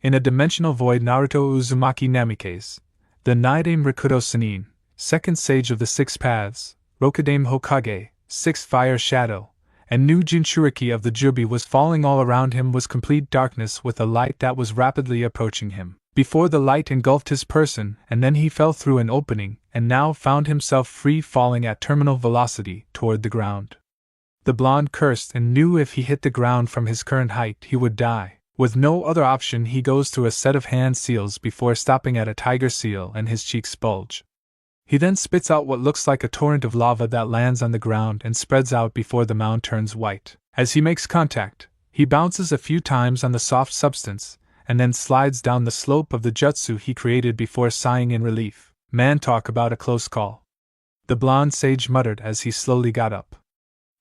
In a dimensional void, Naruto Uzumaki Namikaze, the Naidame Rikudo Sannin, second sage of the Six Paths, Rokudame Hokage, sixth fire shadow, and new Jinchuriki of the Jubi was falling all around him was complete darkness with a light that was rapidly approaching him. Before the light engulfed his person, and then he fell through an opening, and now found himself free falling at terminal velocity toward the ground. The blonde cursed and knew if he hit the ground from his current height he would die. With no other option, he goes through a set of hand seals before stopping at a tiger seal, and his cheeks bulge. He then spits out what looks like a torrent of lava that lands on the ground and spreads out before the mound turns white. As he makes contact, he bounces a few times on the soft substance, and then slides down the slope of the jutsu he created before sighing in relief. Man, talk about a close call. The blonde sage muttered as he slowly got up.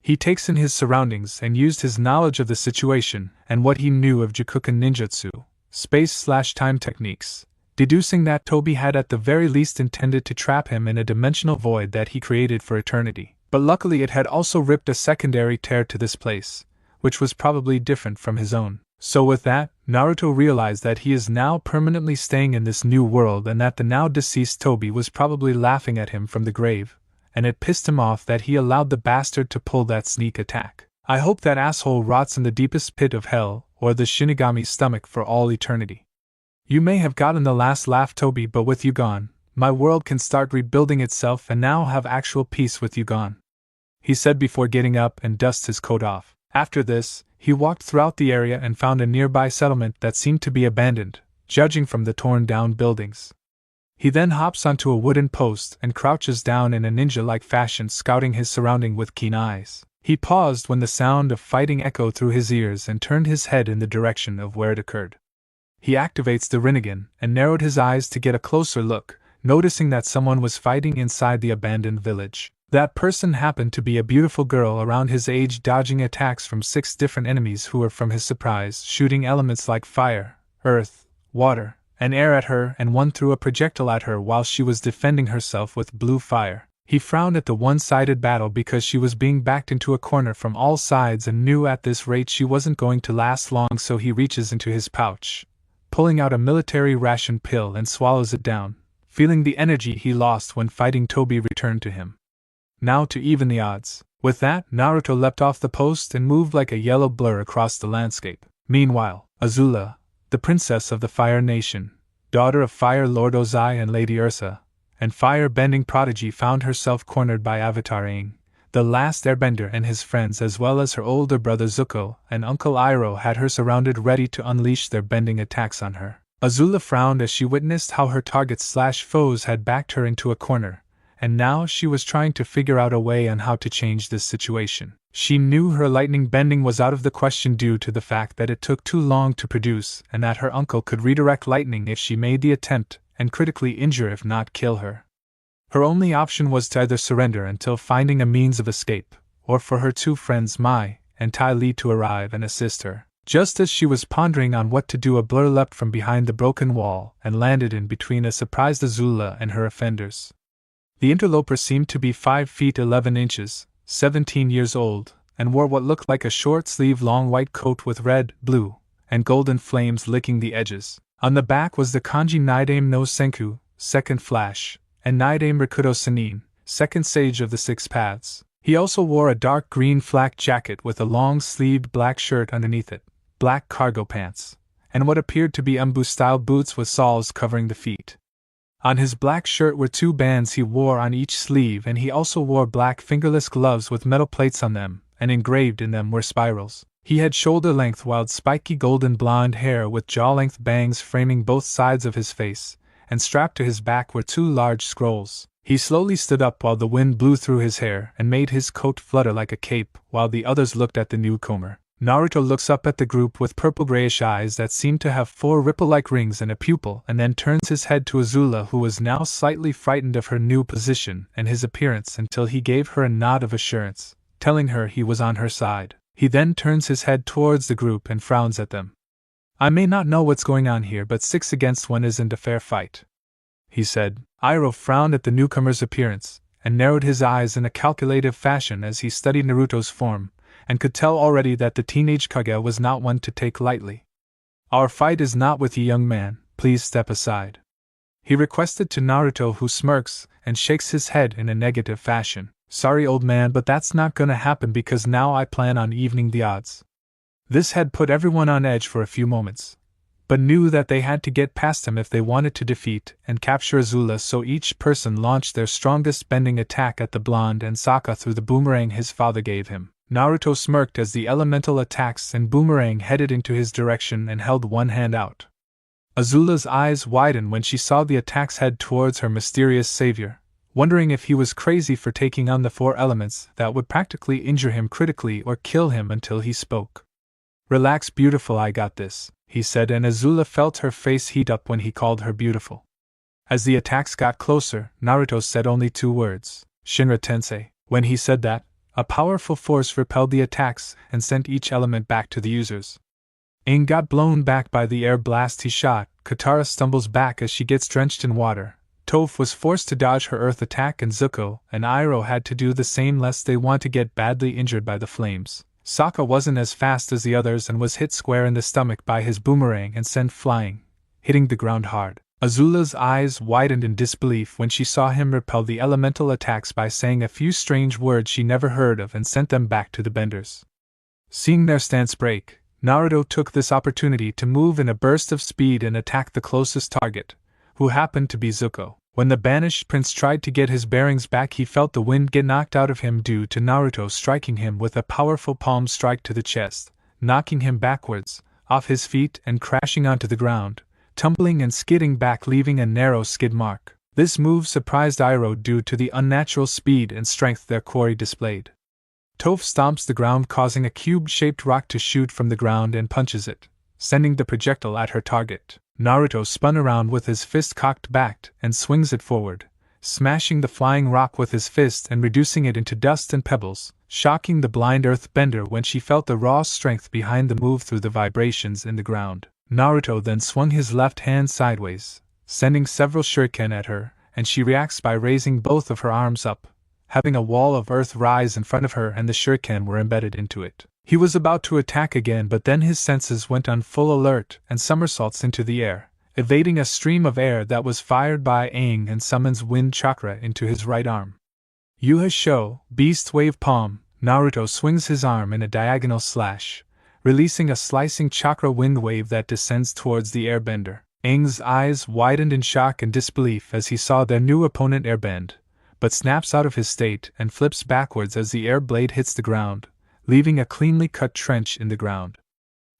He takes in his surroundings and used his knowledge of the situation and what he knew of Jukuken ninjutsu, space/time techniques, deducing that Toby had at the very least intended to trap him in a dimensional void that he created for eternity. But luckily it had also ripped a secondary tear to this place, which was probably different from his own. So with that, Naruto realized that he is now permanently staying in this new world and that the now deceased Toby was probably laughing at him from the grave, and it pissed him off that he allowed the bastard to pull that sneak attack. I hope that asshole rots in the deepest pit of hell, or the Shinigami's stomach for all eternity. You may have gotten the last laugh, Toby, but with you gone, my world can start rebuilding itself and now have actual peace with you gone, he said before getting up and dust his coat off. After this, he walked throughout the area and found a nearby settlement that seemed to be abandoned, judging from the torn-down buildings. He then hops onto a wooden post and crouches down in a ninja-like fashion, scouting his surrounding with keen eyes. He paused when the sound of fighting echoed through his ears and turned his head in the direction of where it occurred. He activates the Rinnegan and narrowed his eyes to get a closer look, noticing that someone was fighting inside the abandoned village. That person happened to be a beautiful girl around his age, dodging attacks from 6 different enemies who were, from his surprise, shooting elements like fire, earth, water, and air at her, and one threw a projectile at her while she was defending herself with blue fire. He frowned at the one-sided battle because she was being backed into a corner from all sides and knew at this rate she wasn't going to last long, so he reaches into his pouch, pulling out a military ration pill and swallows it down, feeling the energy he lost when fighting Toby return to him. Now to even the odds. With that, Naruto leapt off the post and moved like a yellow blur across the landscape. Meanwhile, Azula, the princess of the Fire Nation, daughter of Fire Lord Ozai and Lady Ursa, and fire-bending prodigy, found herself cornered by Avatar Aang, the last airbender, and his friends, as well as her older brother Zuko and Uncle Iroh had her surrounded, ready to unleash their bending attacks on her. Azula frowned as she witnessed how her targets/foes had backed her into a corner, and now she was trying to figure out a way on how to change this situation. She knew her lightning bending was out of the question due to the fact that it took too long to produce, and that her uncle could redirect lightning if she made the attempt, and critically injure if not kill her. Her only option was to either surrender until finding a means of escape, or for her 2 friends Mai and Ty Lee to arrive and assist her. Just as she was pondering on what to do, a blur leapt from behind the broken wall and landed in between a surprised Azula and her offenders. The interloper seemed to be 5 feet 11 inches, 17 years old, and wore what looked like a short-sleeved long white coat with red, blue, and golden flames licking the edges. On the back was the kanji Naidame no Senku, second flash, and Naidame Rikudo Sannin, second sage of the 6 paths. He also wore a dark green flak jacket with a long-sleeved black shirt underneath it, black cargo pants, and what appeared to be Umbu-style boots with soles covering the feet. On his black shirt were 2 bands he wore on each sleeve, and he also wore black fingerless gloves with metal plates on them, and engraved in them were spirals. He had shoulder-length wild spiky golden blonde hair with jaw-length bangs framing both sides of his face, and strapped to his back were 2 large scrolls. He slowly stood up while the wind blew through his hair and made his coat flutter like a cape, while the others looked at the newcomer. Naruto looks up at the group with purple-grayish eyes that seemed to have 4 ripple-like rings and a pupil, and then turns his head to Azula, who was now slightly frightened of her new position and his appearance, until he gave her a nod of assurance, telling her he was on her side. He then turns his head towards the group and frowns at them. "I may not know what's going on here, but 6 against 1 isn't a fair fight," he said. Iroh frowned at the newcomer's appearance, and narrowed his eyes in a calculative fashion as he studied Naruto's form, and could tell already that the teenage Kage was not one to take lightly. "Our fight is not with you, young man, please step aside," he requested to Naruto, who smirks and shakes his head in a negative fashion. "Sorry, old man, but that's not gonna happen because now I plan on evening the odds." This had put everyone on edge for a few moments, but knew that they had to get past him if they wanted to defeat and capture Azula, so each person launched their strongest bending attack at the blonde and Sokka through the boomerang his father gave him. Naruto smirked as the elemental attacks and boomerang headed into his direction and held one hand out. Azula's eyes widened when she saw the attacks head towards her mysterious savior, wondering if he was crazy for taking on the 4 elements that would practically injure him critically or kill him, until he spoke. "Relax, beautiful, I got this," he said, and Azula felt her face heat up when he called her beautiful. As the attacks got closer, Naruto said only 2 words, "Shinra Tensei." When he said that, a powerful force repelled the attacks and sent each element back to the users. Aang got blown back by the air blast he shot, Katara stumbles back as she gets drenched in water, Toph was forced to dodge her earth attack, and Zuko and Iroh had to do the same lest they want to get badly injured by the flames. Sokka wasn't as fast as the others and was hit square in the stomach by his boomerang and sent flying, hitting the ground hard. Azula's eyes widened in disbelief when she saw him repel the elemental attacks by saying a few strange words she never heard of and sent them back to the benders. Seeing their stance break, Naruto took this opportunity to move in a burst of speed and attack the closest target, who happened to be Zuko. When the banished prince tried to get his bearings back, he felt the wind get knocked out of him due to Naruto striking him with a powerful palm strike to the chest, knocking him backwards, off his feet and crashing onto the ground, tumbling and skidding back, leaving a narrow skid mark. This move surprised Iroh due to the unnatural speed and strength their quarry displayed. Toph stomps the ground, causing a cube-shaped rock to shoot from the ground, and punches it, sending the projectile at her target. Naruto spun around with his fist cocked back and swings it forward, smashing the flying rock with his fist and reducing it into dust and pebbles, shocking the blind earthbender when she felt the raw strength behind the move through the vibrations in the ground. Naruto then swung his left hand sideways, sending several shuriken at her, and she reacts by raising both of her arms up, having a wall of earth rise in front of her, and the shuriken were embedded into it. He was about to attack again, but then his senses went on full alert and somersaults into the air, evading a stream of air that was fired by Aang, and summons wind chakra into his right arm. Yuha Sho, Beast Wave Palm. Naruto swings his arm in a diagonal slash, releasing a slicing chakra wind wave that descends towards the airbender. Aang's eyes widened in shock and disbelief as he saw their new opponent airbend, but snaps out of his state and flips backwards as the air blade hits the ground, leaving a cleanly cut trench in the ground.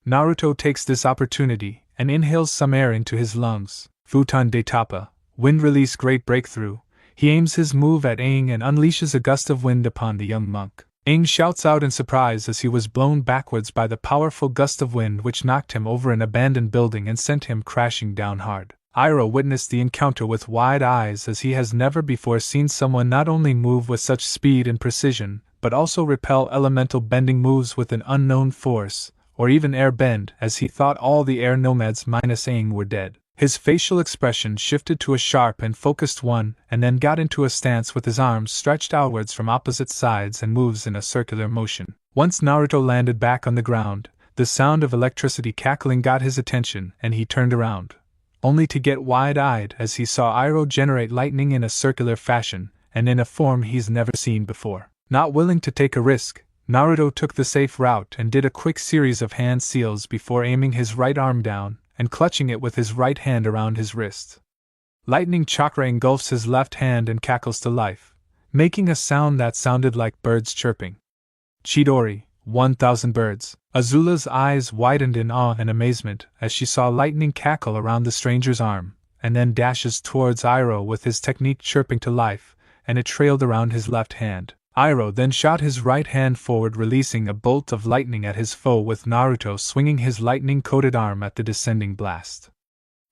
Naruto takes this opportunity and inhales some air into his lungs. Futon de Tapa, wind release, great breakthrough. He aims his move at Aang and unleashes a gust of wind upon the young monk. Aang shouts out in surprise as he was blown backwards by the powerful gust of wind, which knocked him over an abandoned building and sent him crashing down hard. Iroh witnessed the encounter with wide eyes, as he has never before seen someone not only move with such speed and precision, but also repel elemental bending moves with an unknown force, or even air bend, as he thought all the air nomads minus Aang were dead. His facial expression shifted to a sharp and focused one, and then got into a stance with his arms stretched outwards from opposite sides and moves in a circular motion. Once Naruto landed back on the ground, the sound of electricity cackling got his attention, and he turned around, only to get wide-eyed as he saw Iroh generate lightning in a circular fashion, and in a form he's never seen before. Not willing to take a risk, Naruto took the safe route and did a quick series of hand seals before aiming his right arm down and clutching it with his right hand around his wrist. Lightning chakra engulfs his left hand and cackles to life, making a sound that sounded like birds chirping. Chidori, 1,000 birds. Azula's eyes widened in awe and amazement as she saw lightning cackle around the stranger's arm, and then dashes towards Iroh with his technique chirping to life, and it trailed around his left hand. Iroh then shot his right hand forward, releasing a bolt of lightning at his foe, with Naruto swinging his lightning-coated arm at the descending blast.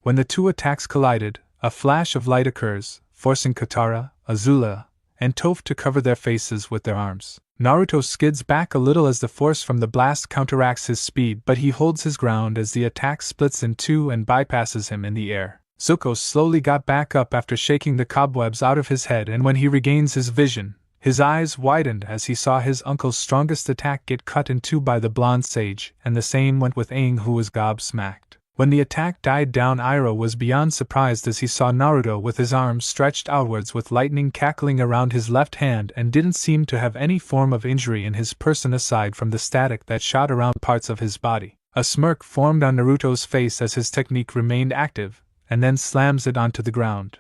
When the two attacks collided, a flash of light occurs, forcing Katara, Azula, and Toph to cover their faces with their arms. Naruto skids back a little as the force from the blast counteracts his speed, but he holds his ground as the attack splits in two and bypasses him in the air. Zuko slowly got back up after shaking the cobwebs out of his head, and when he regains his vision, his eyes widened as he saw his uncle's strongest attack get cut in two by the blonde sage, and the same went with Aang, who was gobsmacked. When the attack died down, Iroh was beyond surprised as he saw Naruto with his arms stretched outwards with lightning cackling around his left hand and didn't seem to have any form of injury in his person aside from the static that shot around parts of his body. A smirk formed on Naruto's face as his technique remained active, and then slams it onto the ground.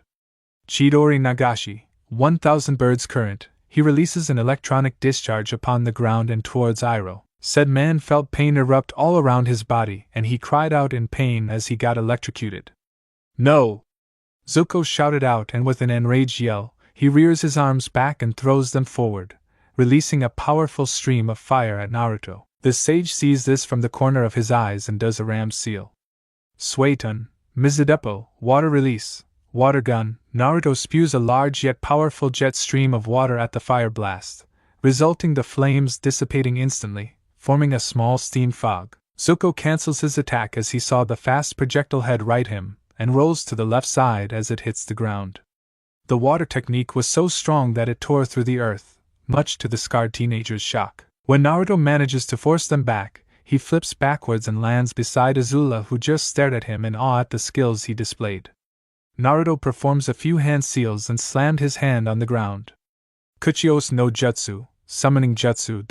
Chidori Nagashi, 1000 Birds Current. He releases an electronic discharge upon the ground and towards Iroh. Said man felt pain erupt all around his body, and he cried out in pain as he got electrocuted. No! Zuko shouted out, and with an enraged yell, he rears his arms back and throws them forward, releasing a powerful stream of fire at Naruto. The sage sees this from the corner of his eyes and does a ram's seal. Suetun, Mizudepo, water release, water gun. Naruto spews a large yet powerful jet stream of water at the fire blast, resulting the flames dissipating instantly, forming a small steam fog. Zuko cancels his attack as he saw the fast projectile head right him, and rolls to the left side as it hits the ground. The water technique was so strong that it tore through the earth, much to the scarred teenager's shock. When Naruto manages to force them back, he flips backwards and lands beside Azula, who just stared at him in awe at the skills he displayed. Naruto performs a few hand seals and slammed his hand on the ground. Kuchios no Jutsu, summoning jutsu.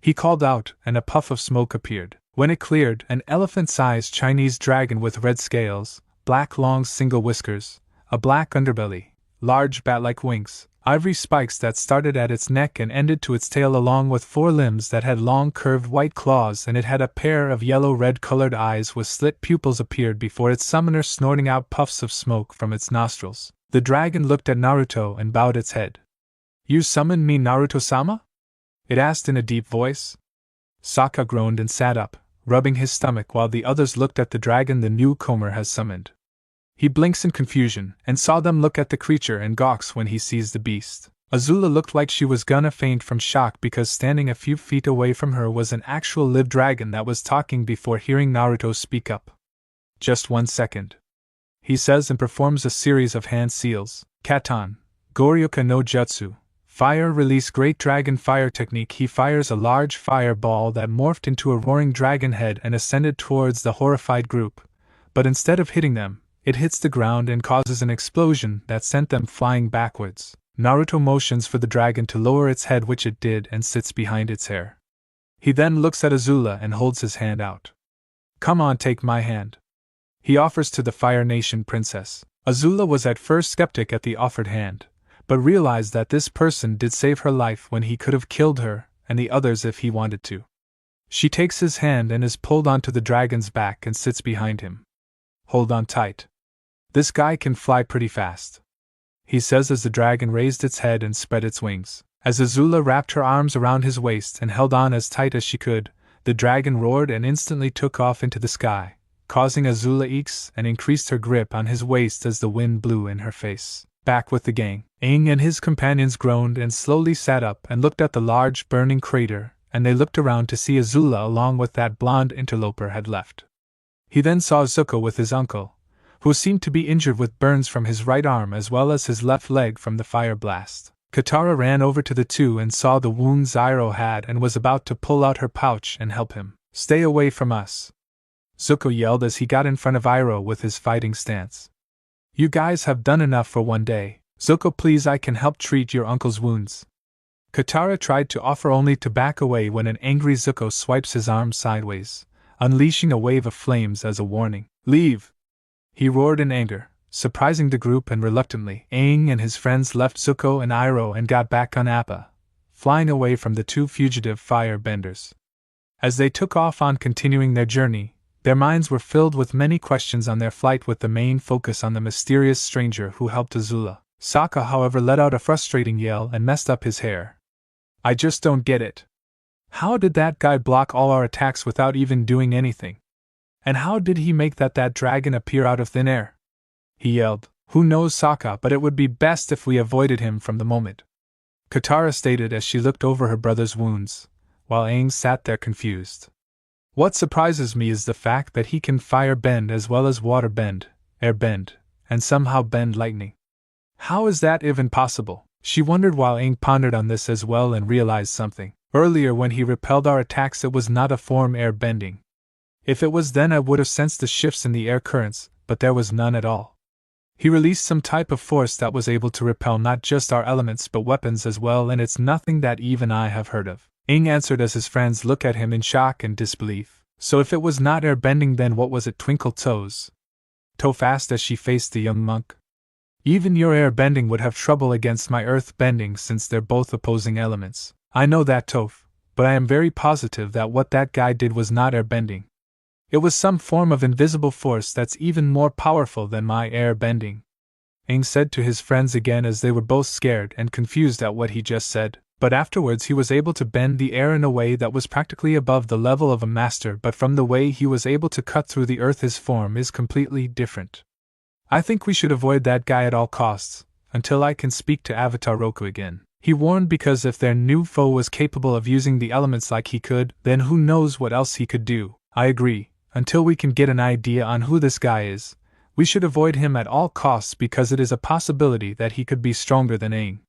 He called out, and a puff of smoke appeared. When it cleared, an elephant-sized Chinese dragon with red scales, black long single whiskers, a black underbelly, large bat-like wings, ivory spikes that started at its neck and ended to its tail, along with 4 limbs that had long curved white claws, and it had a pair of yellow-red colored eyes with slit pupils, appeared before its summoner, snorting out puffs of smoke from its nostrils. The dragon looked at Naruto and bowed its head. "You summoned me, Naruto-sama?" it asked in a deep voice. Sokka groaned and sat up, rubbing his stomach while the others looked at the dragon the newcomer has summoned. He blinks in confusion, and saw them look at the creature and gawks when he sees the beast. Azula looked like she was gonna faint from shock because standing a few feet away from her was an actual live dragon that was talking before hearing Naruto speak up. "Just 1 second," he says, and performs a series of hand seals. Katan, Goryoka no Jutsu, fire release, great dragon fire technique. He fires a large fireball that morphed into a roaring dragon head and ascended towards the horrified group, but instead of hitting them, it hits the ground and causes an explosion that sent them flying backwards. Naruto motions for the dragon to lower its head, which it did, and sits behind its hair. He then looks at Azula and holds his hand out. "Come on, take my hand," he offers to the Fire Nation princess. Azula was at first skeptic at the offered hand, but realized that this person did save her life when he could have killed her and the others if he wanted to. She takes his hand and is pulled onto the dragon's back and sits behind him. "Hold on tight. This guy can fly pretty fast," he says as the dragon raised its head and spread its wings. As Azula wrapped her arms around his waist and held on as tight as she could, the dragon roared and instantly took off into the sky, causing Azula eeks and increased her grip on his waist as the wind blew in her face. Back with the gang, Aang and his companions groaned and slowly sat up and looked at the large burning crater, and they looked around to see Azula along with that blonde interloper had left. He then saw Zuko with his uncle, who seemed to be injured with burns from his right arm as well as his left leg from the fire blast. Katara ran over to the two and saw the wounds Iroh had and was about to pull out her pouch and help him. "Stay away from us," Zuko yelled as he got in front of Iroh with his fighting stance. "You guys have done enough for one day. Zuko, please, I can help treat your uncle's wounds." Katara tried to offer only to back away when an angry Zuko swipes his arm sideways, unleashing a wave of flames as a warning. "Leave!" he roared in anger, surprising the group, and reluctantly, Aang and his friends left Zuko and Iroh and got back on Appa, flying away from the 2 fugitive fire benders. As they took off on continuing their journey, their minds were filled with many questions on their flight, with the main focus on the mysterious stranger who helped Azula. Sokka, however, let out a frustrating yell and messed up his hair. "I just don't get it. How did that guy block all our attacks without even doing anything? And how did he make that dragon appear out of thin air?" he yelled. "Who knows, Sokka, but it would be best if we avoided him from the moment," Katara stated as she looked over her brother's wounds, while Aang sat there confused. "What surprises me is the fact that he can fire bend as well as water bend, air bend, and somehow bend lightning. How is that even possible?" she wondered, while Aang pondered on this as well and realized something. Earlier when he repelled our attacks, it was not a form air bending. If it was then I would have sensed the shifts in the air currents, but there was none at all. He released some type of force that was able to repel not just our elements but weapons as well, and it's nothing that even I have heard of. Ing answered as his friends looked at him in shock and disbelief. So if it was not air bending, then what was it? Twinkled Toe fast as she faced the young monk. Even your air bending would have trouble against my earth bending since they're both opposing elements. I know that, Toph, but I am very positive that what that guy did was not air bending. It was some form of invisible force that's even more powerful than my air bending. Ing said to his friends again as they were both scared and confused at what he just said, but afterwards he was able to bend the air in a way that was practically above the level of a master, but from the way he was able to cut through the earth his form is completely different. I think we should avoid that guy at all costs, until I can speak to Avatar Roku again, he warned, because if their new foe was capable of using the elements like he could, then who knows what else he could do. I agree, until we can get an idea on who this guy is, we should avoid him at all costs because it is a possibility that he could be stronger than Aang.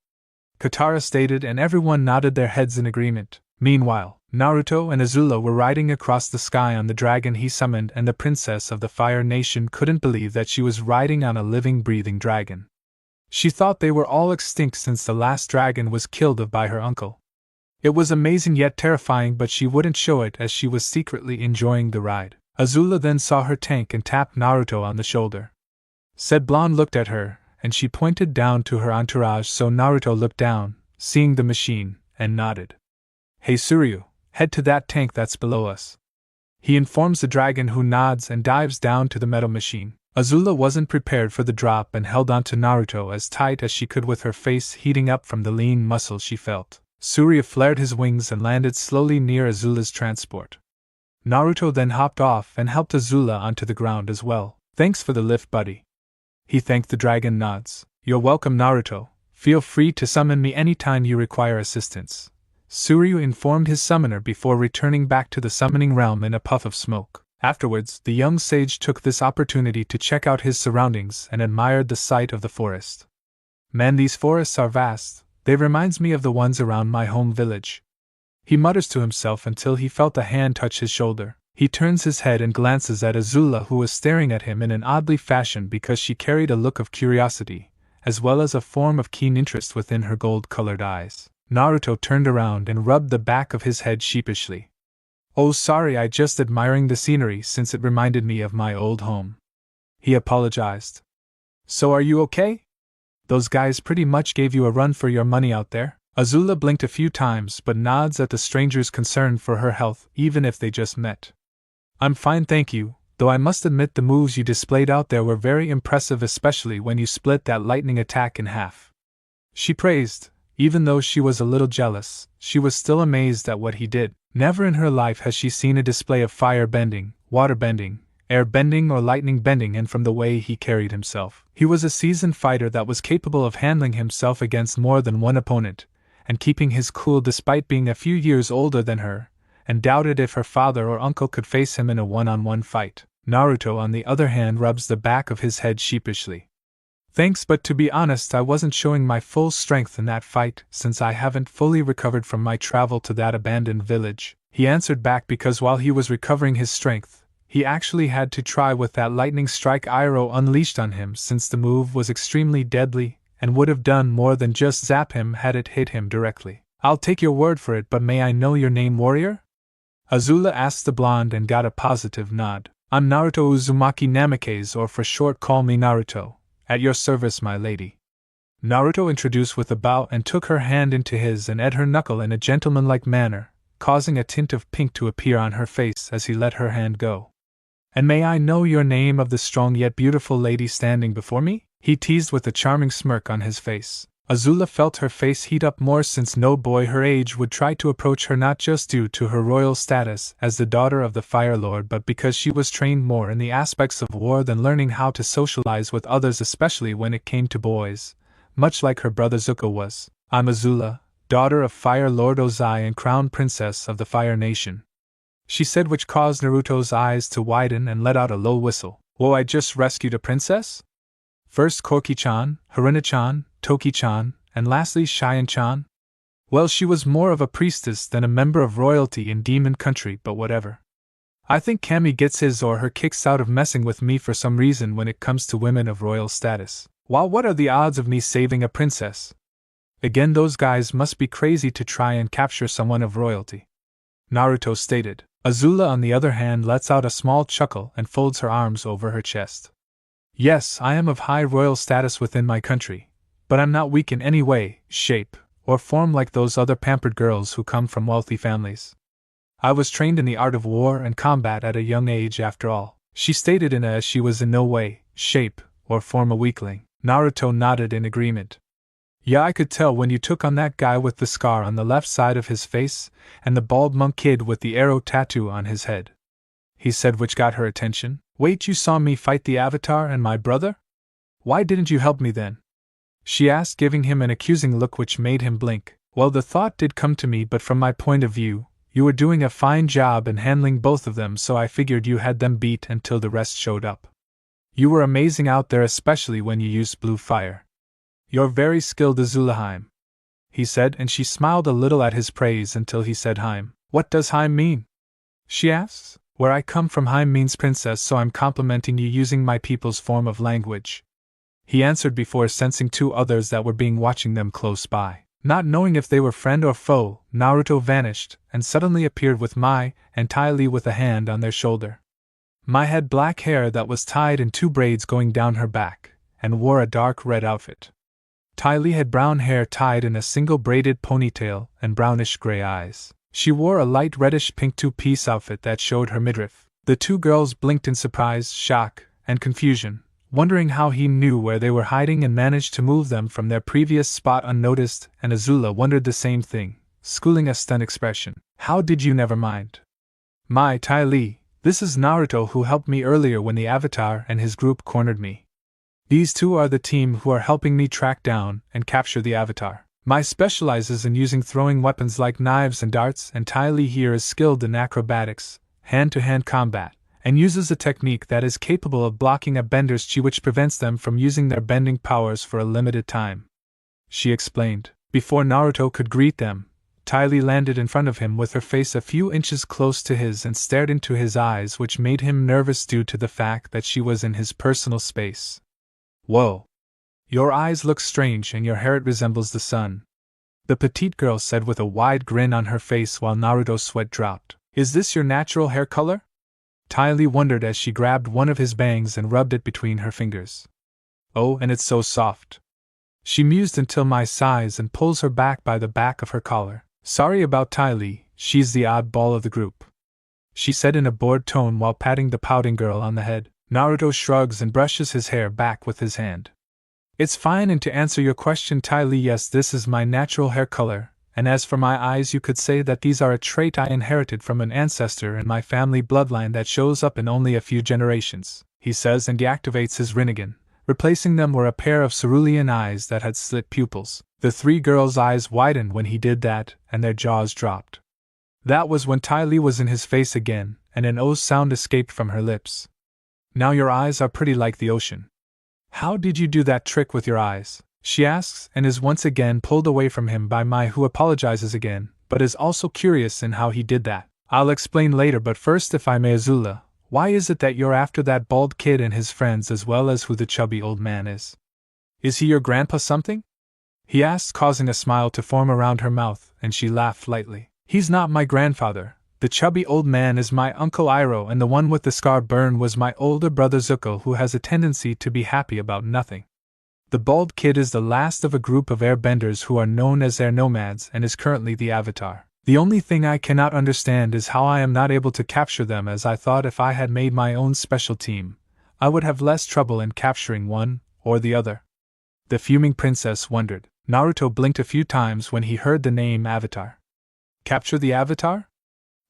Katara stated, and everyone nodded their heads in agreement. Meanwhile, Naruto and Azula were riding across the sky on the dragon he summoned, and the princess of the Fire Nation couldn't believe that she was riding on a living, breathing dragon. She thought they were all extinct since the last dragon was killed by her uncle. It was amazing yet terrifying, but she wouldn't show it as she was secretly enjoying the ride. Azula then saw her tank and tapped Naruto on the shoulder. Said blonde looked at her, and she pointed down to her entourage, so Naruto looked down, seeing the machine, and nodded. Hey Suryu, head to that tank that's below us. He informs the dragon, who nods and dives down to the metal machine. Azula wasn't prepared for the drop and held onto Naruto as tight as she could, with her face heating up from the lean muscles she felt. Surya flared his wings and landed slowly near Azula's transport. Naruto then hopped off and helped Azula onto the ground as well. Thanks for the lift, buddy. He thanked the dragon. Nods. You're welcome, Naruto. Feel free to summon me anytime you require assistance, Suryu informed his summoner before returning back to the summoning realm in a puff of smoke. Afterwards, the young sage took this opportunity to check out his surroundings and admired the sight of the forest. Man, these forests are vast. They reminds me of the ones around my home village. He mutters to himself until he felt a hand touch his shoulder. He turns his head and glances at Azula, who was staring at him in an oddly fashion because she carried a look of curiosity, as well as a form of keen interest within her gold-colored eyes. Naruto turned around and rubbed the back of his head sheepishly. Oh, sorry, I just admiring the scenery since it reminded me of my old home, he apologized. So are you okay? Those guys pretty much gave you a run for your money out there? Azula blinked a few times but nods at the stranger's concern for her health, even if they just met. I'm fine, thank you, though I must admit the moves you displayed out there were very impressive, especially when you split that lightning attack in half. She praised. Even though she was a little jealous, she was still amazed at what he did. Never in her life has she seen a display of fire bending, water bending, air bending, or lightning bending, and from the way he carried himself, he was a seasoned fighter that was capable of handling himself against more than one opponent, and keeping his cool despite being a few years older than her, and doubted if her father or uncle could face him in a one-on-one fight. Naruto, on the other hand, rubs the back of his head sheepishly. Thanks, but to be honest, I wasn't showing my full strength in that fight since I haven't fully recovered from my travel to that abandoned village, he answered back, because while he was recovering his strength, he actually had to try with that lightning strike Iroh unleashed on him, since the move was extremely deadly and would have done more than just zap him had it hit him directly. I'll take your word for it, but may I know your name, warrior? Azula asked the blonde and got a positive nod. I'm Naruto Uzumaki Namikaze, or for short call me Naruto. At your service, my lady. Naruto introduced with a bow and took her hand into his and ate her knuckle in a gentlemanlike manner, causing a tint of pink to appear on her face as he let her hand go. And may I know your name of the strong yet beautiful lady standing before me? He teased with a charming smirk on his face. Azula felt her face heat up more, since no boy her age would try to approach her, not just due to her royal status as the daughter of the Fire Lord, but because she was trained more in the aspects of war than learning how to socialize with others, especially when it came to boys, much like her brother Zuko was. I'm Azula, daughter of Fire Lord Ozai and Crown Princess of the Fire Nation, she said, which caused Naruto's eyes to widen and let out a low whistle. Whoa, I just rescued a princess? First Korki-chan, Haruna-chan, Toki-chan, and lastly Cheyenne-chan? Well, she was more of a priestess than a member of royalty in Demon Country, but whatever. I think Cammy gets his or her kicks out of messing with me for some reason when it comes to women of royal status. While what are the odds of me saving a princess? Again, those guys must be crazy to try and capture someone of royalty, Naruto stated. Azula, on the other hand, lets out a small chuckle and folds her arms over her chest. Yes, I am of high royal status within my country, but I'm not weak in any way, shape, or form like those other pampered girls who come from wealthy families. I was trained in the art of war and combat at a young age after all, she stated as she was in no way, shape, or form a weakling. Naruto nodded in agreement. Yeah, I could tell when you took on that guy with the scar on the left side of his face, and the bald monk kid with the arrow tattoo on his head, he said, which got her attention. Wait, you saw me fight the Avatar and my brother? Why didn't you help me then? She asked, giving him an accusing look which made him blink. Well, the thought did come to me, but from my point of view, you were doing a fine job in handling both of them, so I figured you had them beat until the rest showed up. You were amazing out there, especially when you used blue fire. You're very skilled, Azulaheim, he said, and she smiled a little at his praise until he said Heim. What does Heim mean? She asks. Where I come from, Heim means princess, so I'm complimenting you using my people's form of language, he answered before sensing two others that were being watching them close by. Not knowing if they were friend or foe, Naruto vanished and suddenly appeared with Mai and Ty Lee with a hand on their shoulder. Mai had black hair that was tied in two braids going down her back, and wore a dark red outfit. Ty Lee had brown hair tied in a single braided ponytail and brownish-gray eyes. She wore a light reddish-pink two-piece outfit that showed her midriff. The two girls blinked in surprise, shock, and confusion, wondering how he knew where they were hiding and managed to move them from their previous spot unnoticed, and Azula wondered the same thing, schooling a stunned expression. How did you never mind? My, Ty Lee, this is Naruto who helped me earlier when the Avatar and his group cornered me. These two are the team who are helping me track down and capture the Avatar. Mai specializes in using throwing weapons like knives and darts, and Ty Lee here is skilled in acrobatics, hand-to-hand combat, and uses a technique that is capable of blocking a bender's chi, which prevents them from using their bending powers for a limited time, she explained. Before Naruto could greet them, Ty Lee landed in front of him with her face a few inches close to his and stared into his eyes, which made him nervous due to the fact that she was in his personal space. Whoa! Your eyes look strange and your hair, it resembles the sun, the petite girl said with a wide grin on her face while Naruto's sweat dropped. Is this your natural hair color? Ty Lee wondered as she grabbed one of his bangs and rubbed it between her fingers. Oh, and it's so soft, she mused until Mai sighs and pulls her back by the back of her collar. Sorry about Ty Lee, she's the oddball of the group, she said in a bored tone while patting the pouting girl on the head. Naruto shrugs and brushes his hair back with his hand. It's fine, and to answer your question, Ty Lee, yes, this is my natural hair color, and as for my eyes, you could say that these are a trait I inherited from an ancestor in my family bloodline that shows up in only a few generations, he says, and deactivates his Rinnegan. Replacing them were a pair of cerulean eyes that had slit pupils. The three girls' eyes widened when he did that, and their jaws dropped. That was when Ty Lee was in his face again, and an "oh" sound escaped from her lips. Now your eyes are pretty like the ocean. How did you do that trick with your eyes? She asks, and is once again pulled away from him by Mai, who apologizes again, but is also curious in how he did that. I'll explain later, but first, if I may, Azula, why is it that you're after that bald kid and his friends as well as who the chubby old man is? Is he your grandpa something? He asked, causing a smile to form around her mouth, and she laughed lightly. He's not my grandfather. The chubby old man is my Uncle Iroh, and the one with the scar burn was my older brother Zuko, who has a tendency to be happy about nothing. The bald kid is the last of a group of airbenders who are known as air nomads and is currently the Avatar. The only thing I cannot understand is how I am not able to capture them, as I thought if I had made my own special team, I would have less trouble in capturing one or the other. The fuming princess wondered. Naruto blinked a few times when he heard the name Avatar. Capture the Avatar?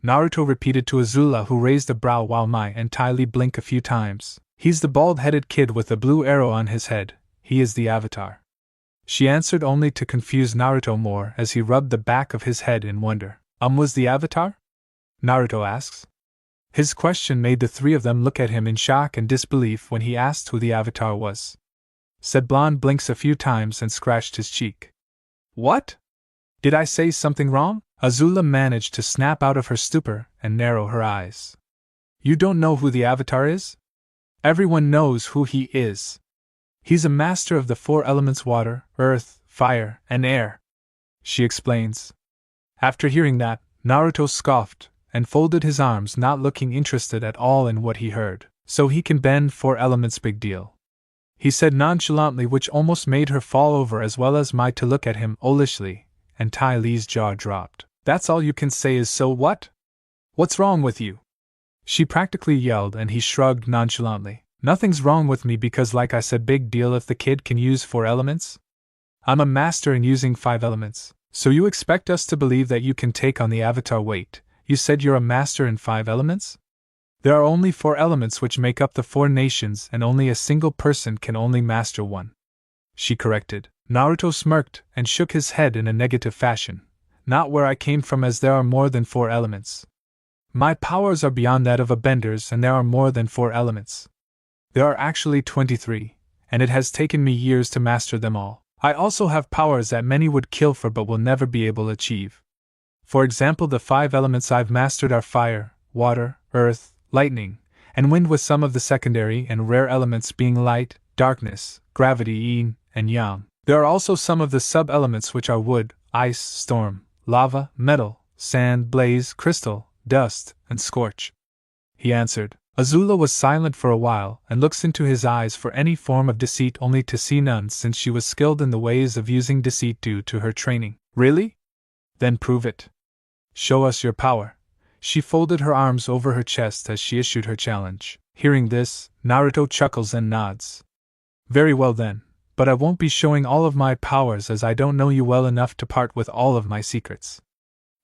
Naruto repeated to Azula, who raised a brow while Mai and Ty Lee blinked a few times. He's the bald-headed kid with a blue arrow on his head. He is the Avatar, she answered, only to confuse Naruto more as he rubbed the back of his head in wonder. Was the Avatar? Naruto asks. His question made the three of them look at him in shock and disbelief when he asked who the Avatar was. Said Blonde blinks a few times and scratched his cheek. What? Did I say something wrong? Azula managed to snap out of her stupor and narrow her eyes. You don't know who the Avatar is? Everyone knows who he is. He's a master of the 4 elements: water, earth, fire, and air, she explains. After hearing that, Naruto scoffed and folded his arms, not looking interested at all in what he heard. So he can bend 4 elements, big deal, he said nonchalantly, which almost made her fall over as well as Mai to look at him owlishly, and Ty Lee's jaw dropped. That's all you can say is so what? What's wrong with you? She practically yelled, and he shrugged nonchalantly. Nothing's wrong with me because, like I said, big deal if the kid can use 4 elements? I'm a master in using 5 elements. So you expect us to believe that you can take on the Avatar? Wait, you said you're a master in 5 elements? There are only 4 elements which make up the 4 nations, and only a single person can only master one, she corrected. Naruto smirked and shook his head in a negative fashion. Not where I came from, as there are more than 4 elements. My powers are beyond that of a bender's, and there are more than 4 elements. There are actually 23, and it has taken me years to master them all. I also have powers that many would kill for but will never be able to achieve. For example, the 5 elements I've mastered are fire, water, earth, lightning, and wind, with some of the secondary and rare elements being light, darkness, gravity, yin, and yang. There are also some of the sub-elements, which are wood, ice, storm, lava, metal, sand, blaze, crystal, dust, and scorch, he answered. Azula was silent for a while and looks into his eyes for any form of deceit, only to see none, since she was skilled in the ways of using deceit due to her training. Really? Then prove it. Show us your power. She folded her arms over her chest as she issued her challenge. Hearing this, Naruto chuckles and nods. Very well then, but I won't be showing all of my powers, as I don't know you well enough to part with all of my secrets.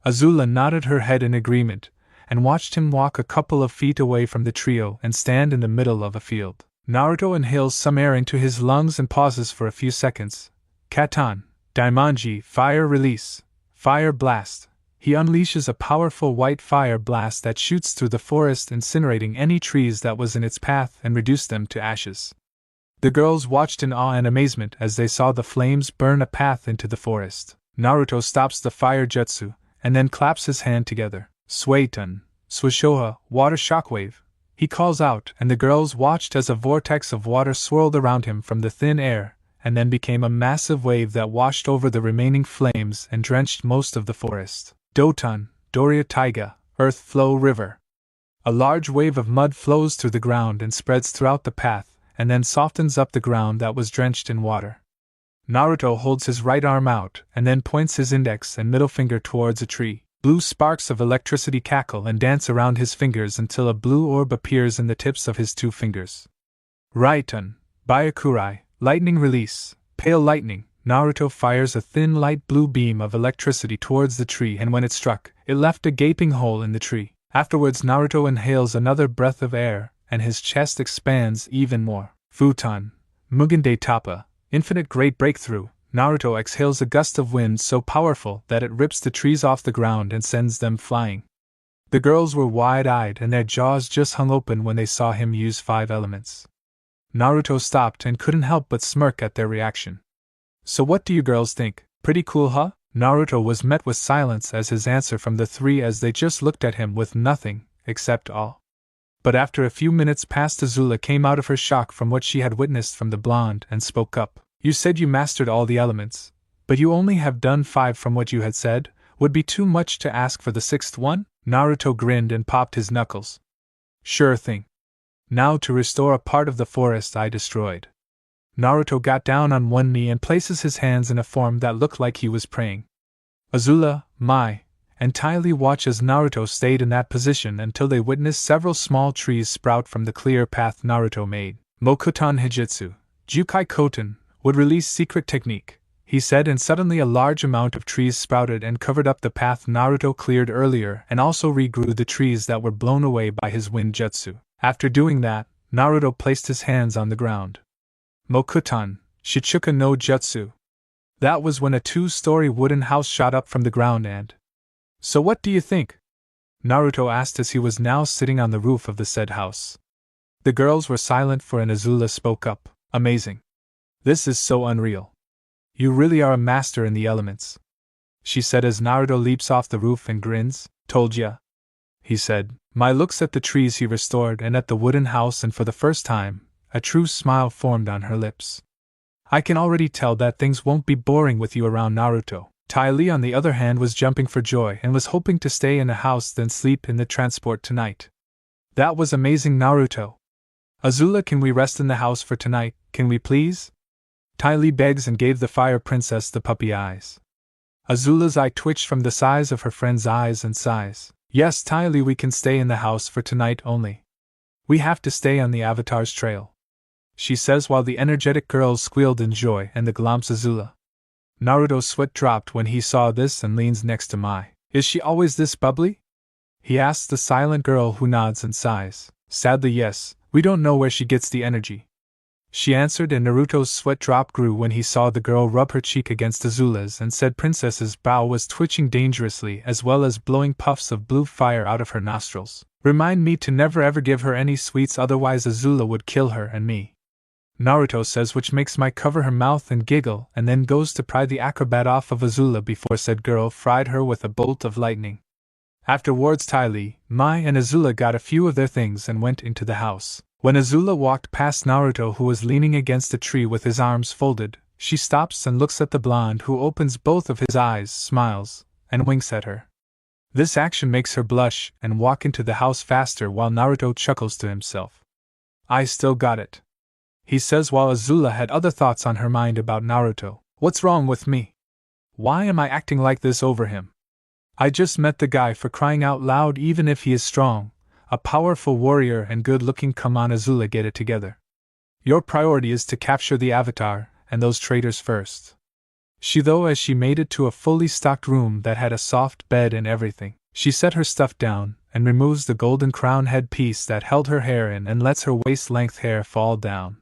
Azula nodded her head in agreement, and watched him walk a couple of feet away from the trio and stand in the middle of a field. Naruto inhales some air into his lungs and pauses for a few seconds. Katan, Daimonji, fire release, fire blast. He unleashes a powerful white fire blast that shoots through the forest, incinerating any trees that was in its path and reduced them to ashes. The girls watched in awe and amazement as they saw the flames burn a path into the forest. Naruto stops the fire jutsu, and then claps his hand together. Suiton, Swishoha, water shockwave, he calls out, and the girls watched as a vortex of water swirled around him from the thin air, and then became a massive wave that washed over the remaining flames and drenched most of the forest. Doton, Doria Taiga, earth flow river. A large wave of mud flows through the ground and spreads throughout the path, and then softens up the ground that was drenched in water. Naruto holds his right arm out and then points his index and middle finger towards a tree. Blue sparks of electricity cackle and dance around his fingers until a blue orb appears in the tips of his 2 fingers. Raiton, Byakurai, lightning release, pale lightning. Naruto fires a thin light blue beam of electricity towards the tree, and when it struck, it left a gaping hole in the tree. Afterwards, Naruto inhales another breath of air, and his chest expands even more. Futon, Mugen Tapa, infinite great breakthrough. Naruto exhales a gust of wind so powerful that it rips the trees off the ground and sends them flying. The girls were wide-eyed and their jaws just hung open when they saw him use 5 elements. Naruto stopped and couldn't help but smirk at their reaction. So what do you girls think? Pretty cool, huh? Naruto was met with silence as his answer from the 3, as they just looked at him with nothing except awe. But after a few minutes passed, Azula came out of her shock from what she had witnessed from the blonde and spoke up. You said you mastered all the elements, but you only have done 5 from what you had said. Would be too much to ask for the 6th one? Naruto grinned and popped his knuckles. Sure thing. Now to restore a part of the forest I destroyed. Naruto got down on one knee and places his hands in a form that looked like he was praying. Azula, Mai, and Ty Lee watched as Naruto stayed in that position until they witnessed several small trees sprout from the clear path Naruto made. Mokuton Hijitsu, Jukai Koten, would release secret technique, he said, and suddenly a large amount of trees sprouted and covered up the path Naruto cleared earlier, and also regrew the trees that were blown away by his wind jutsu. After doing that, Naruto placed his hands on the ground. Mokuton, Shichuka no Jutsu. That was when a 2-story wooden house shot up from the ground and... So what do you think? Naruto asked as he was now sitting on the roof of the said house. The girls were silent for, and Azula spoke up. Amazing. This is so unreal. You really are a master in the elements, she said as Naruto leaps off the roof and grins. Told ya. he said. Mai looks at the trees he restored and at the wooden house, and for the first time, a true smile formed on her lips. I can already tell that things won't be boring with you around Naruto. Tai Li, on the other hand, was jumping for joy and was hoping to stay in the house then sleep in the transport tonight. That was amazing, Naruto. Azula, can we rest in the house for tonight, can we please? Tai Li begs and gave the Fire Princess the puppy eyes. Azula's eye twitched from the size of her friend's eyes and sighs. Yes, Tai Li, we can stay in the house for tonight only. We have to stay on the Avatar's trail, she says while the energetic girls squealed in joy and the glumps Azula. Naruto's sweat dropped when he saw this and leans next to Mai. Is she always this bubbly? He asks the silent girl, who nods and sighs. Sadly, yes, we don't know where she gets the energy, she answered, and Naruto's sweat drop grew when he saw the girl rub her cheek against Azula's and said Princess's brow was twitching dangerously as well as blowing puffs of blue fire out of her nostrils. Remind me to never ever give her any sweets, otherwise Azula would kill her and me, Naruto says, which makes Mai cover her mouth and giggle, and then goes to pry the acrobat off of Azula before said girl fried her with a bolt of lightning. Afterwards Tai Li, Mai and Azula got a few of their things and went into the house. When Azula walked past Naruto, who was leaning against a tree with his arms folded, she stops and looks at the blonde, who opens both of his eyes, smiles, and winks at her. This action makes her blush and walk into the house faster while Naruto chuckles to himself. I still got it, he says while Azula had other thoughts on her mind about Naruto. What's wrong with me? Why am I acting like this over him? I just met the guy, for crying out loud, even if he is strong, a powerful warrior and good-looking. Come on, Azula, get it together. Your priority is to capture the Avatar, and those traitors first. She, though, as she made it to a fully stocked room that had a soft bed and everything, she set her stuff down, and removes the golden crown headpiece that held her hair in and lets her waist-length hair fall down.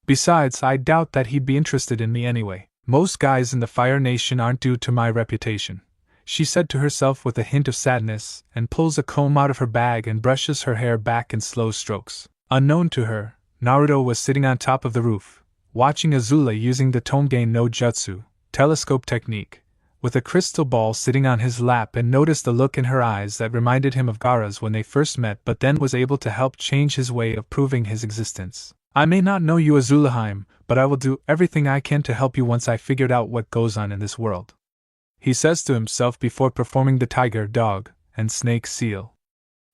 Besides, I doubt that he'd be interested in me anyway. Most guys in the Fire Nation aren't due to my reputation, she said to herself with a hint of sadness, and pulls a comb out of her bag and brushes her hair back in slow strokes. Unknown to her, Naruto was sitting on top of the roof, watching Azula using the Tomgen no Jutsu, telescope technique, with a crystal ball sitting on his lap, and noticed the look in her eyes that reminded him of Gaara's when they first met, but then was able to help change his way of proving his existence. I may not know you, Azulaheim, but I will do everything I can to help you once I figured out what goes on in this world, he says to himself before performing the tiger, dog, and snake seal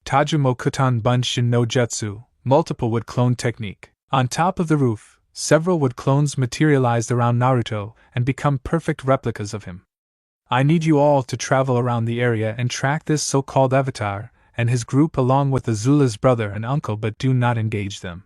Tajumo Kutan Bunshin no Jutsu, multiple wood clone technique. On top of the roof, several wood clones materialized around Naruto and become perfect replicas of him. I need you all to travel around the area and track this so-called Avatar and his group along with Azula's brother and uncle, but do not engage them,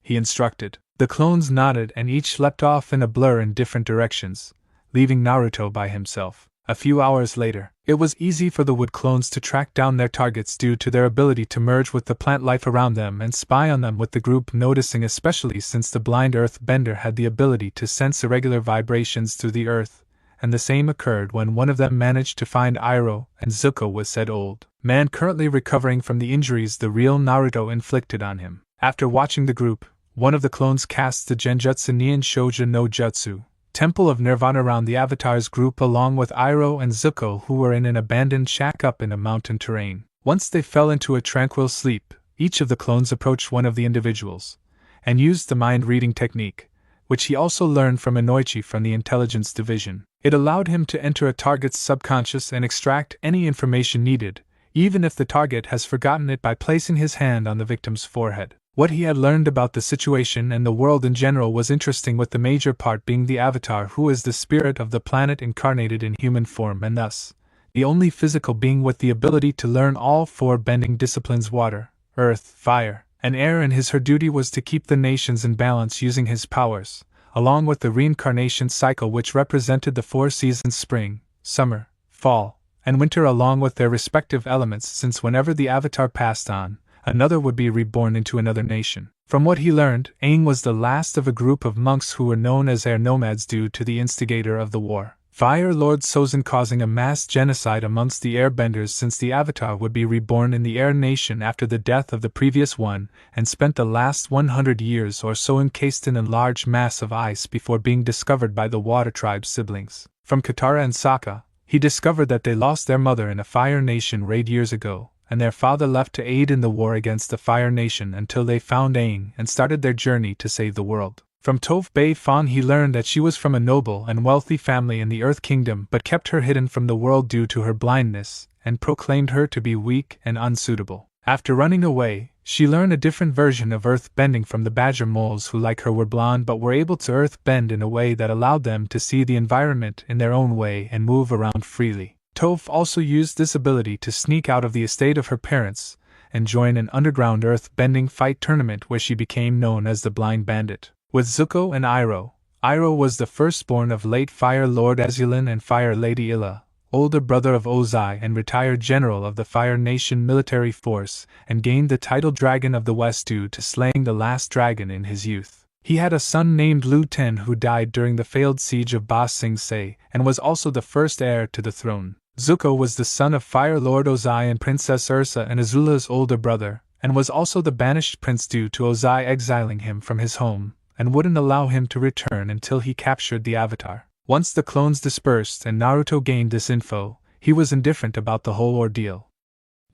he instructed. The clones nodded and each leapt off in a blur in different directions, leaving Naruto by himself. A few hours later, it was easy for the wood clones to track down their targets due to their ability to merge with the plant life around them and spy on them, with the group noticing, especially since the blind earth bender had the ability to sense irregular vibrations through the earth, and the same occurred when one of them managed to find Iroh and Zuko was said old man currently recovering from the injuries the real Naruto inflicted on him. After watching the group, one of the clones cast the Genjutsu Nien Shoujo no Jutsu, Temple of Nirvana, around the Avatar's group along with Iroh and Zuko, who were in an abandoned shack up in a mountain terrain. Once they fell into a tranquil sleep, each of the clones approached one of the individuals and used the mind-reading technique, which he also learned from Inoichi from the Intelligence Division. It allowed him to enter a target's subconscious and extract any information needed, even if the target has forgotten it, by placing his hand on the victim's forehead. What he had learned about the situation and the world in general was interesting, with the major part being the Avatar, who is the spirit of the planet incarnated in human form and thus the only physical being with the ability to learn all four bending disciplines: water, earth, fire, and air, and her duty was to keep the nations in balance using his powers, along with the reincarnation cycle, which represented the 4 seasons: spring, summer, fall, and winter, along with their respective elements, since whenever the Avatar passed on, another would be reborn into another nation. From what he learned, Aang was the last of a group of monks who were known as air nomads due to the instigator of the war, Fire Lord Sozin, causing a mass genocide amongst the airbenders, since the Avatar would be reborn in the air nation after the death of the previous one, and spent the last 100 years or so encased in a large mass of ice before being discovered by the Water Tribe's siblings. From Katara and Sokka, he discovered that they lost their mother in a Fire Nation raid years ago, and their father left to aid in the war against the Fire Nation until they found Aang and started their journey to save the world. From Toph Bei Fan he learned that she was from a noble and wealthy family in the Earth Kingdom but kept her hidden from the world due to her blindness, and proclaimed her to be weak and unsuitable. After running away, she learned a different version of earth bending from the badger moles who like her were blonde but were able to earth bend in a way that allowed them to see the environment in their own way and move around freely. Toph also used this ability to sneak out of the estate of her parents and join an underground earth bending fight tournament where she became known as the Blind Bandit. With Zuko and Iroh, Iroh was the firstborn of late Fire Lord Azulin and Fire Lady Illa, older brother of Ozai and retired general of the Fire Nation military force, and gained the title Dragon of the West due to slaying the last dragon in his youth. He had a son named Lu Ten who died during the failed siege of Ba Sing Se, and was also the first heir to the throne. Zuko was the son of Fire Lord Ozai and Princess Ursa and Azula's older brother, and was also the banished prince due to Ozai exiling him from his home, and wouldn't allow him to return until he captured the Avatar. Once the clones dispersed and Naruto gained this info, he was indifferent about the whole ordeal.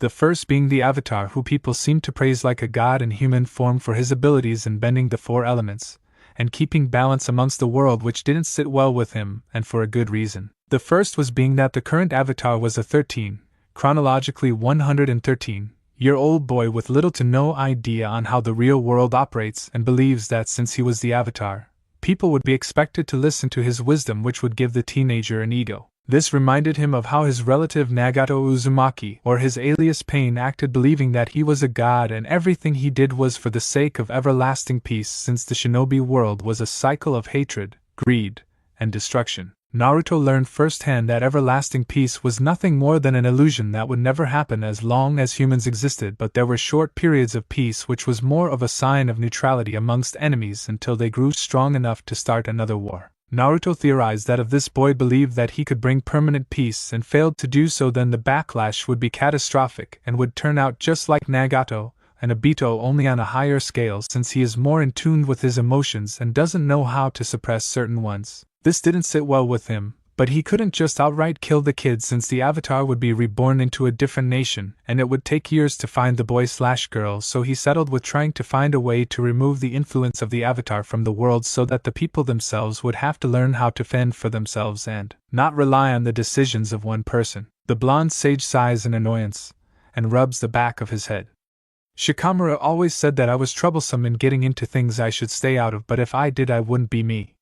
The first being the Avatar, who people seemed to praise like a god in human form for his abilities in bending the four elements, and keeping balance amongst the world, which didn't sit well with him, and for a good reason. The first was being that the current Avatar was a chronologically 113-year-old boy with little to no idea on how the real world operates and believes that since he was the Avatar, people would be expected to listen to his wisdom, which would give the teenager an ego. This reminded him of how his relative Nagato Uzumaki, or his alias Pain, acted, believing that he was a god and everything he did was for the sake of everlasting peace, since the shinobi world was a cycle of hatred, greed, and destruction. Naruto learned firsthand that everlasting peace was nothing more than an illusion that would never happen as long as humans existed, but there were short periods of peace which was more of a sign of neutrality amongst enemies until they grew strong enough to start another war. Naruto theorized that if this boy believed that he could bring permanent peace and failed to do so, then the backlash would be catastrophic and would turn out just like Nagato and Obito, only on a higher scale, since he is more in tune with his emotions and doesn't know how to suppress certain ones. This didn't sit well with him, but he couldn't just outright kill the kid since the Avatar would be reborn into a different nation, and it would take years to find the boy/girl, so he settled with trying to find a way to remove the influence of the Avatar from the world so that the people themselves would have to learn how to fend for themselves and not rely on the decisions of one person. The blonde sage sighs in annoyance and rubs the back of his head. Shikamaru always said that I was troublesome in getting into things I should stay out of, but if I did, I wouldn't be me.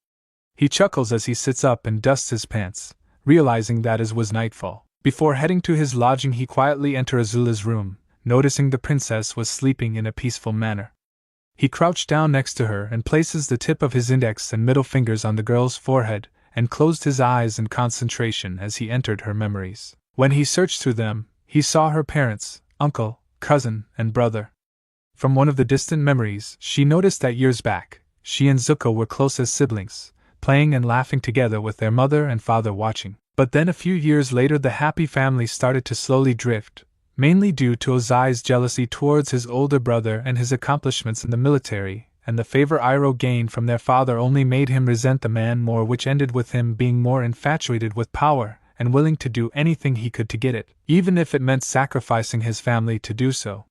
He chuckles as he sits up and dusts his pants, realizing that it was nightfall. Before heading to his lodging, he quietly enters Azula's room, noticing the princess was sleeping in a peaceful manner. He crouched down next to her and places the tip of his index and middle fingers on the girl's forehead, and closed his eyes in concentration as he entered her memories. When he searched through them, he saw her parents, uncle, cousin, and brother. From one of the distant memories, she noticed that years back, she and Zuko were close as siblings, playing and laughing together with their mother and father watching. But then a few years later, the happy family started to slowly drift, mainly due to Ozai's jealousy towards his older brother and his accomplishments in the military, and the favor Iroh gained from their father only made him resent the man more, which ended with him being more infatuated with power and willing to do anything he could to get it, even if it meant sacrificing his family to do so.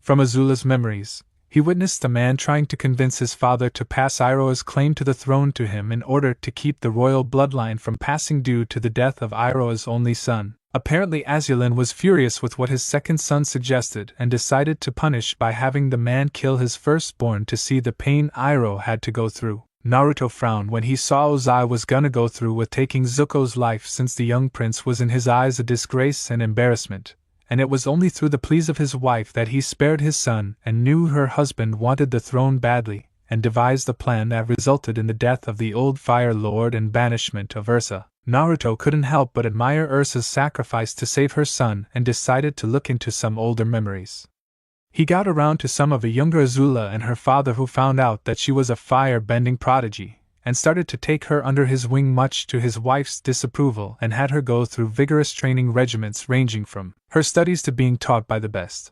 From Azula's memories, he witnessed the man trying to convince his father to pass Iroh's claim to the throne to him in order to keep the royal bloodline from passing due to the death of Iroh's only son. Apparently Azulin was furious with what his second son suggested and decided to punish by having the man kill his firstborn to see the pain Iroh had to go through. Naruto frowned when he saw Ozai was gonna go through with taking Zuko's life, since the young prince was in his eyes a disgrace and embarrassment, and it was only through the pleas of his wife that he spared his son and knew her husband wanted the throne badly, and devised the plan that resulted in the death of the old Fire Lord and banishment of Ursa. Naruto couldn't help but admire Ursa's sacrifice to save her son and decided to look into some older memories. He got around to some of a younger Azula and her father, who found out that she was a fire-bending prodigy, and started to take her under his wing much to his wife's disapproval, and had her go through vigorous training regimens ranging from her studies to being taught by the best.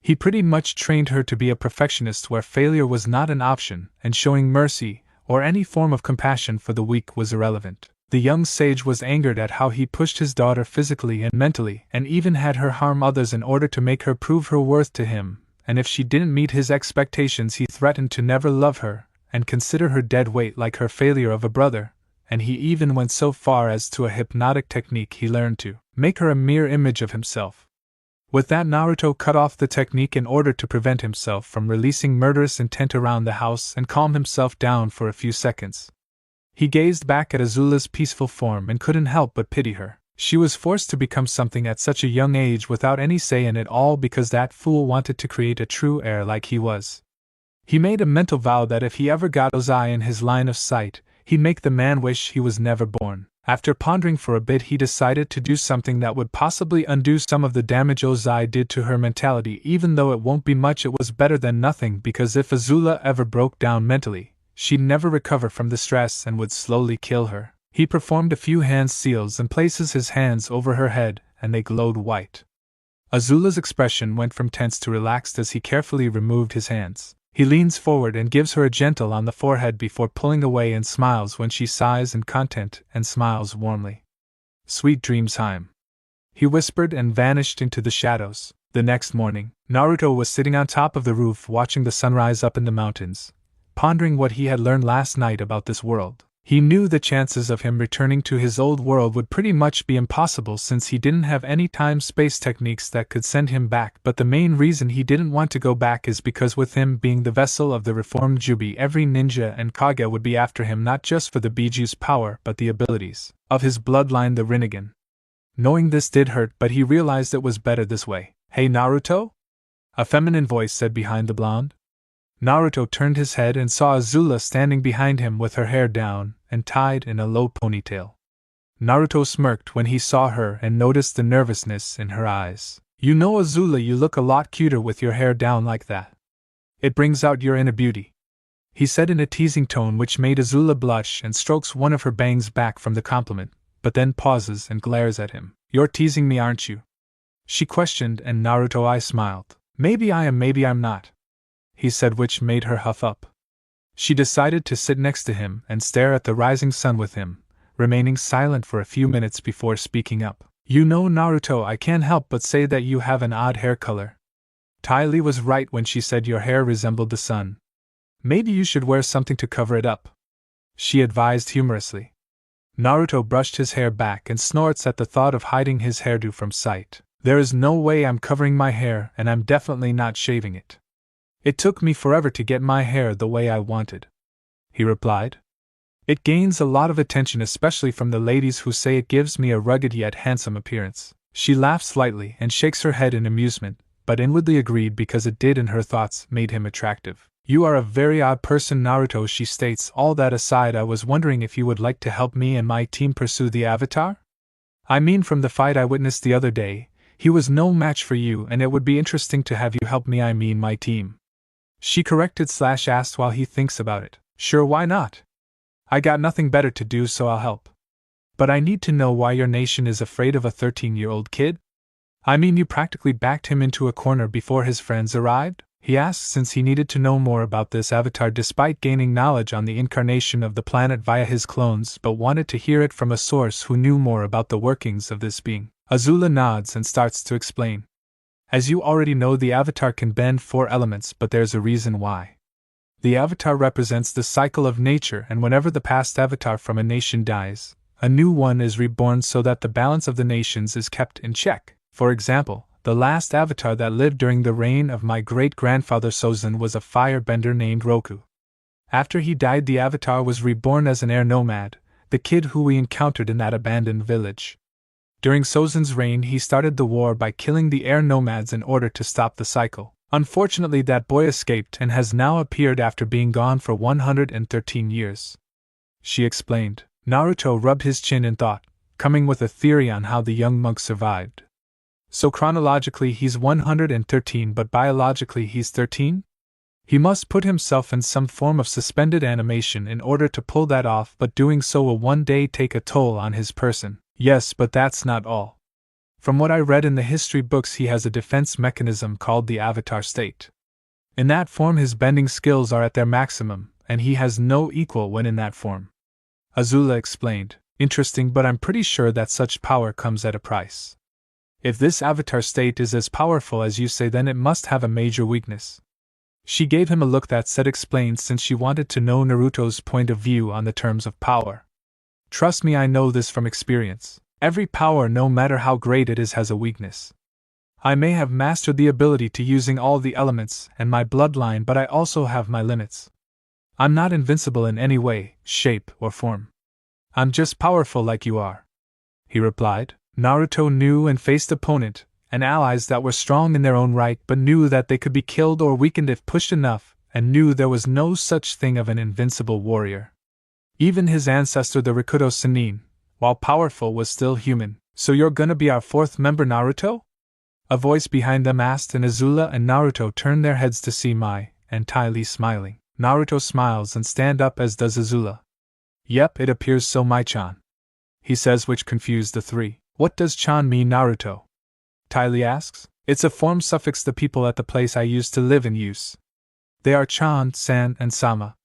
He pretty much trained her to be a perfectionist where failure was not an option, and showing mercy or any form of compassion for the weak was irrelevant. The young sage was angered at how he pushed his daughter physically and mentally, and even had her harm others in order to make her prove her worth to him, and if she didn't meet his expectations he threatened to never love her, and consider her dead weight like her failure of a brother, and he even went so far as to a hypnotic technique he learned to make her a mere image of himself. With that, Naruto cut off the technique in order to prevent himself from releasing murderous intent around the house and calm himself down for a few seconds. He gazed back at Azula's peaceful form and couldn't help but pity her. She was forced to become something at such a young age without any say in it all because that fool wanted to create a true heir like he was. He made a mental vow that if he ever got Ozai in his line of sight, he'd make the man wish he was never born. After pondering for a bit, he decided to do something that would possibly undo some of the damage Ozai did to her mentality. Even though it won't be much, it was better than nothing, because if Azula ever broke down mentally, she'd never recover from the stress and would slowly kill her. He performed a few hand seals and places his hands over her head, and they glowed white. Azula's expression went from tense to relaxed as he carefully removed his hands. He leans forward and gives her a gentle on the forehead before pulling away and smiles when she sighs in content and smiles warmly. "Sweet dreams, Haim," he whispered and vanished into the shadows. The next morning, Naruto was sitting on top of the roof watching the sunrise up in the mountains, pondering what he had learned last night about this world. He knew the chances of him returning to his old world would pretty much be impossible since he didn't have any time-space techniques that could send him back, but the main reason he didn't want to go back is because with him being the vessel of the reformed Jubi, every ninja and Kage would be after him not just for the Biju's power but the abilities of his bloodline, the Rinnegan. Knowing this did hurt, but he realized it was better this way. "Hey Naruto?" a feminine voice said behind the blonde. Naruto turned his head and saw Azula standing behind him with her hair down and tied in a low ponytail. Naruto smirked when he saw her and noticed the nervousness in her eyes. "You know, Azula, you look a lot cuter with your hair down like that. It brings out your inner beauty," he said in a teasing tone which made Azula blush and strokes one of her bangs back from the compliment, but then pauses and glares at him. "You're teasing me, aren't you?" she questioned, and Naruto smiled. "Maybe I am, maybe I'm not," he said, which made her huff up. She decided to sit next to him and stare at the rising sun with him, remaining silent for a few minutes before speaking up. "You know, Naruto, I can't help but say that you have an odd hair color. Tai Li was right when she said your hair resembled the sun. Maybe you should wear something to cover it up," she advised humorously. Naruto brushed his hair back and snorts at the thought of hiding his hairdo from sight. "There is no way I'm covering my hair, and I'm definitely not shaving it. It took me forever to get my hair the way I wanted," he replied. "It gains a lot of attention, especially from the ladies who say it gives me a rugged yet handsome appearance." She laughs slightly and shakes her head in amusement, but inwardly agreed because it did in her thoughts made him attractive. "You are a very odd person, Naruto," she states. "All that aside, I was wondering if you would like to help me and my team pursue the Avatar? I mean, from the fight I witnessed the other day, he was no match for you, and it would be interesting to have you help me, I mean my team." She corrected/asked while he thinks about it. "Sure, why not? I got nothing better to do, so I'll help. But I need to know why your nation is afraid of a 13-year-old kid? I mean, you practically backed him into a corner before his friends arrived?" he asked, since he needed to know more about this avatar despite gaining knowledge on the incarnation of the planet via his clones, but wanted to hear it from a source who knew more about the workings of this being. Azula nods and starts to explain. "As you already know, the Avatar can bend 4 elements, but there's a reason why. The Avatar represents the cycle of nature, and whenever the past Avatar from a nation dies, a new one is reborn so that the balance of the nations is kept in check. For example, the last Avatar that lived during the reign of my great-grandfather Sozin was a firebender named Roku. After he died, the Avatar was reborn as an air nomad, the kid who we encountered in that abandoned village. During Sozin's reign, he started the war by killing the air nomads in order to stop the cycle. Unfortunately, that boy escaped and has now appeared after being gone for 113 years. She explained. Naruto rubbed his chin in thought, coming with a theory on how the young monk survived. So chronologically he's 113, but biologically he's 13? He must put himself in some form of suspended animation in order to pull that off, but doing so will one day take a toll on his person. Yes, but that's not all. From what I read in the history books, he has a defense mechanism called the Avatar state. In that form his bending skills are at their maximum, and he has no equal when in that form. Azula explained. Interesting, but I'm pretty sure that such power comes at a price. If this avatar state is as powerful as you say, then it must have a major weakness. She gave him a look that said explain, since she wanted to know Naruto's point of view on the terms of power. Trust me, I know this from experience. Every power, no matter how great it is, has a weakness. I may have mastered the ability to using all the elements and my bloodline, but I also have my limits. I'm not invincible in any way, shape, or form. I'm just powerful like you are, he replied. Naruto knew and faced opponent and allies that were strong in their own right, but knew that they could be killed or weakened if pushed enough, and knew there was no such thing of an invincible warrior. Even his ancestor, the Rikudo Sannin, while powerful, was still human. So you're gonna be our fourth member, Naruto? A voice behind them asked, and Azula and Naruto turned their heads to see Mai and Ty Lee smiling. Naruto smiles and stand up, as does Azula. Yep, it appears so, Mai-chan, he says, which confused the three. What does chan mean, Naruto? Ty Lee asks. It's a form suffix the people at the place I used to live in use. They are chan, san, and sama.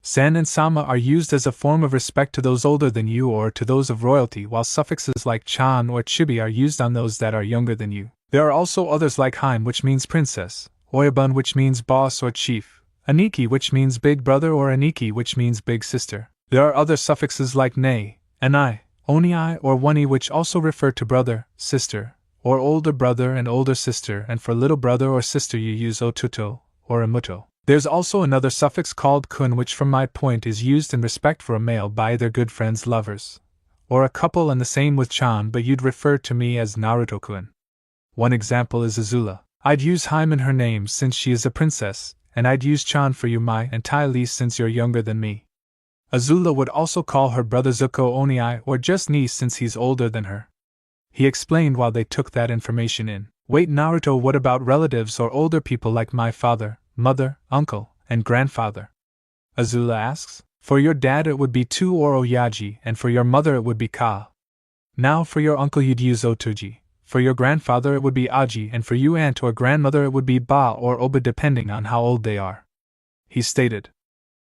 San and sama are used as a form of respect to those older than you or to those of royalty, while suffixes like chan or chibi are used on those that are younger than you. There are also others like haim, which means princess, oyabun, which means boss or chief, aniki, which means big brother, or aniki, which means big sister. There are other suffixes like ne, anai, oni-I, or one-I, which also refer to brother, sister, or older brother and older sister, and for little brother or sister you use otuto or amuto. There's also another suffix called kun, which from my point is used in respect for a male by either good friends, lovers, or a couple, and the same with chan, but you'd refer to me as Naruto-kun. One example is Azula. I'd use haim in her name since she is a princess, and I'd use chan for you, Mai and Ty Lee, since you're younger than me. Azula would also call her brother Zuko Oni-I, or just niece, since he's older than her. He explained while they took that information in. Wait, Naruto, what about relatives or older people like my father, mother, uncle, and grandfather? Azula asks. For your dad it would be Tu or Oyaji, and for your mother it would be Ka. Now for your uncle you'd use Otoji, for your grandfather it would be Aji, and for you aunt or grandmother it would be Ba or Oba, depending on how old they are, he stated.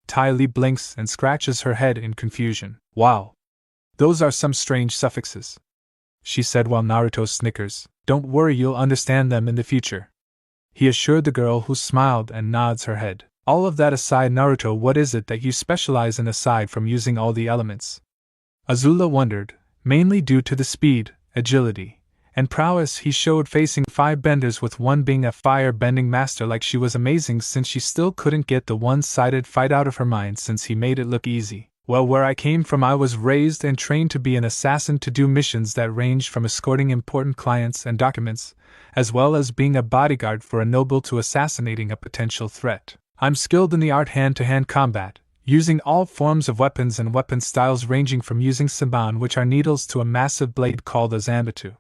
Ty Lee blinks and scratches her head in confusion. Wow. Those are some strange suffixes, she said while Naruto snickers. Don't worry, you'll understand them in the future, he assured the girl, who smiled and nods her head. All of that aside, Naruto, what is it that you specialize in aside from using all the elements? Azula wondered, mainly due to the speed, agility, and prowess he showed facing 5 benders, with one being a fire-bending master. Like she was amazing, since she still couldn't get the one-sided fight out of her mind since he made it look easy. Well, where I came from, I was raised and trained to be an assassin, to do missions that ranged from escorting important clients and documents, as well as being a bodyguard for a noble, to assassinating a potential threat. I'm skilled in the art hand-to-hand combat, using all forms of weapons and weapon styles ranging from using saban, which are needles, to a massive blade called a zanbatsu.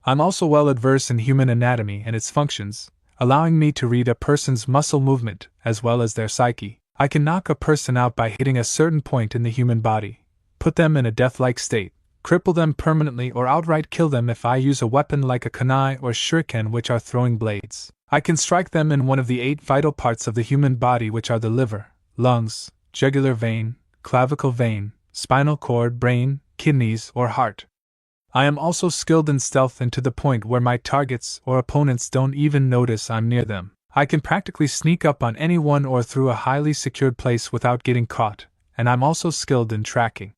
I'm also well adversed in human anatomy and its functions, allowing me to read a person's muscle movement as well as their psyche. I can knock a person out by hitting a certain point in the human body, put them in a death-like state, cripple them permanently, or outright kill them if I use a weapon like a kunai or shuriken, which are throwing blades. I can strike them in one of the 8 vital parts of the human body, which are the liver, lungs, jugular vein, clavicle vein, spinal cord, brain, kidneys, or heart. I am also skilled in stealth, and to the point where my targets or opponents don't even notice I'm near them. I can practically sneak up on anyone or through a highly secured place without getting caught, and I'm also skilled in tracking.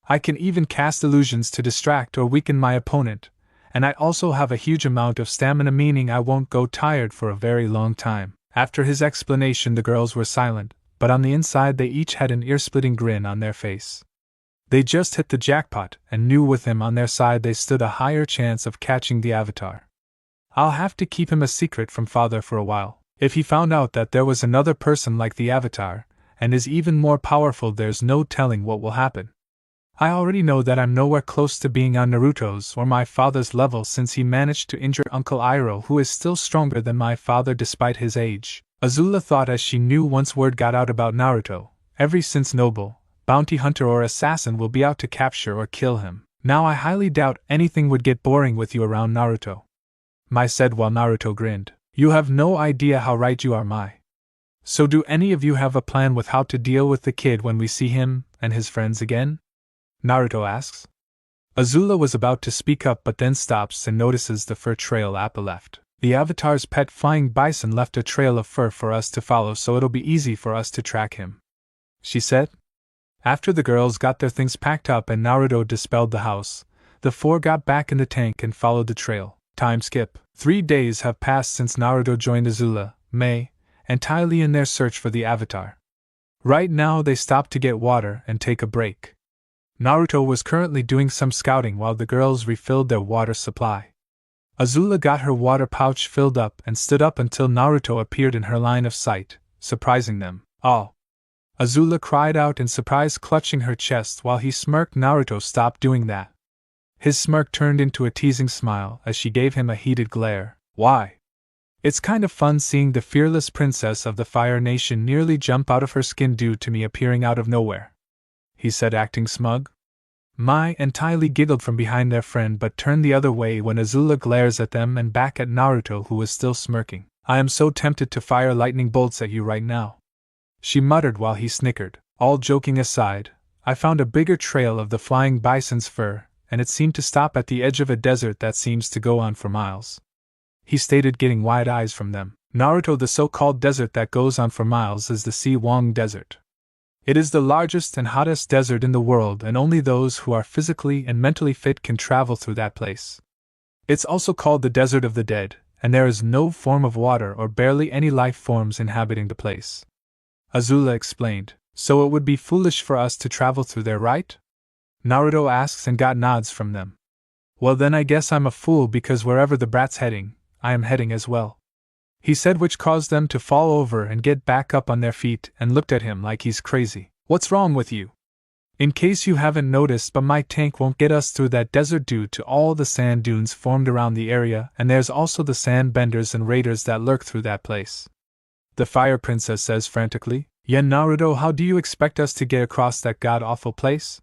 I can even cast illusions to distract or weaken my opponent, and I also have a huge amount of stamina, meaning I won't go tired for a very long time. After his explanation, the girls were silent, but on the inside they each had an ear-splitting grin on their face. They just hit the jackpot, and knew with him on their side they stood a higher chance of catching the Avatar. I'll have to keep him a secret from father for a while. If he found out that there was another person like the Avatar, and is even more powerful, there's no telling what will happen. I already know that I'm nowhere close to being on Naruto's or my father's level, since he managed to injure Uncle Iroh, who is still stronger than my father despite his age. Azula thought, as she knew once word got out about Naruto, every since noble, bounty hunter or assassin will be out to capture or kill him. Now I highly doubt anything would get boring with you around Naruto, Mai said while Naruto grinned. You have no idea how right you are, Mai. So do any of you have a plan with how to deal with the kid when we see him and his friends again? Naruto asks. Azula was about to speak up but then stops and notices the fur trail Appa left. The Avatar's pet flying bison left a trail of fur for us to follow, so it'll be easy for us to track him, she said. After the girls got their things packed up and Naruto dispelled the house, the four got back in the tank and followed the trail. Time skip. 3 days have passed since Naruto joined Azula, Mai, and Ty Lee in their search for the Avatar. Right now they stopped to get water and take a break. Naruto was currently doing some scouting while the girls refilled their water supply. Azula got her water pouch filled up and stood up until Naruto appeared in her line of sight, surprising them. "Oh!" Azula cried out in surprise, clutching her chest while he smirked. Naruto stopped doing that. His smirk turned into a teasing smile as she gave him a heated glare. "Why? It's kind of fun seeing the fearless princess of the Fire Nation nearly jump out of her skin due to me appearing out of nowhere," he said, acting smug. Mai and Ty Lee giggled from behind their friend but turned the other way when Azula glares at them and back at Naruto, who was still smirking. "I am so tempted to fire lightning bolts at you right now," she muttered while he snickered. "All joking aside, I found a bigger trail of the flying bison's fur, and it seemed to stop at the edge of a desert that seems to go on for miles," he stated, getting wide eyes from them. "Naruto, the so-called desert that goes on for miles is the Si Wong Desert. It is the largest and hottest desert in the world, and only those who are physically and mentally fit can travel through that place. It's also called the Desert of the Dead, and there is no form of water or barely any life forms inhabiting the place," Azula explained. "So it would be foolish for us to travel through there, right?" Naruto asks and got nods from them. "Well then I guess I'm a fool, because wherever the brat's heading, I am heading as well," he said, which caused them to fall over and get back up on their feet and looked at him like he's crazy. "What's wrong with you? In case you haven't noticed, but my tank won't get us through that desert due to all the sand dunes formed around the area, and there's also the sand benders and raiders that lurk through that place," the Fire Princess says frantically. "Yeah, Naruto, how do you expect us to get across that god-awful place?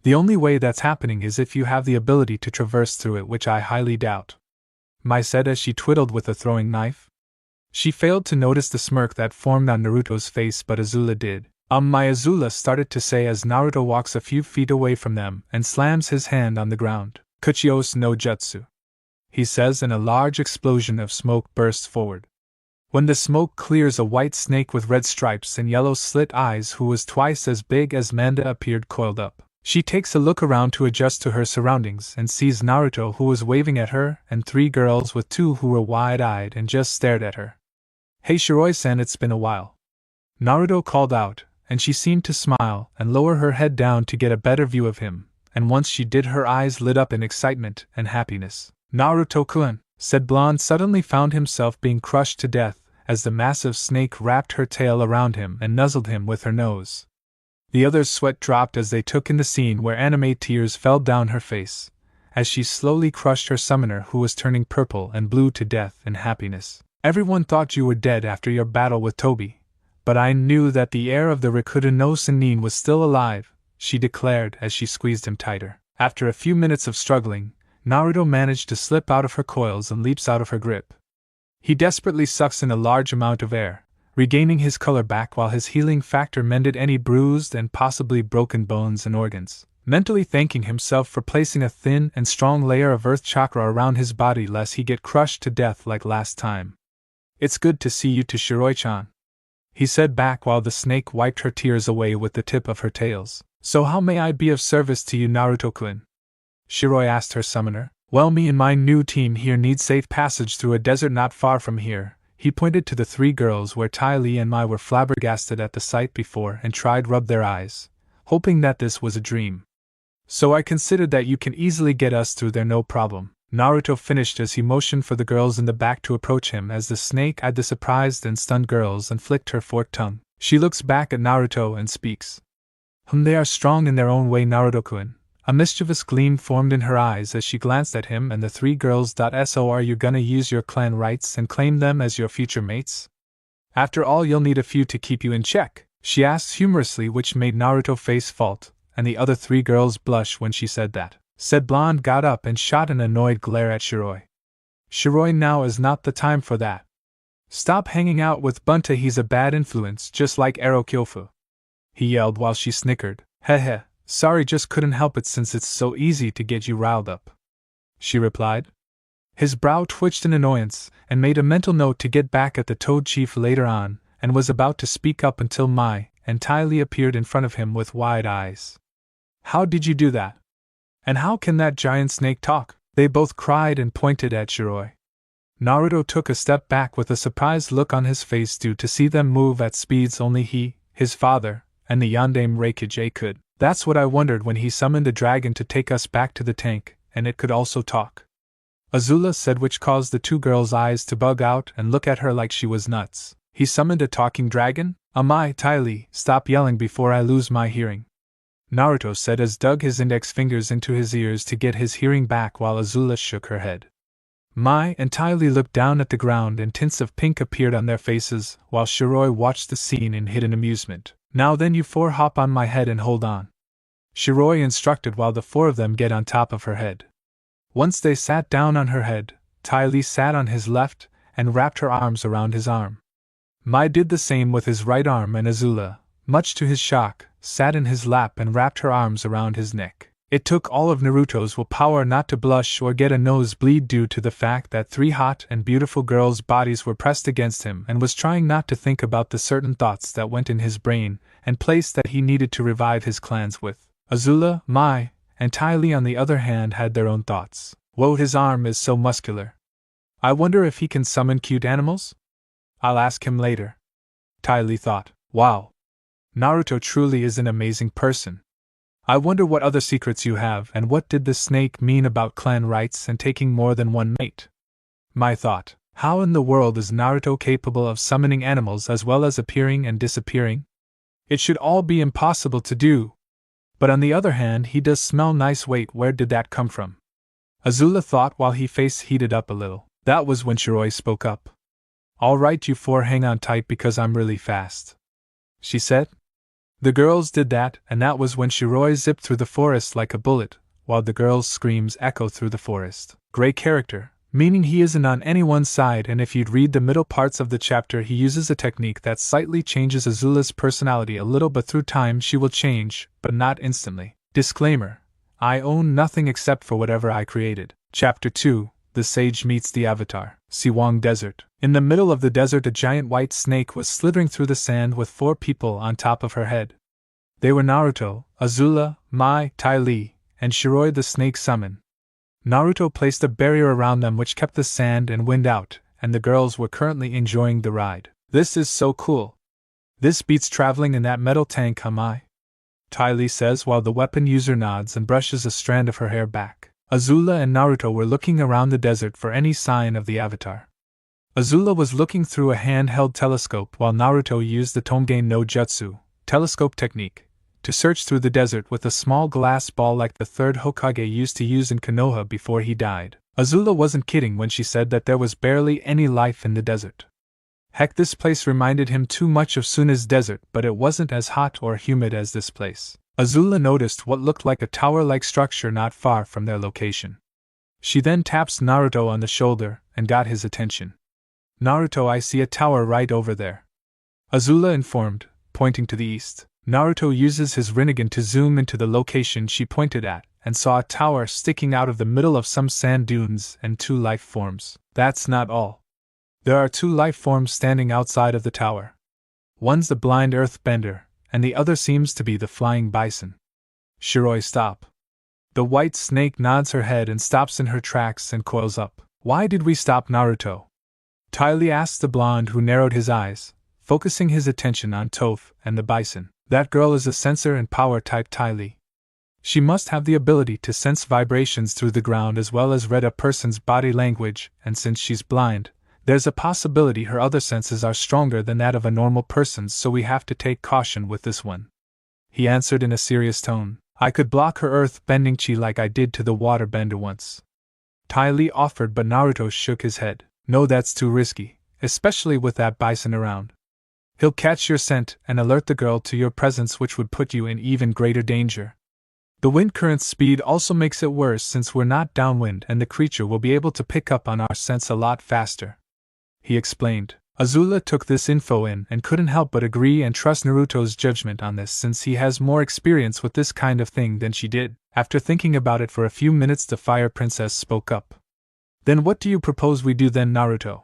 The only way that's happening is if you have the ability to traverse through it, which I highly doubt," Mai said as she twiddled with a throwing knife. She failed to notice the smirk that formed on Naruto's face, but Azula did. My Azula started to say as Naruto walks a few feet away from them and slams his hand on the ground. "Kuchios no Jutsu," he says, and a large explosion of smoke bursts forward. When the smoke clears, a white snake with red stripes and yellow slit eyes, who was twice as big as Manda, appeared coiled up. She takes a look around to adjust to her surroundings and sees Naruto, who was waving at her, and 3 girls with 2 who were wide-eyed and just stared at her. "Hey Shiroi-san, it's been a while," Naruto called out, and she seemed to smile and lower her head down to get a better view of him, and once she did, her eyes lit up in excitement and happiness. "Naruto-kun," said Blonde, suddenly found himself being crushed to death as the massive snake wrapped her tail around him and nuzzled him with her nose. The others' sweat dropped as they took in the scene where anime tears fell down her face, as she slowly crushed her summoner, who was turning purple and blue to death in happiness. "Everyone thought you were dead after your battle with Tobi, but I knew that the heir of the Rikudo no Sennin was still alive," she declared as she squeezed him tighter. After a few minutes of struggling, Naruto managed to slip out of her coils and leaps out of her grip. He desperately sucks in a large amount of air, regaining his color back while his healing factor mended any bruised and possibly broken bones and organs, mentally thanking himself for placing a thin and strong layer of earth chakra around his body lest he get crushed to death like last time. "It's good to see you, Shiroi-chan," he said back while the snake wiped her tears away with the tip of her tails. "So how may I be of service to you, Naruto-kun?" Shiroi asked her summoner. "Well, me and my new team here need safe passage through a desert not far from here." He pointed to the 3 girls where Ty Lee and Mai were flabbergasted at the sight before and tried rub their eyes, hoping that this was a dream. "So I considered that you can easily get us through there, no problem," Naruto finished as he motioned for the girls in the back to approach him as the snake eyed the surprised and stunned girls and flicked her forked tongue. She looks back at Naruto and speaks. They are strong in their own way, Naruto-kun." A mischievous gleam formed in her eyes as she glanced at him and the 3 girls. "So are you gonna use your clan rights and claim them as your future mates? After all, you'll need a few to keep you in check," she asked humorously, which made Naruto face fault, and the other 3 girls blush when she said that. Said Blonde got up and shot an annoyed glare at Shiroi. "Shiroi, now is not the time for that. Stop hanging out with Bunta, he's a bad influence just like Ero Kyofu," he yelled while she snickered. "Heh heh, Sorry, just couldn't help it since it's so easy to get you riled up, she replied. His brow twitched in annoyance, and made a mental note to get back at the Toad Chief later on, and was about to speak up until Mai and Ty Lee appeared in front of him with wide eyes. How did you do that? And how can that giant snake talk? They both cried and pointed at Shiroi. Naruto took a step back with a surprised look on his face due to see them move at speeds only he, his father, and the Yondaime Reikage could. That's what I wondered when he summoned a dragon to take us back to the tank, and it could also talk, Azula said, which caused the two girls' eyes to bug out and look at her like she was nuts. He summoned a talking dragon? Amai, Ty Lee, stop yelling before I lose my hearing, Naruto said as dug his index fingers into his ears to get his hearing back while Azula shook her head. Mai and Ty Lee looked down at the ground and tints of pink appeared on their faces while Shiroi watched the scene in hidden amusement. Now then, you four hop on my head and hold on, Shiroi instructed while the four of them get on top of her head. Once they sat down on her head, Ty Lee sat on his left and wrapped her arms around his arm. Mai did the same with his right arm, and Azula, much to his shock, sat in his lap and wrapped her arms around his neck. It took all of Naruto's willpower not to blush or get a nosebleed due to the fact that three hot and beautiful girls' bodies were pressed against him, and was trying not to think about the certain thoughts that went in his brain and place that he needed to revive his clans with. Azula, Mai, and Ty Lee on the other hand had their own thoughts. Whoa, his arm is so muscular. I wonder if he can summon cute animals? I'll ask him later, Ty Lee thought. Wow. Naruto truly is an amazing person. I wonder what other secrets you have, and what did the snake mean about clan rights and taking more than one mate? Mai thought. How in the world is Naruto capable of summoning animals as well as appearing and disappearing? It should all be impossible to do. But on the other hand, he does smell nice. Wait, where did that come from? Azula thought while his face heated up a little. That was when Shiroi spoke up. Alright, you four hang on tight because I'm really fast, she said. The girls did that, and that was when Shiroi zipped through the forest like a bullet, while the girls' screams echoed through the forest. Great character, meaning he isn't on anyone's side, and if you'd read the middle parts of the chapter, he uses a technique that slightly changes Azula's personality a little, but through time she will change, but not instantly. Disclaimer: I own nothing except for whatever I created. Chapter 2: The Sage Meets the Avatar. Siwang Desert. In the middle of the desert, a giant white snake was slithering through the sand with four people on top of her head. They were Naruto, Azula, Mai, Ty Lee, and Shiroi the snake summon. Naruto placed a barrier around them which kept the sand and wind out, and the girls were currently enjoying the ride. This is so cool. This beats traveling in that metal tank, huh, Mai? Ty Lee says while the weapon user nods and brushes a strand of her hair back. Azula and Naruto were looking around the desert for any sign of the avatar. Azula was looking through a handheld telescope while Naruto used the Tongane no Jutsu, telescope technique, to search through the desert with a small glass ball like the third Hokage used to use in Konoha before he died. Azula wasn't kidding when she said that there was barely any life in the desert. Heck, this place reminded him too much of Suna's desert, but it wasn't as hot or humid as this place. Azula noticed what looked like a tower-like structure not far from their location. She then taps Naruto on the shoulder and got his attention. Naruto, I see a tower right over there, Azula informed, pointing to the east. Naruto uses his Rinnegan to zoom into the location she pointed at, and saw a tower sticking out of the middle of some sand dunes and two life forms. That's not all. There are two life forms standing outside of the tower. One's the blind earthbender, and the other seems to be the flying bison. Shiroi, stop. The white snake nods her head and stops in her tracks and coils up. Why did we stop, Naruto? Ty Lee asked the blonde, who narrowed his eyes, focusing his attention on Toph and the bison. That girl is a sensor and power type, Ty Lee. She must have the ability to sense vibrations through the ground as well as read a person's body language, and since she's blind, there's a possibility her other senses are stronger than that of a normal person's, so we have to take caution with this one. He answered in a serious tone. I could block her earth-bending chi like I did to the water-bender once. Ty Lee offered, but Naruto shook his head. No, that's too risky, especially with that bison around. He'll catch your scent and alert the girl to your presence, which would put you in even greater danger. The wind current's speed also makes it worse since we're not downwind, and the creature will be able to pick up on our scents a lot faster, he explained. Azula took this info in and couldn't help but agree and trust Naruto's judgment on this since he has more experience with this kind of thing than she did. After thinking about it for a few minutes, the Fire Princess spoke up. Then what do you propose we do then, Naruto?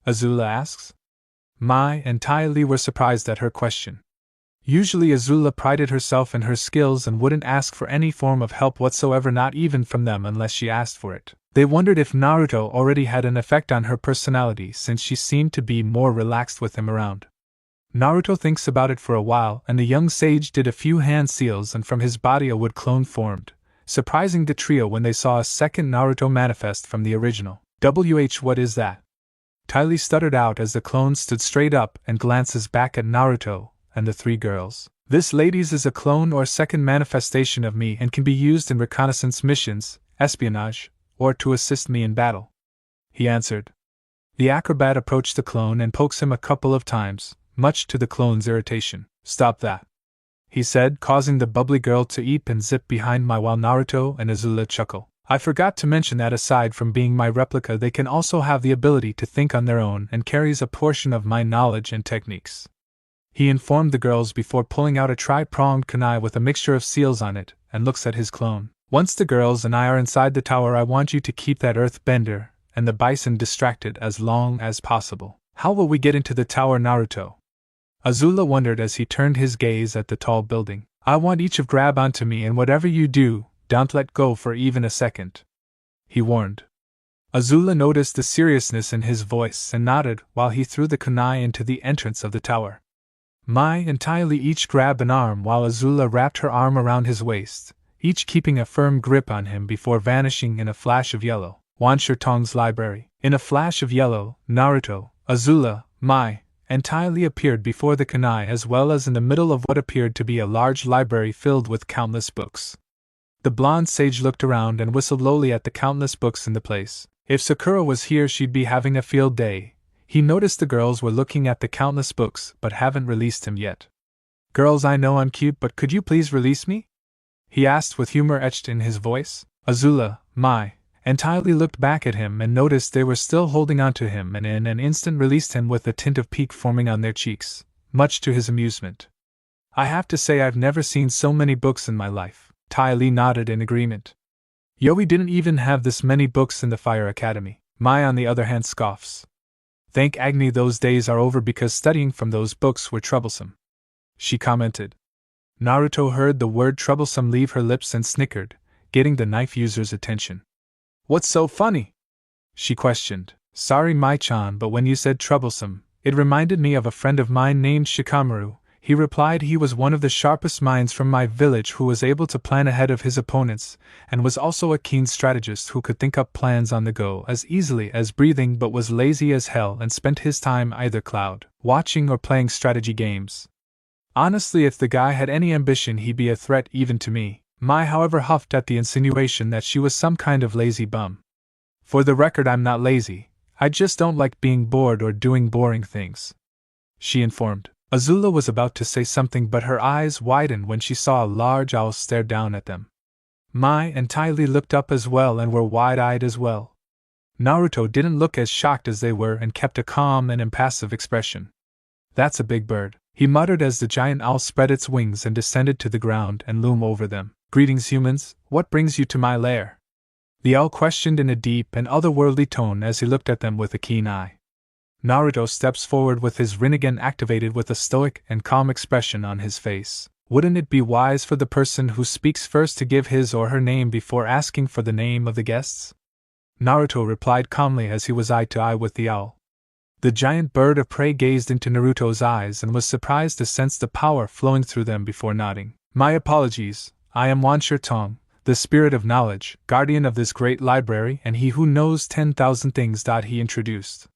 Azula asks. Mai and Tai Li were surprised at her question. Usually Azula prided herself in her skills and wouldn't ask for any form of help whatsoever, not even from them unless she asked for it. They wondered if Naruto already had an effect on her personality since she seemed to be more relaxed with him around. Naruto thinks about it for a while, and the young sage did a few hand seals and from his body a wood clone formed, surprising the trio when they saw a second Naruto manifest from the original. What is that? Tai Li stuttered out as the clone stood straight up and glances back at Naruto and the three girls. This, ladies, is a clone or second manifestation of me and can be used in reconnaissance missions, espionage, or to assist me in battle, he answered. The acrobat approached the clone and pokes him a couple of times, much to the clone's irritation. Stop that, he said, causing the bubbly girl to eep and zip behind Mai while Naruto and Azula chuckle. I forgot to mention that aside from being my replica, they can also have the ability to think on their own and carries a portion of my knowledge and techniques, he informed the girls before pulling out a tri-pronged kunai with a mixture of seals on it, and looks at his clone. Once the girls and I are inside the tower, I want you to keep that earthbender and the bison distracted as long as possible. How will we get into the tower, Naruto? Azula wondered as he turned his gaze at the tall building. I want each of grab onto me, and whatever you do, don't let go for even a second, he warned. Azula noticed the seriousness in his voice and nodded while he threw the kunai into the entrance of the tower. Mai and Tai Li each grabbed an arm while Azula wrapped her arm around his waist, each keeping a firm grip on him before vanishing in a flash of yellow. Wan Shirtong's library. In a flash of yellow, Naruto, Azula, Mai, and Tai Li appeared before the kunai as well as in the middle of what appeared to be a large library filled with countless books. The blonde sage looked around and whistled lowly at the countless books in the place. If Sakura was here, she'd be having a field day. He noticed the girls were looking at the countless books but haven't released him yet. Girls, I know I'm cute, but could you please release me? He asked with humor etched in his voice. Azula, Mai, and Tai Li looked back at him and noticed they were still holding on to him and in an instant released him with a tint of pique forming on their cheeks, much to his amusement. I have to say I've never seen so many books in my life. Tai Li nodded in agreement. We didn't even have this many books in the Fire Academy. Mai on the other hand scoffs. Thank Agni those days are over because studying from those books were troublesome, she commented. Naruto heard the word troublesome leave her lips and snickered, getting the knife user's attention. What's so funny? She questioned. Sorry, Mai-chan, but when you said troublesome, it reminded me of a friend of mine named Shikamaru. He replied he was one of the sharpest minds from my village who was able to plan ahead of his opponents, and was also a keen strategist who could think up plans on the go as easily as breathing, but was lazy as hell and spent his time either cloud watching or playing strategy games. Honestly, if the guy had any ambition, he'd be a threat even to me. Mai, however, huffed at the insinuation that she was some kind of lazy bum. For the record, I'm not lazy. I just don't like being bored or doing boring things, she informed. Azula was about to say something, but her eyes widened when she saw a large owl stare down at them. Mai and Tai Li looked up as well and were wide-eyed as well. Naruto didn't look as shocked as they were and kept a calm and impassive expression. That's a big bird, he muttered as the giant owl spread its wings and descended to the ground and loomed over them. Greetings, humans, what brings you to my lair? The owl questioned in a deep and otherworldly tone as he looked at them with a keen eye. Naruto steps forward with his Rinnegan activated with a stoic and calm expression on his face. Wouldn't it be wise for the person who speaks first to give his or her name before asking for the name of the guests? Naruto replied calmly as he was eye to eye with the owl. The giant bird of prey gazed into Naruto's eyes and was surprised to sense the power flowing through them before nodding. My apologies, I am Wan Shirtong, the spirit of knowledge, guardian of this great library and he who knows 10,000 things. He introduced.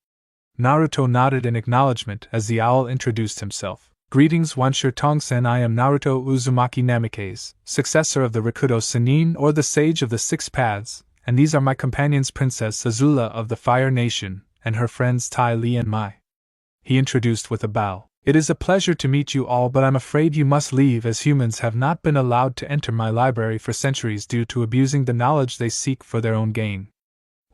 Naruto nodded in acknowledgement as the owl introduced himself. Greetings, Wan Shirtong-sen. I am Naruto Uzumaki Namikaze, successor of the Rikudo Sannin or the Sage of the Six Paths, and these are my companions Princess Azula of the Fire Nation, and her friends Tai Li and Mai. He introduced with a bow. It is a pleasure to meet you all, but I'm afraid you must leave as humans have not been allowed to enter my library for centuries due to abusing the knowledge they seek for their own gain.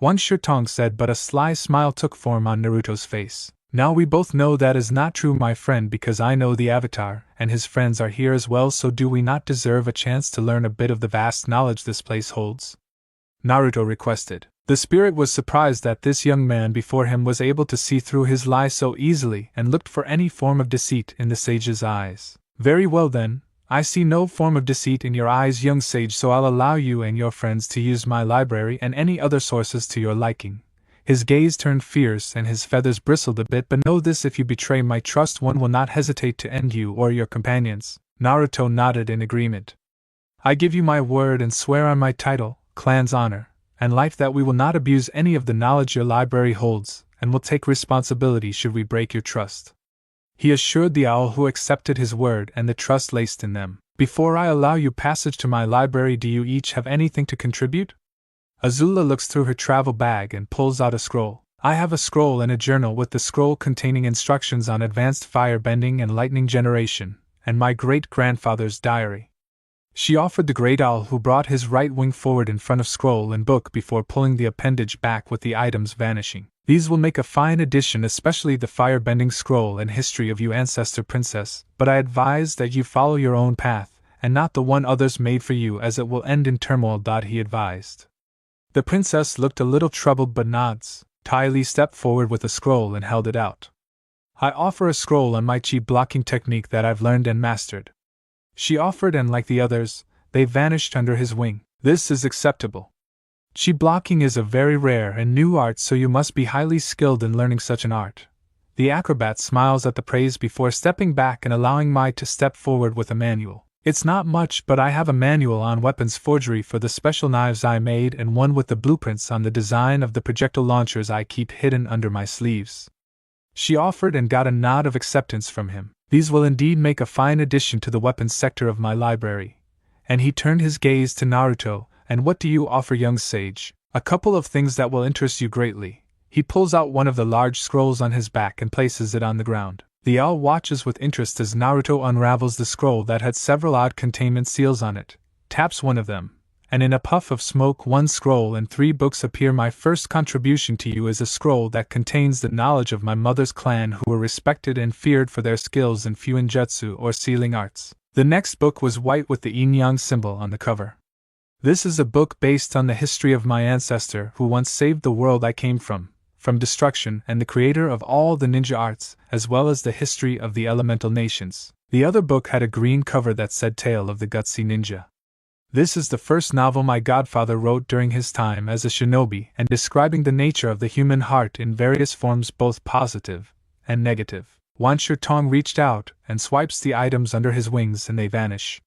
Wan Shirtong said, but a sly smile took form on Naruto's face. Now we both know that is not true, my friend, because I know the Avatar, and his friends are here as well, so do we not deserve a chance to learn a bit of the vast knowledge this place holds? Naruto requested. The spirit was surprised that this young man before him was able to see through his lie so easily and looked for any form of deceit in the sage's eyes. Very well then, I see no form of deceit in your eyes, young sage, so I'll allow you and your friends to use my library and any other sources to your liking. His gaze turned fierce and his feathers bristled a bit, but know this, if you betray my trust, one will not hesitate to end you or your companions. Naruto nodded in agreement. I give you my word and swear on my title, clan's honor, and life that we will not abuse any of the knowledge your library holds, and will take responsibility should we break your trust. He assured the owl, who accepted his word and the trust laced in them. Before I allow you passage to my library, do you each have anything to contribute? Azula looks through her travel bag and pulls out a scroll. I have a scroll and a journal, with the scroll containing instructions on advanced fire bending and lightning generation, and my great-grandfather's diary. She offered the great owl, who brought his right wing forward in front of scroll and book before pulling the appendage back with the items vanishing. These will make a fine addition, especially the fire-bending scroll and history of you, ancestor princess, but I advise that you follow your own path, and not the one others made for you, as it will end in turmoil. He advised. The princess looked a little troubled but nods. Ty Lee stepped forward with a scroll and held it out. I offer a scroll on my chi blocking technique that I've learned and mastered. She offered, and like the others, they vanished under his wing. This is acceptable. Chi blocking is a very rare and new art, so you must be highly skilled in learning such an art. The acrobat smiles at the praise before stepping back and allowing Mai to step forward with a manual. It's not much, but I have a manual on weapons forgery for the special knives I made, and one with the blueprints on the design of the projectile launchers I keep hidden under my sleeves. She offered and got a nod of acceptance from him. These will indeed make a fine addition to the weapons sector of my library. And he turned his gaze to Naruto. And what do you offer, young sage? A couple of things that will interest you greatly. He pulls out one of the large scrolls on his back and places it on the ground. The owl watches with interest as Naruto unravels the scroll that had several odd containment seals on it, taps one of them, and in a puff of smoke 1 scroll and 3 books appear. My first contribution to you is a scroll that contains the knowledge of my mother's clan, who were respected and feared for their skills in fuinjutsu or sealing arts. The next book was white with the yin-yang symbol on the cover. This is a book based on the history of my ancestor who once saved the world I came from destruction, and the creator of all the ninja arts, as well as the history of the elemental nations. The other book had a green cover that said Tale of the Gutsy Ninja. This is the first novel my godfather wrote during his time as a shinobi, and describing the nature of the human heart in various forms, both positive and negative. Wan Shi Tong reached out and swipes the items under his wings and they vanish.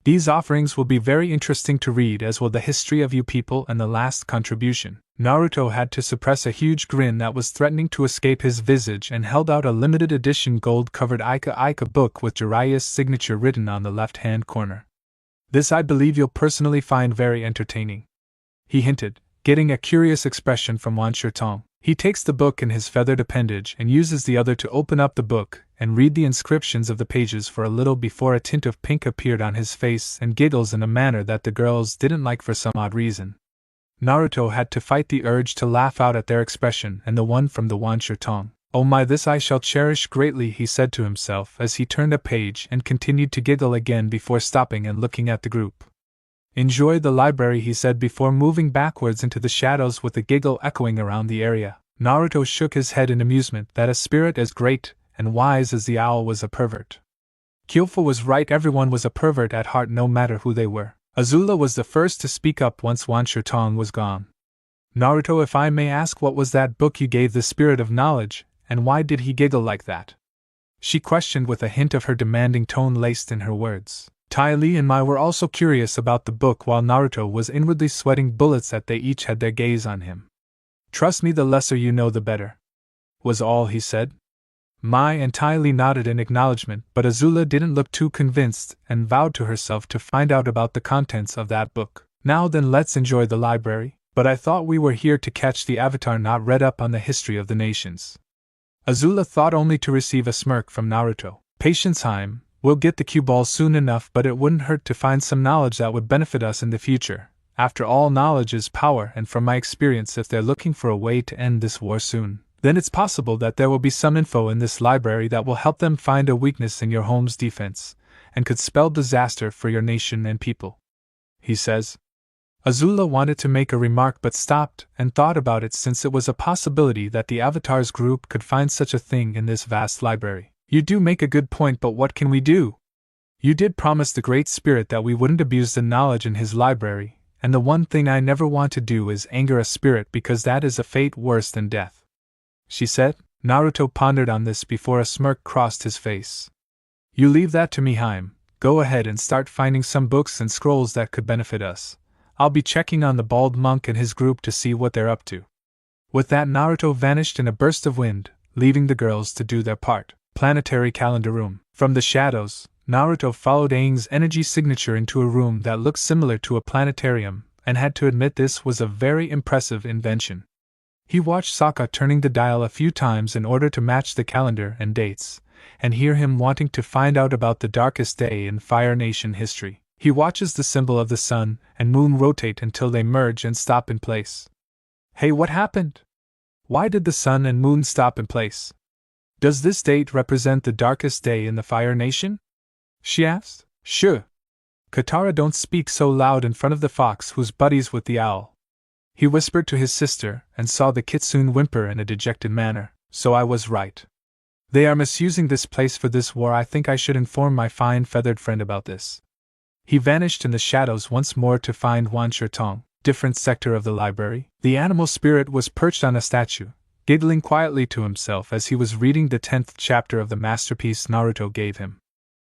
These offerings will be very interesting to read, as will the history of you people and the last contribution. Naruto had to suppress a huge grin that was threatening to escape his visage and held out a limited edition gold-covered Ika book with Jiraiya's signature written on the left-hand corner. This I believe you'll personally find very entertaining, he hinted, getting a curious expression from Wan Shi Tong. He takes the book in his feathered appendage and uses the other to open up the book and read the inscriptions of the pages for a little before a tint of pink appeared on his face and giggles in a manner that the girls didn't like for some odd reason. Naruto had to fight the urge to laugh out at their expression and the one from the Wan Shi Tong. Oh my, this I shall cherish greatly, he said to himself as he turned a page and continued to giggle again before stopping and looking at the group. Enjoy the library, he said before moving backwards into the shadows with the giggle echoing around the area. Naruto shook his head in amusement that a spirit as great and wise as the owl was a pervert. Kyofu was right, everyone was a pervert at heart, no matter who they were. Azula was the first to speak up once Wan Shi Tong was gone. Naruto, if I may ask, what was that book you gave the spirit of knowledge, and why did he giggle like that? She questioned with a hint of her demanding tone laced in her words. Tai Li and Mai were also curious about the book, while Naruto was inwardly sweating bullets that they each had their gaze on him. Trust me, the lesser you know the better, was all he said. Mai and Tai Li nodded in acknowledgement, but Azula didn't look too convinced and vowed to herself to find out about the contents of that book. Now then, let's enjoy the library. But I thought we were here to catch the Avatar, not read up on the history of the nations. Azula thought only to receive a smirk from Naruto. Patience, Heim, we'll get the cue ball soon enough, but it wouldn't hurt to find some knowledge that would benefit us in the future. After all, knowledge is power, and from my experience, if they're looking for a way to end this war soon, Then it's possible that there will be some info in this library that will help them find a weakness in your home's defense, and could spell disaster for your nation and people. He says. Azula wanted to make a remark but stopped and thought about it, since it was a possibility that the Avatar's group could find such a thing in this vast library. You do make a good point, but what can we do? You did promise the Great Spirit that we wouldn't abuse the knowledge in his library, and the one thing I never want to do is anger a spirit, because that is a fate worse than death. She said. Naruto pondered on this before a smirk crossed his face. You leave that to me, Haim. Go ahead and start finding some books and scrolls that could benefit us. I'll be checking on the bald monk and his group to see what they're up to. With that, Naruto vanished in a burst of wind, leaving the girls to do their part. Planetary calendar room. From the shadows, Naruto followed Aang's energy signature into a room that looked similar to a planetarium, and had to admit this was a very impressive invention. He watched Sokka turning the dial a few times in order to match the calendar and dates, and hear him wanting to find out about the darkest day in Fire Nation history. He watches the symbol of the sun and moon rotate until they merge and stop in place. Hey, what happened? Why did the sun and moon stop in place? Does this date represent the darkest day in the Fire Nation? She asked. Sure. Katara, don't speak so loud in front of the fox who's buddies with the owl. He whispered to his sister and saw the kitsune whimper in a dejected manner. So I was right. They are misusing this place for this war. I think I should inform my fine feathered friend about this. He vanished in the shadows once more to find Wan Shirtong, different sector of the library. The animal spirit was perched on a statue, giggling quietly to himself as he was reading the 10th chapter of the masterpiece Naruto gave him.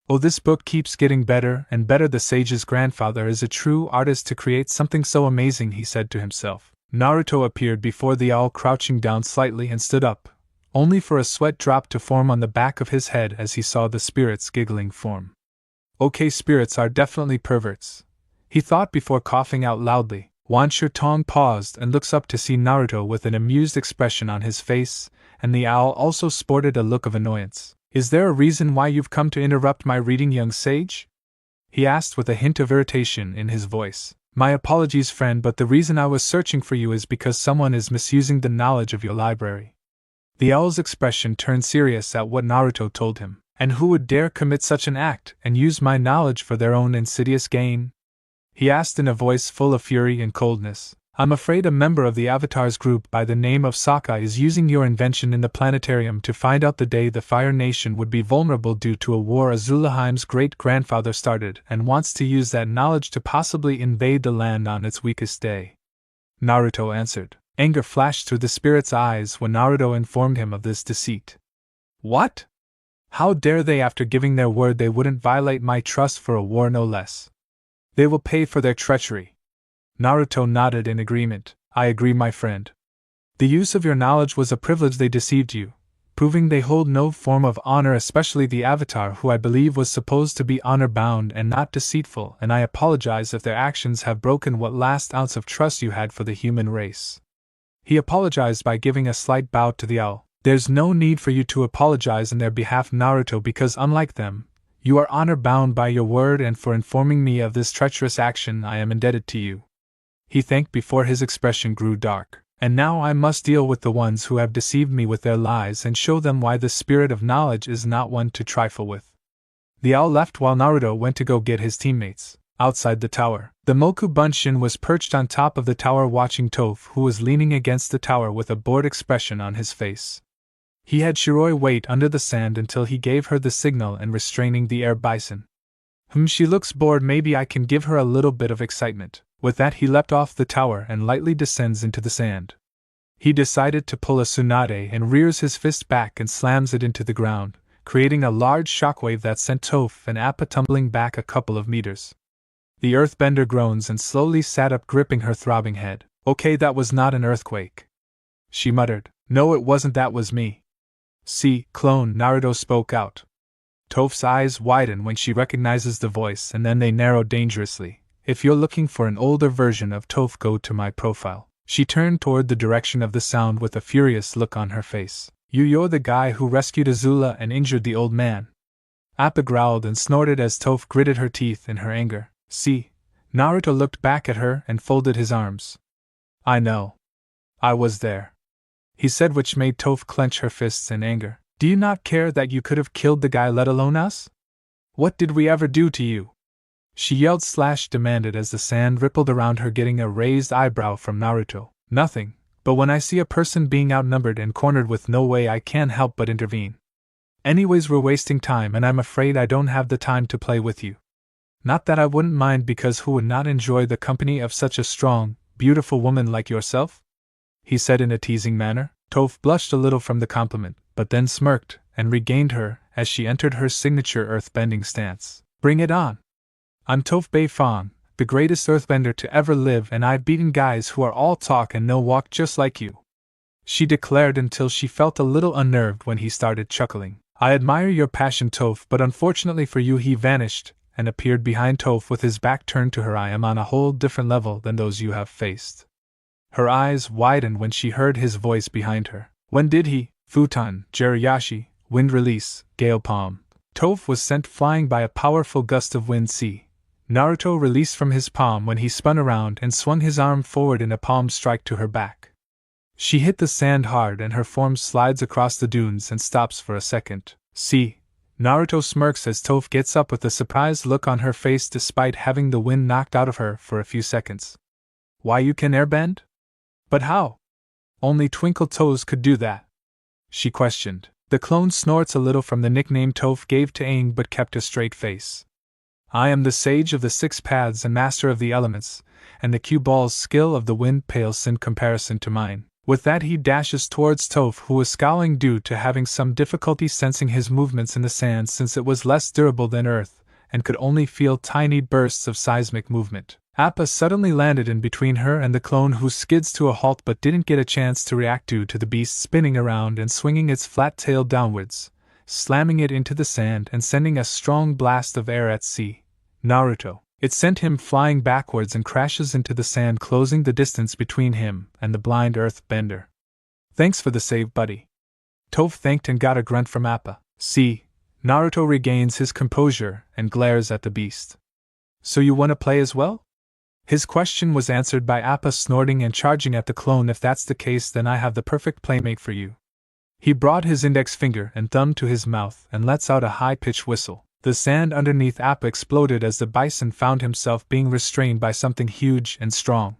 Oh, this book keeps getting better and better. The sage's grandfather is a true artist to create something so amazing, he said to himself. Naruto appeared before the owl, crouching down slightly, and stood up, only for a sweat drop to form on the back of his head as he saw the spirit's giggling form. Okay, spirits are definitely perverts, he thought before coughing out loudly. Wan Shirtong paused and looks up to see Naruto with an amused expression on his face, and the owl also sported a look of annoyance. Is there a reason why you've come to interrupt my reading, young sage? He asked with a hint of irritation in his voice. My apologies, friend, but the reason I was searching for you is because someone is misusing the knowledge of your library. The owl's expression turned serious at what Naruto told him. And who would dare commit such an act and use my knowledge for their own insidious gain? He asked in a voice full of fury and coldness. I'm afraid a member of the Avatar's group by the name of Sokka is using your invention in the planetarium to find out the day the Fire Nation would be vulnerable due to a war Azulaheim's great-grandfather started, and wants to use that knowledge to possibly invade the land on its weakest day. Naruto answered. Anger flashed through the spirit's eyes when Naruto informed him of this deceit. What? How dare they, after giving their word they wouldn't violate my trust for a war no less? They will pay for their treachery. Naruto nodded in agreement. I agree, my friend. The use of your knowledge was a privilege. They deceived you, proving they hold no form of honor, especially the Avatar, who I believe was supposed to be honor-bound and not deceitful, and I apologize if their actions have broken what last ounce of trust you had for the human race. He apologized by giving a slight bow to the owl. There's no need for you to apologize in their behalf, Naruto, because unlike them, you are honor-bound by your word, and for informing me of this treacherous action I am indebted to you. He thanked before his expression grew dark. And now I must deal with the ones who have deceived me with their lies and show them why the spirit of knowledge is not one to trifle with. The owl left while Naruto went to go get his teammates. Outside the tower, the Moku Bunshin was perched on top of the tower watching Toph, who was leaning against the tower with a bored expression on his face. He had Shiroi wait under the sand until he gave her the signal and restraining the air bison. She looks bored, maybe I can give her a little bit of excitement. With that he leapt off the tower and lightly descends into the sand. He decided to pull a Tsunade and rears his fist back and slams it into the ground, creating a large shockwave that sent Toph and Appa tumbling back a couple of meters. The earthbender groans and slowly sat up, gripping her throbbing head. Okay, that was not an earthquake, she muttered. No, it wasn't, that was me. See, clone, Naruto spoke out. Toph's eyes widen when she recognizes the voice, and then they narrow dangerously. If you're looking for an older version of Toph, go to my profile. She turned toward the direction of the sound with a furious look on her face. You're the guy who rescued Azula and injured the old man. Appa growled and snorted as Toph gritted her teeth in her anger. See, Naruto looked back at her and folded his arms. I know. I was there. he said, which made Toph clench her fists in anger. Do you not care that you could have killed the guy, let alone us? What did we ever do to you? She yelled / demanded as the sand rippled around her, getting a raised eyebrow from Naruto. Nothing, but when I see a person being outnumbered and cornered with no way, I can't help but intervene. Anyways, we're wasting time and I'm afraid I don't have the time to play with you. Not that I wouldn't mind, because who would not enjoy the company of such a strong, beautiful woman like yourself? He said in a teasing manner. Toph blushed a little from the compliment, but then smirked and regained her as she entered her signature earthbending stance. Bring it on! I'm Toph Beifong, the greatest earthbender to ever live, and I've beaten guys who are all talk and no walk just like you, she declared, until she felt a little unnerved when he started chuckling. I admire your passion, Toph, but unfortunately for you, he vanished and appeared behind Toph with his back turned to her. I am on a whole different level than those you have faced. Her eyes widened when she heard his voice behind her. When did he? Futon, Jirayashi, wind release, gale palm. Toph was sent flying by a powerful gust of wind. Naruto released from his palm when he spun around and swung his arm forward in a palm strike to her back. She hit the sand hard and her form slides across the dunes and stops for a second. Naruto smirks as Toph gets up with a surprised look on her face despite having the wind knocked out of her for a few seconds. Why, you can airbend? But how? Only Twinkle Toes could do that, she questioned. The clone snorts a little from the nickname Toph gave to Aang but kept a straight face. I am the sage of the 6 paths and master of the elements, and the cue ball's skill of the wind pales in comparison to mine. With that, he dashes towards Toph, who was scowling due to having some difficulty sensing his movements in the sand, since it was less durable than earth and could only feel tiny bursts of seismic movement. Appa suddenly landed in between her and the clone, who skids to a halt but didn't get a chance to react due to the beast spinning around and swinging its flat tail downwards, slamming it into the sand and sending a strong blast of air at Naruto. It sent him flying backwards and crashes into the sand, closing the distance between him and the blind earth bender. Thanks for the save, buddy. Toph thanked and got a grunt from Appa. Naruto regains his composure and glares at the beast. So you want to play as well? His question was answered by Appa snorting and charging at the clone. If that's the case, then I have the perfect playmate for you. He brought his index finger and thumb to his mouth and lets out a high-pitched whistle. The sand underneath Appa exploded as the bison found himself being restrained by something huge and strong.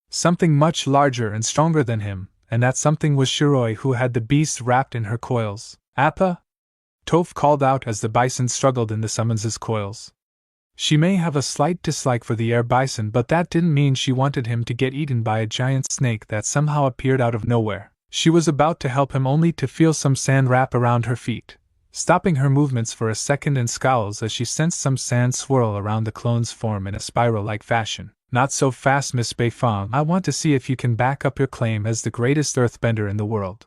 Something much larger and stronger than him, and that something was Shiroi, who had the beast wrapped in her coils. Appa? Toph called out as the bison struggled in the summons's coils. She may have a slight dislike for the air bison, but that didn't mean she wanted him to get eaten by a giant snake that somehow appeared out of nowhere. She was about to help him only to feel some sand wrap around her feet, stopping her movements for a second, and scowls as she sensed some sand swirl around the clone's form in a spiral-like fashion. Not so fast, Miss Beifong. I want to see if you can back up your claim as the greatest earthbender in the world.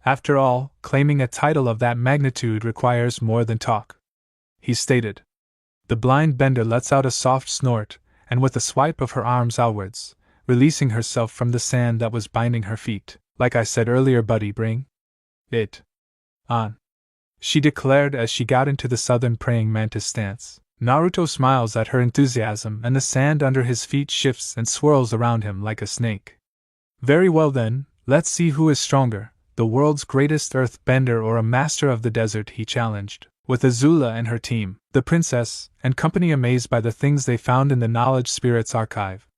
After all, claiming a title of that magnitude requires more than talk, he stated. The blind bender lets out a soft snort, and with a swipe of her arms outwards, releasing herself from the sand that was binding her feet. Like I said earlier, buddy, bring it on, she declared as she got into the southern praying mantis stance. Naruto smiles at her enthusiasm, and the sand under his feet shifts and swirls around him like a snake. Very well then, let's see who is stronger, the world's greatest earth-bender or a master of the desert, he challenged. With Azula and her team, the princess and company amazed by the things they found in the Knowledge Spirits archive.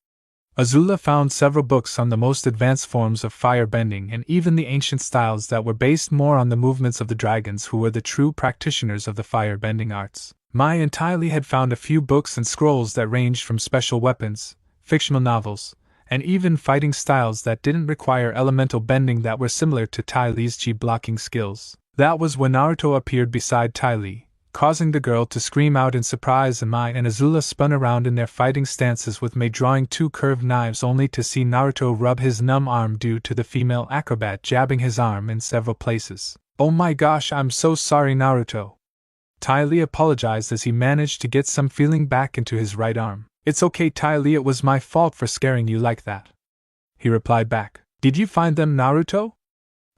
Azula found several books on the most advanced forms of fire-bending and even the ancient styles that were based more on the movements of the dragons, who were the true practitioners of the fire-bending arts. Mai and Ty Lee had found a few books and scrolls that ranged from special weapons, fictional novels, and even fighting styles that didn't require elemental bending that were similar to Ty Lee's chi-blocking skills. That was when Naruto appeared beside Ty Lee, causing the girl to scream out in surprise, and Mai and Azula spun around in their fighting stances, with Mai drawing 2 curved knives only to see Naruto rub his numb arm due to the female acrobat jabbing his arm in several places. Oh my gosh, I'm so sorry, Naruto. Ty Lee apologized as he managed to get some feeling back into his right arm. It's okay, Ty Lee, it was my fault for scaring you like that, he replied back. Did you find them, Naruto?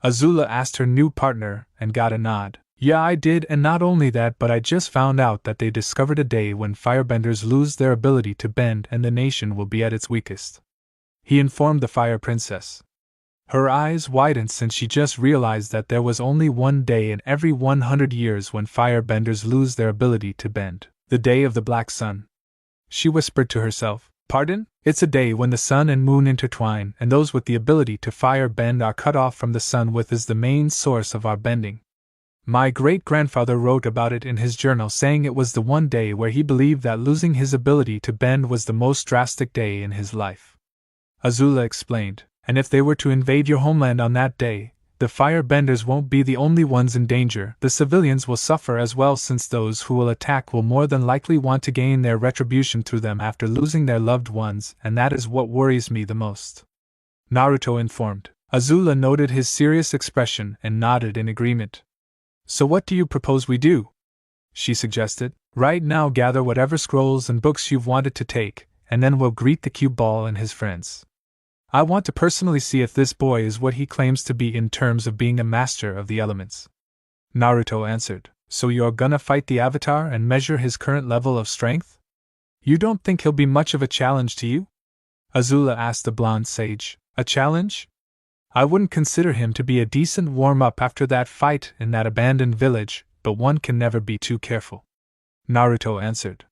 Azula asked her new partner and got a nod. Yeah, I did, and not only that, but I just found out that they discovered a day when firebenders lose their ability to bend and the nation will be at its weakest, he informed the Fire Princess. Her eyes widened since she just realized that there was only one day in every 100 years when firebenders lose their ability to bend. The day of the black sun. She whispered to herself, "Pardon? It's a day when the sun and moon intertwine, and those with the ability to fire bend are cut off from the sun, which is the main source of our bending. My great-grandfather wrote about it in his journal, saying it was the one day where he believed that losing his ability to bend was the most drastic day in his life." Azula explained, "And if they were to invade your homeland on that day, the firebenders won't be the only ones in danger. The civilians will suffer as well, since those who will attack will more than likely want to gain their retribution through them after losing their loved ones, and that is what worries me the most," Naruto informed. Azula noted his serious expression and nodded in agreement. "So what do you propose we do?" she suggested. "Right now gather whatever scrolls and books you've wanted to take, and then we'll greet the cube ball and his friends. I want to personally see if this boy is what he claims to be in terms of being a master of the elements." Naruto answered, "So you're gonna fight the Avatar and measure his current level of strength? You don't think he'll be much of a challenge to you?" Azula asked the blonde sage. "A challenge? I wouldn't consider him to be a decent warm-up after that fight in that abandoned village, but one can never be too careful," Naruto answered.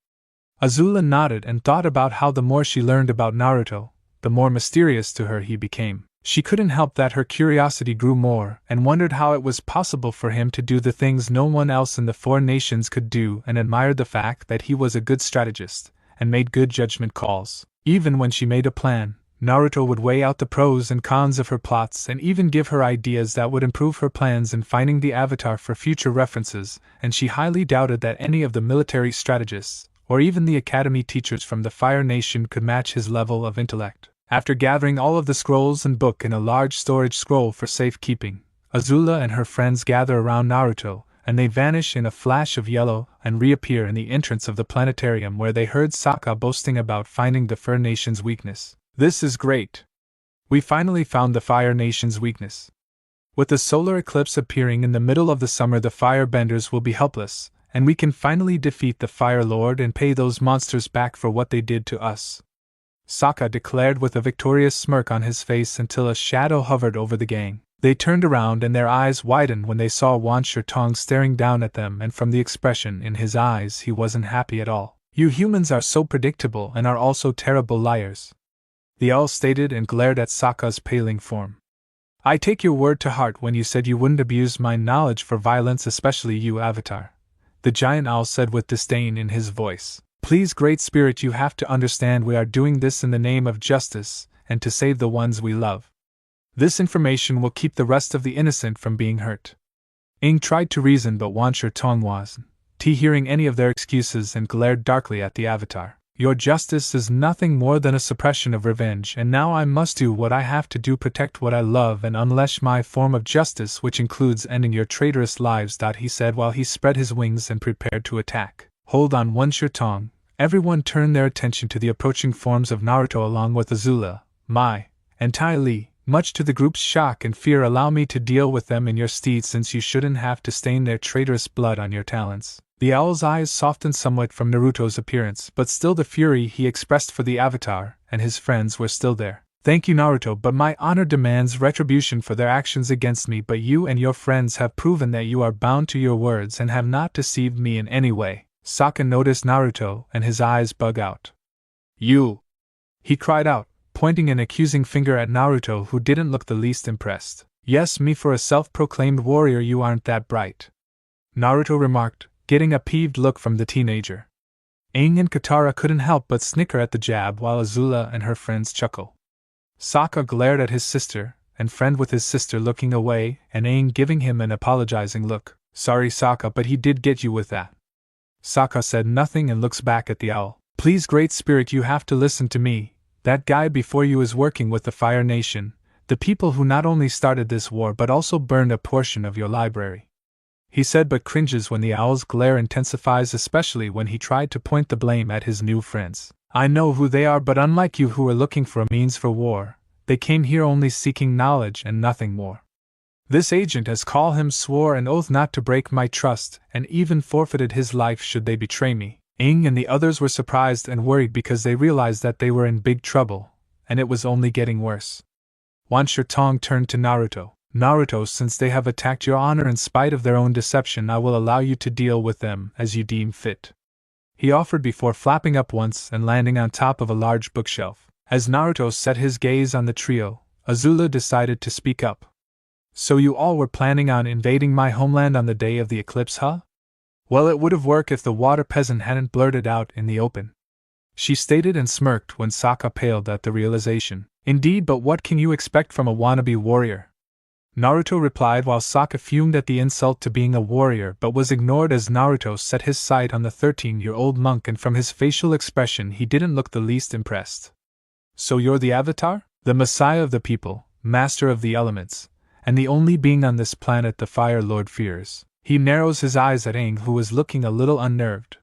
Azula nodded and thought about how the more she learned about Naruto, the more mysterious to her he became. She couldn't help that her curiosity grew more, and wondered how it was possible for him to do the things no one else in the four nations could do, and admired the fact that he was a good strategist, and made good judgment calls. Even when she made a plan, Naruto would weigh out the pros and cons of her plots and even give her ideas that would improve her plans in finding the Avatar for future references, and she highly doubted that any of the military strategists, or even the academy teachers from the Fire Nation, could match his level of intellect. After gathering all of the scrolls and book in a large storage scroll for safekeeping, Azula and her friends gather around Naruto, and they vanish in a flash of yellow and reappear in the entrance of the planetarium, where they heard Sokka boasting about finding the Fire Nation's weakness. "This is great. We finally found the Fire Nation's weakness. With the solar eclipse appearing in the middle of the summer, the firebenders will be helpless, and we can finally defeat the Fire Lord and pay those monsters back for what they did to us," Sokka declared with a victorious smirk on his face until a shadow hovered over the gang. They turned around and their eyes widened when they saw Wan Shirtong staring down at them, and from the expression in his eyes he wasn't happy at all. "You humans are so predictable and are also terrible liars," the owl stated, and glared at Sokka's paling form. "I take your word to heart when you said you wouldn't abuse my knowledge for violence, especially you, Avatar," the giant owl said with disdain in his voice. "Please, Great Spirit, you have to understand we are doing this in the name of justice, and to save the ones we love. This information will keep the rest of the innocent from being hurt." Aang tried to reason, but Wan Shirtong wasn't hearing any of their excuses and glared darkly at the Avatar. "Your justice is nothing more than a suppression of revenge, and now I must do what I have to do, protect what I love, and unleash my form of justice, which includes ending your traitorous lives," he said while he spread his wings and prepared to attack. "Hold on, Wan Shirtong." Everyone turned their attention to the approaching forms of Naruto along with Azula, Mai, and Tai Li. Much to the group's shock and fear, "Allow me to deal with them in your stead, since you shouldn't have to stain their traitorous blood on your talons." The owl's eyes softened somewhat from Naruto's appearance, but still the fury he expressed for the Avatar and his friends were still there. "Thank you, Naruto, but my honor demands retribution for their actions against me, but you and your friends have proven that you are bound to your words and have not deceived me in any way." Sokka noticed Naruto and his eyes bug out. "You!" he cried out, pointing an accusing finger at Naruto, who didn't look the least impressed. "Yes, me, for a self-proclaimed warrior you aren't that bright," Naruto remarked, getting a peeved look from the teenager. Aang and Katara couldn't help but snicker at the jab, while Azula and her friends chuckle. Sokka glared at his sister and friend, with his sister looking away and Aang giving him an apologizing look. "Sorry, Sokka, but he did get you with that." Sokka said nothing and looks back at the owl. "Please, Great Spirit, you have to listen to me. That guy before you is working with the Fire Nation, the people who not only started this war but also burned a portion of your library," he said, but cringes when the owl's glare intensifies, especially when he tried to point the blame at his new friends. "I know who they are, but unlike you who are looking for a means for war, they came here only seeking knowledge and nothing more. This agent, as call him, swore an oath not to break my trust, and even forfeited his life should they betray me." Aang and the others were surprised and worried because they realized that they were in big trouble, and it was only getting worse. Wan Shirtong turned to Naruto. Naruto, since they have attacked your honor in spite of their own deception, I will allow you to deal with them as you deem fit. He offered before flapping up once and landing on top of a large bookshelf. As Naruto set his gaze on the trio, Azula decided to speak up. So you all were planning on invading my homeland on the day of the eclipse, huh? Well, it would have worked if the water peasant hadn't blurted out in the open. She stated and smirked when Sokka paled at the realization. Indeed, but what can you expect from a wannabe warrior? Naruto replied while Sokka fumed at the insult to being a warrior but was ignored as Naruto set his sight on the 13-year-old monk, and from his facial expression he didn't look the least impressed. So you're the Avatar? The Messiah of the people, master of the elements, and the only being on this planet the Fire Lord fears. He narrows his eyes at Aang, who was looking a little unnerved.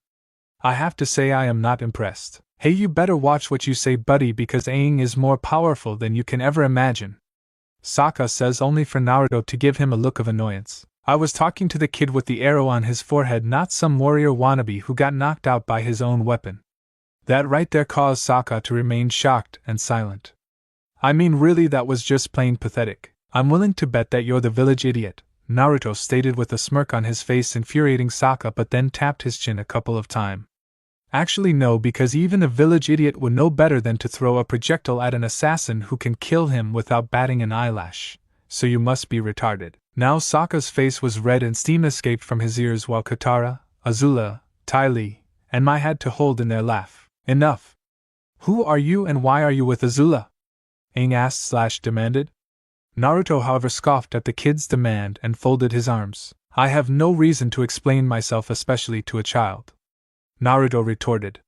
I have to say I am not impressed. Hey, you better watch what you say, buddy, because Aang is more powerful than you can ever imagine. Sokka says, only for Naruto to give him a look of annoyance. I was talking to the kid with the arrow on his forehead, not some warrior wannabe who got knocked out by his own weapon. That right there caused Sokka to remain shocked and silent. I mean, really, that was just plain pathetic. I'm willing to bet that you're the village idiot, Naruto stated with a smirk on his face, infuriating Sokka, but then tapped his chin a couple of times. Actually no, because even a village idiot would know better than to throw a projectile at an assassin who can kill him without batting an eyelash, so you must be retarded. Now Sokka's face was red and steam escaped from his ears while Katara, Azula, Ty Lee, and Mai had to hold in their laugh. Enough! Who are you and why are you with Azula? Aang asked/demanded. Naruto, however, scoffed at the kid's demand and folded his arms. I have no reason to explain myself, especially to a child, Naruto retorted.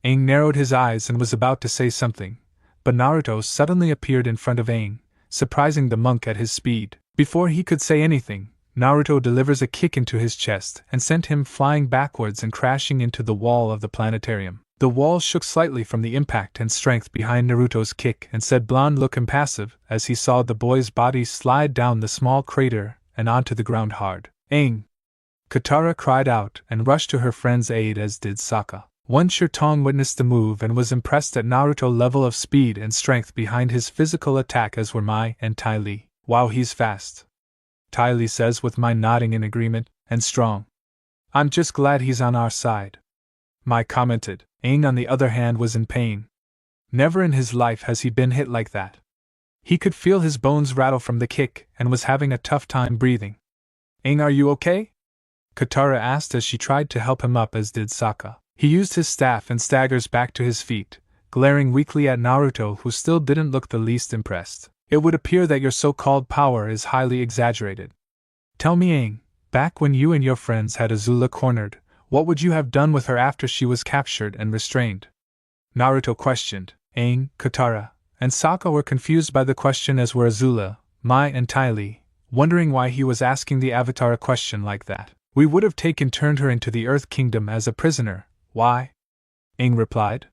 Aang narrowed his eyes and was about to say something, but Naruto suddenly appeared in front of Aang, surprising the monk at his speed. Before he could say anything, Naruto delivers a kick into his chest and sent him flying backwards and crashing into the wall of the planetarium. The wall shook slightly from the impact and strength behind Naruto's kick, and said Blonde looked impassive as he saw the boy's body slide down the small crater and onto the ground hard. Aang! Katara cried out and rushed to her friend's aid, as did Sokka. Wan Shirtong witnessed the move and was impressed at Naruto's level of speed and strength behind his physical attack, as were Mai and Ty Lee. Wow, he's fast, Ty Lee says, with Mai nodding in agreement, and strong. I'm just glad he's on our side, Mai commented. Aang, on the other hand, was in pain. Never in his life has he been hit like that. He could feel his bones rattle from the kick and was having a tough time breathing. Aang, are you okay? Katara asked as she tried to help him up, as did Sokka. He used his staff and staggers back to his feet, glaring weakly at Naruto, who still didn't look the least impressed. It would appear that your so-called power is highly exaggerated. Tell me, Aang, back when you and your friends had Azula cornered, what would you have done with her after she was captured and restrained? Naruto questioned. Aang, Katara, and Sokka were confused by the question, as were Azula, Mai and Ty Lee, wondering why he was asking the Avatar a question like that. We would have turned her into the Earth Kingdom as a prisoner. Why? Aang replied.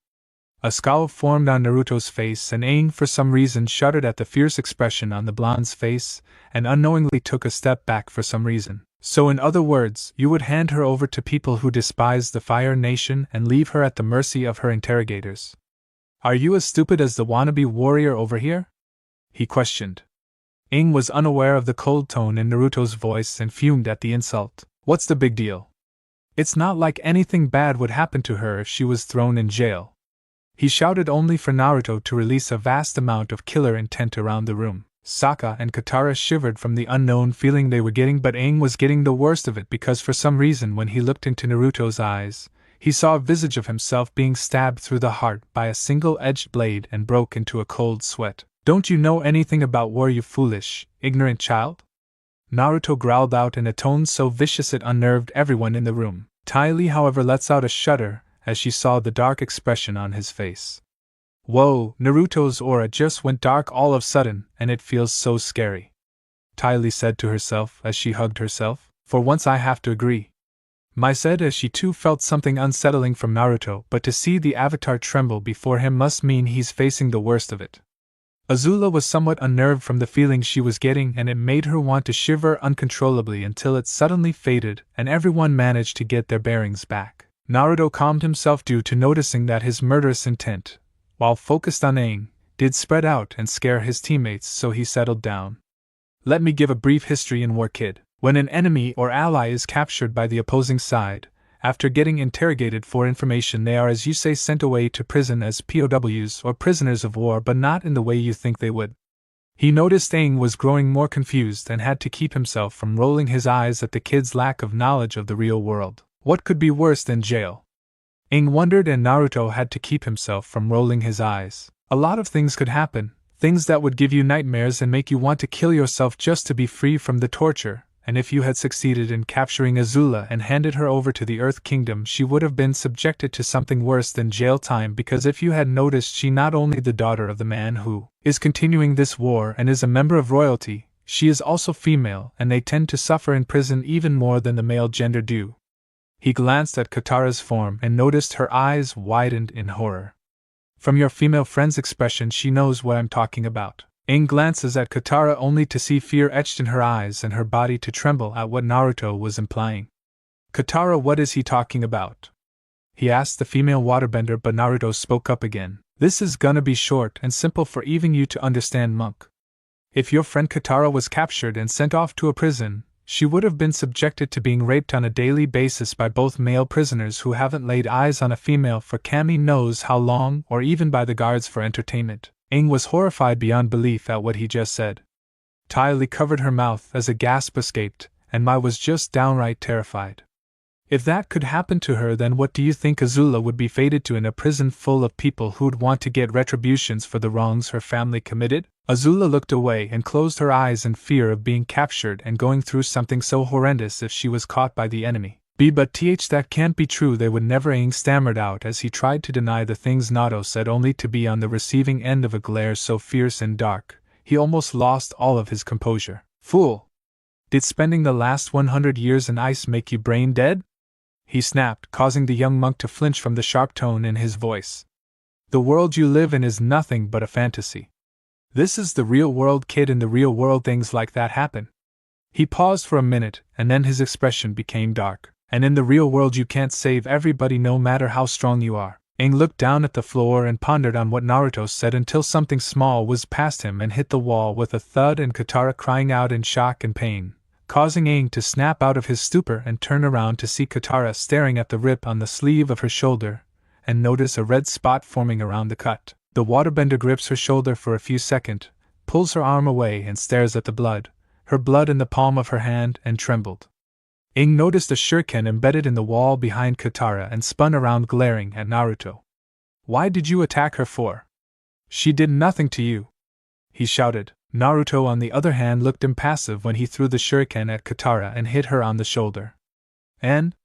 A scowl formed on Naruto's face, and Aang for some reason shuddered at the fierce expression on the blonde's face, and unknowingly took a step back for some reason. So in other words, you would hand her over to people who despise the Fire Nation and leave her at the mercy of her interrogators. Are you as stupid as the wannabe warrior over here? He questioned. Aang was unaware of the cold tone in Naruto's voice and fumed at the insult. What's the big deal? It's not like anything bad would happen to her if she was thrown in jail. He shouted, only for Naruto to release a vast amount of killer intent around the room. Sokka and Katara shivered from the unknown feeling they were getting, but Aang was getting the worst of it, because for some reason when he looked into Naruto's eyes, he saw a visage of himself being stabbed through the heart by a single-edged blade and broke into a cold sweat. Don't you know anything about war, you foolish, ignorant child? Naruto growled out in a tone so vicious it unnerved everyone in the room. Ty Lee, however, lets out a shudder as she saw the dark expression on his face. Whoa, Naruto's aura just went dark all of a sudden, and it feels so scary, Ty Lee said to herself as she hugged herself. For once I have to agree, Mai said as she too felt something unsettling from Naruto, but to see the Avatar tremble before him must mean he's facing the worst of it. Azula was somewhat unnerved from the feeling she was getting, and it made her want to shiver uncontrollably until it suddenly faded and everyone managed to get their bearings back. Naruto calmed himself due to noticing that his murderous intent, while focused on Aang, did spread out and scare his teammates, so he settled down. Let me give a brief history in war, kid. When an enemy or ally is captured by the opposing side, after getting interrogated for information, they are, as you say, sent away to prison as POWs or prisoners of war, but not in the way you think they would. He noticed Aang was growing more confused and had to keep himself from rolling his eyes at the kid's lack of knowledge of the real world. What could be worse than jail? Aang wondered, and Naruto had to keep himself from rolling his eyes. A lot of things could happen, things that would give you nightmares and make you want to kill yourself just to be free from the torture. And if you had succeeded in capturing Azula and handed her over to the Earth Kingdom, she would have been subjected to something worse than jail time, because if you had noticed, she not only the daughter of the man who is continuing this war and is a member of royalty, she is also female, and they tend to suffer in prison even more than the male gender do. He glanced at Katara's form and noticed her eyes widened in horror. From your female friend's expression, she knows what I'm talking about. Aang glances at Katara only to see fear etched in her eyes and her body to tremble at what Naruto was implying. Katara, what is he talking about? He asked the female waterbender, but Naruto spoke up again. This is gonna be short and simple for even you to understand, monk. If your friend Katara was captured and sent off to a prison, she would have been subjected to being raped on a daily basis by both male prisoners who haven't laid eyes on a female for Kami knows how long, or even by the guards for entertainment. Aang was horrified beyond belief at what he just said. Ty Lee covered her mouth as a gasp escaped, and Mai was just downright terrified. If that could happen to her, then what do you think Azula would be fated to in a prison full of people who'd want to get retributions for the wrongs her family committed? Azula looked away and closed her eyes in fear of being captured and going through something so horrendous if she was caught by the enemy. But that can't be true, they would never. Aang stammered out as he tried to deny the things Naruto said, only to be on the receiving end of a glare so fierce and dark, he almost lost all of his composure. Fool! Did spending the last 100 years in ice make you brain dead? He snapped, causing the young monk to flinch from the sharp tone in his voice. The world you live in is nothing but a fantasy. This is the real world, kid. In the real world things like that happen. He paused for a minute, and then his expression became dark. And in the real world you can't save everybody no matter how strong you are. Aang looked down at the floor and pondered on what Naruto said until something small whizzed past him and hit the wall with a thud, and Katara crying out in shock and pain, causing Aang to snap out of his stupor and turn around to see Katara staring at the rip on the sleeve of her shoulder, and notice a red spot forming around the cut. The waterbender grips her shoulder for a few seconds, pulls her arm away and stares at the blood, her blood in the palm of her hand, and trembled. Aang noticed a shuriken embedded in the wall behind Katara and spun around, glaring at Naruto. Why did you attack her for? She did nothing to you, he shouted. Naruto, on the other hand, looked impassive when he threw the shuriken at Katara and hit her on the shoulder. And?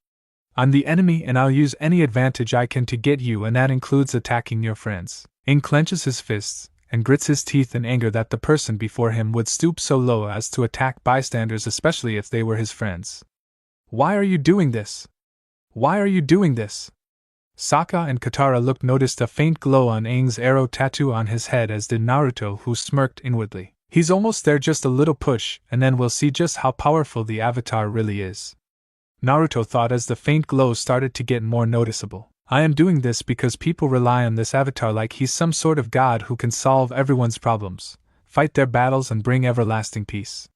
I'm the enemy, and I'll use any advantage I can to get you, and that includes attacking your friends. Aang clenches his fists and grits his teeth in anger that the person before him would stoop so low as to attack bystanders, especially if they were his friends. Why are you doing this? Why are you doing this? Sokka and Katara noticed a faint glow on Aang's arrow tattoo on his head, as did Naruto, who smirked inwardly. He's almost there, just a little push, and then we'll see just how powerful the Avatar really is. Naruto thought as the faint glow started to get more noticeable. I am doing this because people rely on this Avatar like he's some sort of god who can solve everyone's problems, fight their battles, and bring everlasting peace.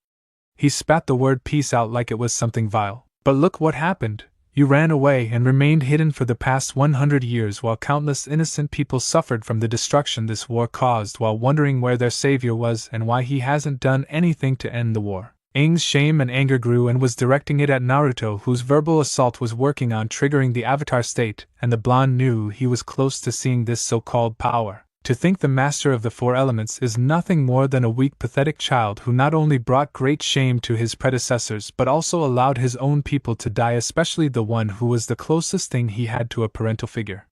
He spat the word peace out like it was something vile. But look what happened. You ran away and remained hidden for the past 100 years while countless innocent people suffered from the destruction this war caused, while wondering where their savior was and why he hasn't done anything to end the war. Aang's shame and anger grew and was directing it at Naruto, whose verbal assault was working on triggering the Avatar state, and the blonde knew he was close to seeing this so-called power. To think the master of the four elements is nothing more than a weak, pathetic child who not only brought great shame to his predecessors but also allowed his own people to die, especially the one who was the closest thing he had to a parental figure.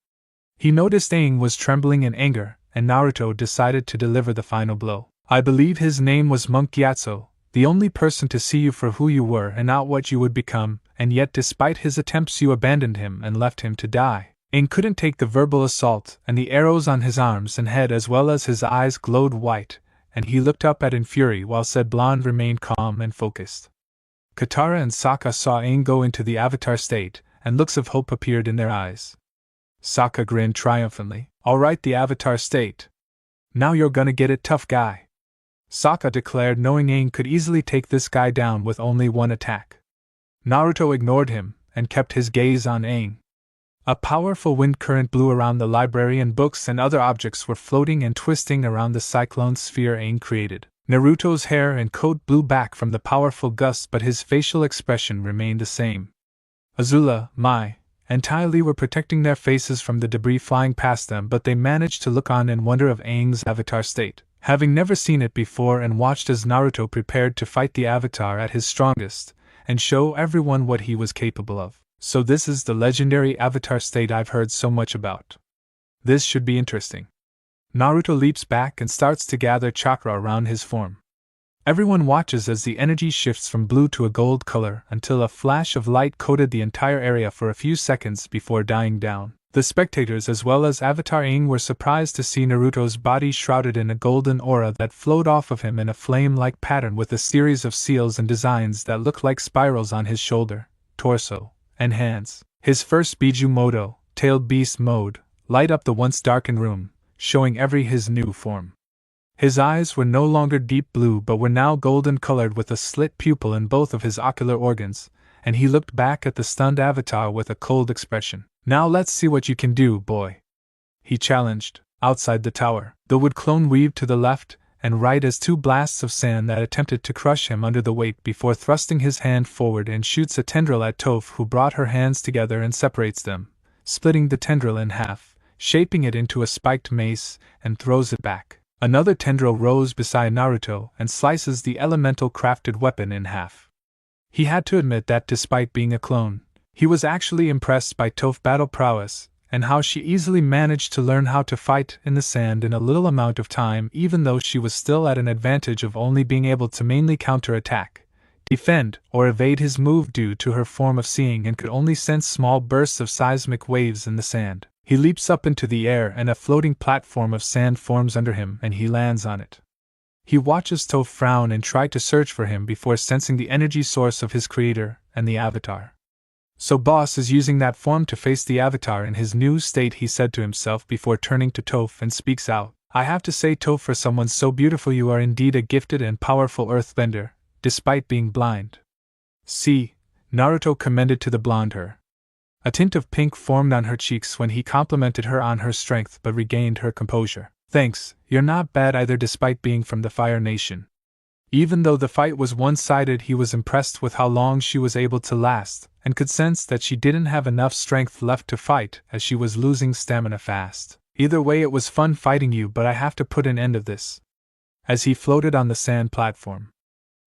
He noticed Aang was trembling in anger, and Naruto decided to deliver the final blow. I believe his name was Monk Gyatso, the only person to see you for who you were and not what you would become, and yet despite his attempts you abandoned him and left him to die. Aang couldn't take the verbal assault, and the arrows on his arms and head as well as his eyes glowed white, and he looked up at in fury while said blonde remained calm and focused. Katara and Sokka saw Aang go into the Avatar state, and looks of hope appeared in their eyes. Sokka grinned triumphantly. All right, the Avatar state. Now you're gonna get it, tough guy. Sokka declared, knowing Aang could easily take this guy down with only one attack. Naruto ignored him and kept his gaze on Aang. A powerful wind current blew around the library, and books and other objects were floating and twisting around the cyclone sphere Aang created. Naruto's hair and coat blew back from the powerful gusts, but his facial expression remained the same. Azula, Mai, and Ty Lee were protecting their faces from the debris flying past them, but they managed to look on in wonder of Aang's avatar state, having never seen it before, and watched as Naruto prepared to fight the avatar at his strongest, and show everyone what he was capable of. So this is the legendary avatar state I've heard so much about. This should be interesting. Naruto leaps back and starts to gather chakra around his form. Everyone watches as the energy shifts from blue to a gold color until a flash of light coated the entire area for a few seconds before dying down. The spectators as well as Avatar Aang were surprised to see Naruto's body shrouded in a golden aura that flowed off of him in a flame-like pattern, with a series of seals and designs that looked like spirals on his shoulder, torso, and hands. His first Biju Moto, tailed beast mode, light up the once darkened room, showing his new form. His eyes were no longer deep blue but were now golden colored, with a slit pupil in both of his ocular organs, and he looked back at the stunned avatar with a cold expression. Now let's see what you can do, boy, he challenged. Outside the tower, the wood clone weaved to the left and right as two blasts of sand that attempted to crush him under the weight before thrusting his hand forward and shoots a tendril at Toph, who brought her hands together and separates them, splitting the tendril in half, shaping it into a spiked mace, and throws it back. Another tendril rose beside Naruto and slices the elemental crafted weapon in half. He had to admit that despite being a clone, he was actually impressed by Toph's battle prowess, and how she easily managed to learn how to fight in the sand in a little amount of time, even though she was still at an advantage of only being able to mainly counterattack, defend, or evade his move due to her form of seeing, and could only sense small bursts of seismic waves in the sand. He leaps up into the air and a floating platform of sand forms under him and he lands on it. He watches Toph frown and try to search for him before sensing the energy source of his creator and the avatar. So boss is using that form to face the avatar in his new state, he said to himself before turning to Toph and speaks out. I have to say, Toph, for someone so beautiful you are indeed a gifted and powerful earthbender, despite being blind. See, Naruto commended to the blonde her. A tint of pink formed on her cheeks when he complimented her on her strength but regained her composure. Thanks, you're not bad either despite being from the Fire Nation. Even though the fight was one-sided, he was impressed with how long she was able to last, and could sense that she didn't have enough strength left to fight as she was losing stamina fast. Either way, it was fun fighting you, but I have to put an end of this. As he floated on the sand platform.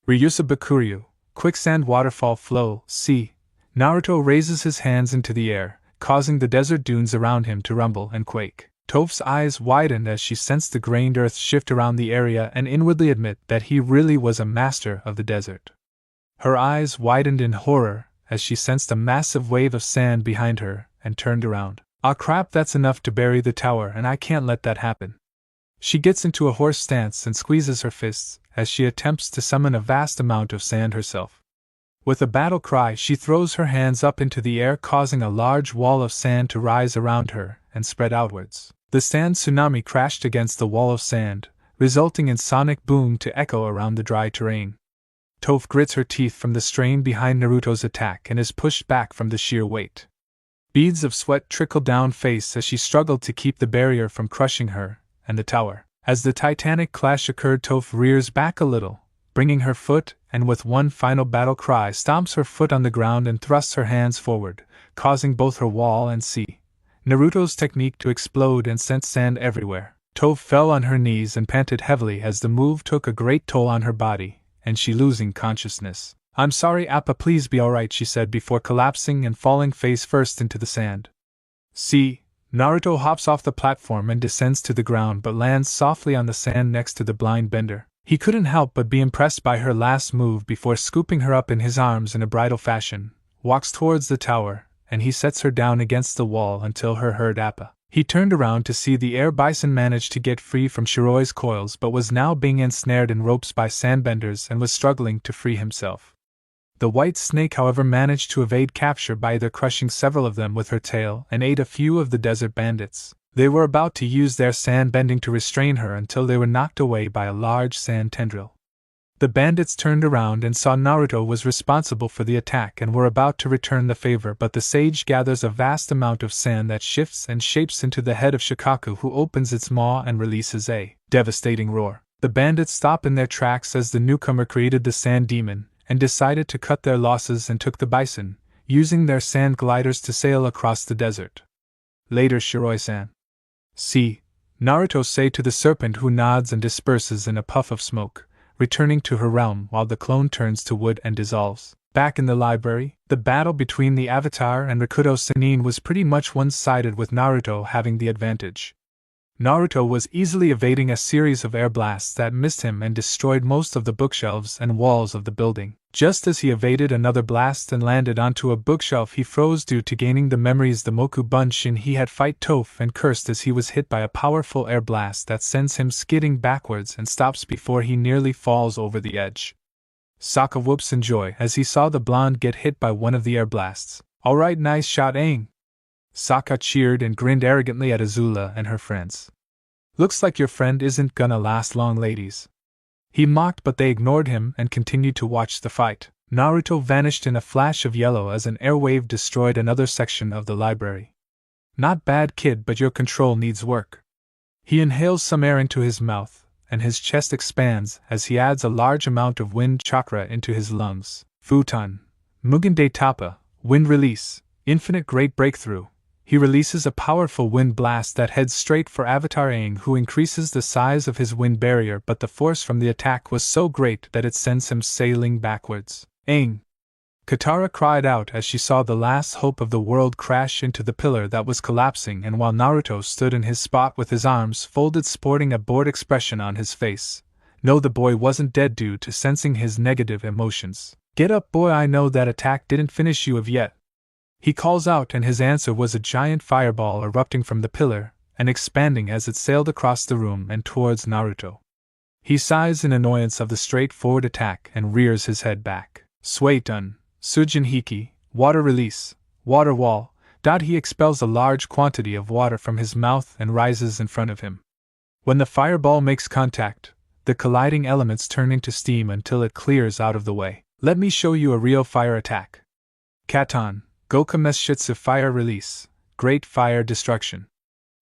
Ryusa Bakuryu, quicksand waterfall flow, see. Naruto raises his hands into the air, causing the desert dunes around him to rumble and quake. Toph's eyes widened as she sensed the grained earth shift around the area and inwardly admit that he really was a master of the desert. Her eyes widened in horror as she sensed a massive wave of sand behind her and turned around. Ah crap, that's enough to bury the tower and I can't let that happen. She gets into a horse stance and squeezes her fists as she attempts to summon a vast amount of sand herself. With a battle cry, she throws her hands up into the air, causing a large wall of sand to rise around her and spread outwards. The sand tsunami crashed against the wall of sand, resulting in sonic boom to echo around the dry terrain. Toph grits her teeth from the strain behind Naruto's attack and is pushed back from the sheer weight. Beads of sweat trickle down face as she struggled to keep the barrier from crushing her and the tower. As the titanic clash occurred, Toph rears back a little, bringing her foot, and with one final battle cry stomps her foot on the ground and thrusts her hands forward, causing both her wall and Naruto's technique to explode and sent sand everywhere. Toph fell on her knees and panted heavily as the move took a great toll on her body, and she losing consciousness. I'm sorry, Appa, please be alright, she said before collapsing and falling face first into the sand. See, Naruto hops off the platform and descends to the ground but lands softly on the sand next to the blind bender. He couldn't help but be impressed by her last move before scooping her up in his arms in a bridal fashion, walks towards the tower, and he sets her down against the wall until her heard Appa. He turned around to see the air bison managed to get free from Shiroi's coils but was now being ensnared in ropes by sandbenders and was struggling to free himself. The white snake, however, managed to evade capture by either crushing several of them with her tail and ate a few of the desert bandits. They were about to use their sand bending to restrain her until they were knocked away by a large sand tendril. The bandits turned around and saw Naruto was responsible for the attack and were about to return the favor, but the sage gathers a vast amount of sand that shifts and shapes into the head of Shikaku, who opens its maw and releases a devastating roar. The bandits stop in their tracks as the newcomer created the sand demon and decided to cut their losses and took the bison, using their sand gliders to sail across the desert. Later, Shiroi-san. See, Naruto say to the serpent, who nods and disperses in a puff of smoke, returning to her realm while the clone turns to wood and dissolves. Back in the library, the battle between the Avatar and Rikudo Sennin was pretty much one-sided, with Naruto having the advantage. Naruto was easily evading a series of air blasts that missed him and destroyed most of the bookshelves and walls of the building. Just as he evaded another blast and landed onto a bookshelf, he froze due to gaining the memories the Moku Bunshin he had fight Toph and cursed as he was hit by a powerful air blast that sends him skidding backwards and stops before he nearly falls over the edge. Sokka whoops in joy as he saw the blonde get hit by one of the air blasts. "Alright, nice shot, Aang." Sokka cheered and grinned arrogantly at Azula and her friends. "Looks like your friend isn't gonna last long, ladies." He mocked, but they ignored him and continued to watch the fight. Naruto vanished in a flash of yellow as an air wave destroyed another section of the library. "Not bad, kid, but your control needs work." He inhales some air into his mouth, and his chest expands as he adds a large amount of wind chakra into his lungs. Futon, Mugen de Tapa, wind release, infinite great breakthrough. He releases a powerful wind blast that heads straight for Avatar Aang, who increases the size of his wind barrier, but the force from the attack was so great that it sends him sailing backwards. "Aang!" Katara cried out as she saw the last hope of the world crash into the pillar that was collapsing, and while Naruto stood in his spot with his arms folded, sporting a bored expression on his face. No, the boy wasn't dead due to sensing his negative emotions. "Get up, boy, I know that attack didn't finish you of yet." He calls out, and his answer was a giant fireball erupting from the pillar and expanding as it sailed across the room and towards Naruto. He sighs in annoyance of the straightforward attack and rears his head back. "Suetun, Sujin Hiki, water release, water wall." He expels a large quantity of water from his mouth and rises in front of him. When the fireball makes contact, the colliding elements turn into steam until it clears out of the way. "Let me show you a real fire attack." Katon, Goku Meschitsu fire release, great fire destruction.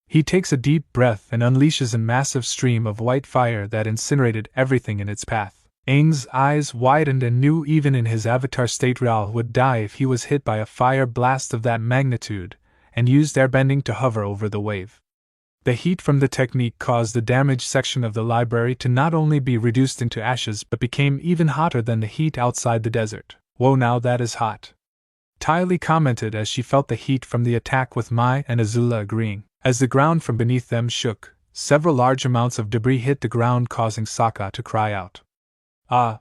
He takes a deep breath and unleashes a massive stream of white fire that incinerated everything in its path. Aang's eyes widened and knew even in his avatar state Raoul would die if he was hit by a fire blast of that magnitude, and used airbending to hover over the wave. The heat from the technique caused the damaged section of the library to not only be reduced into ashes but became even hotter than the heat outside the desert. "Whoa, now that is hot," Tylee commented as she felt the heat from the attack, with Mai and Azula agreeing. As the ground from beneath them shook, several large amounts of debris hit the ground, causing Sokka to cry out. "Ah!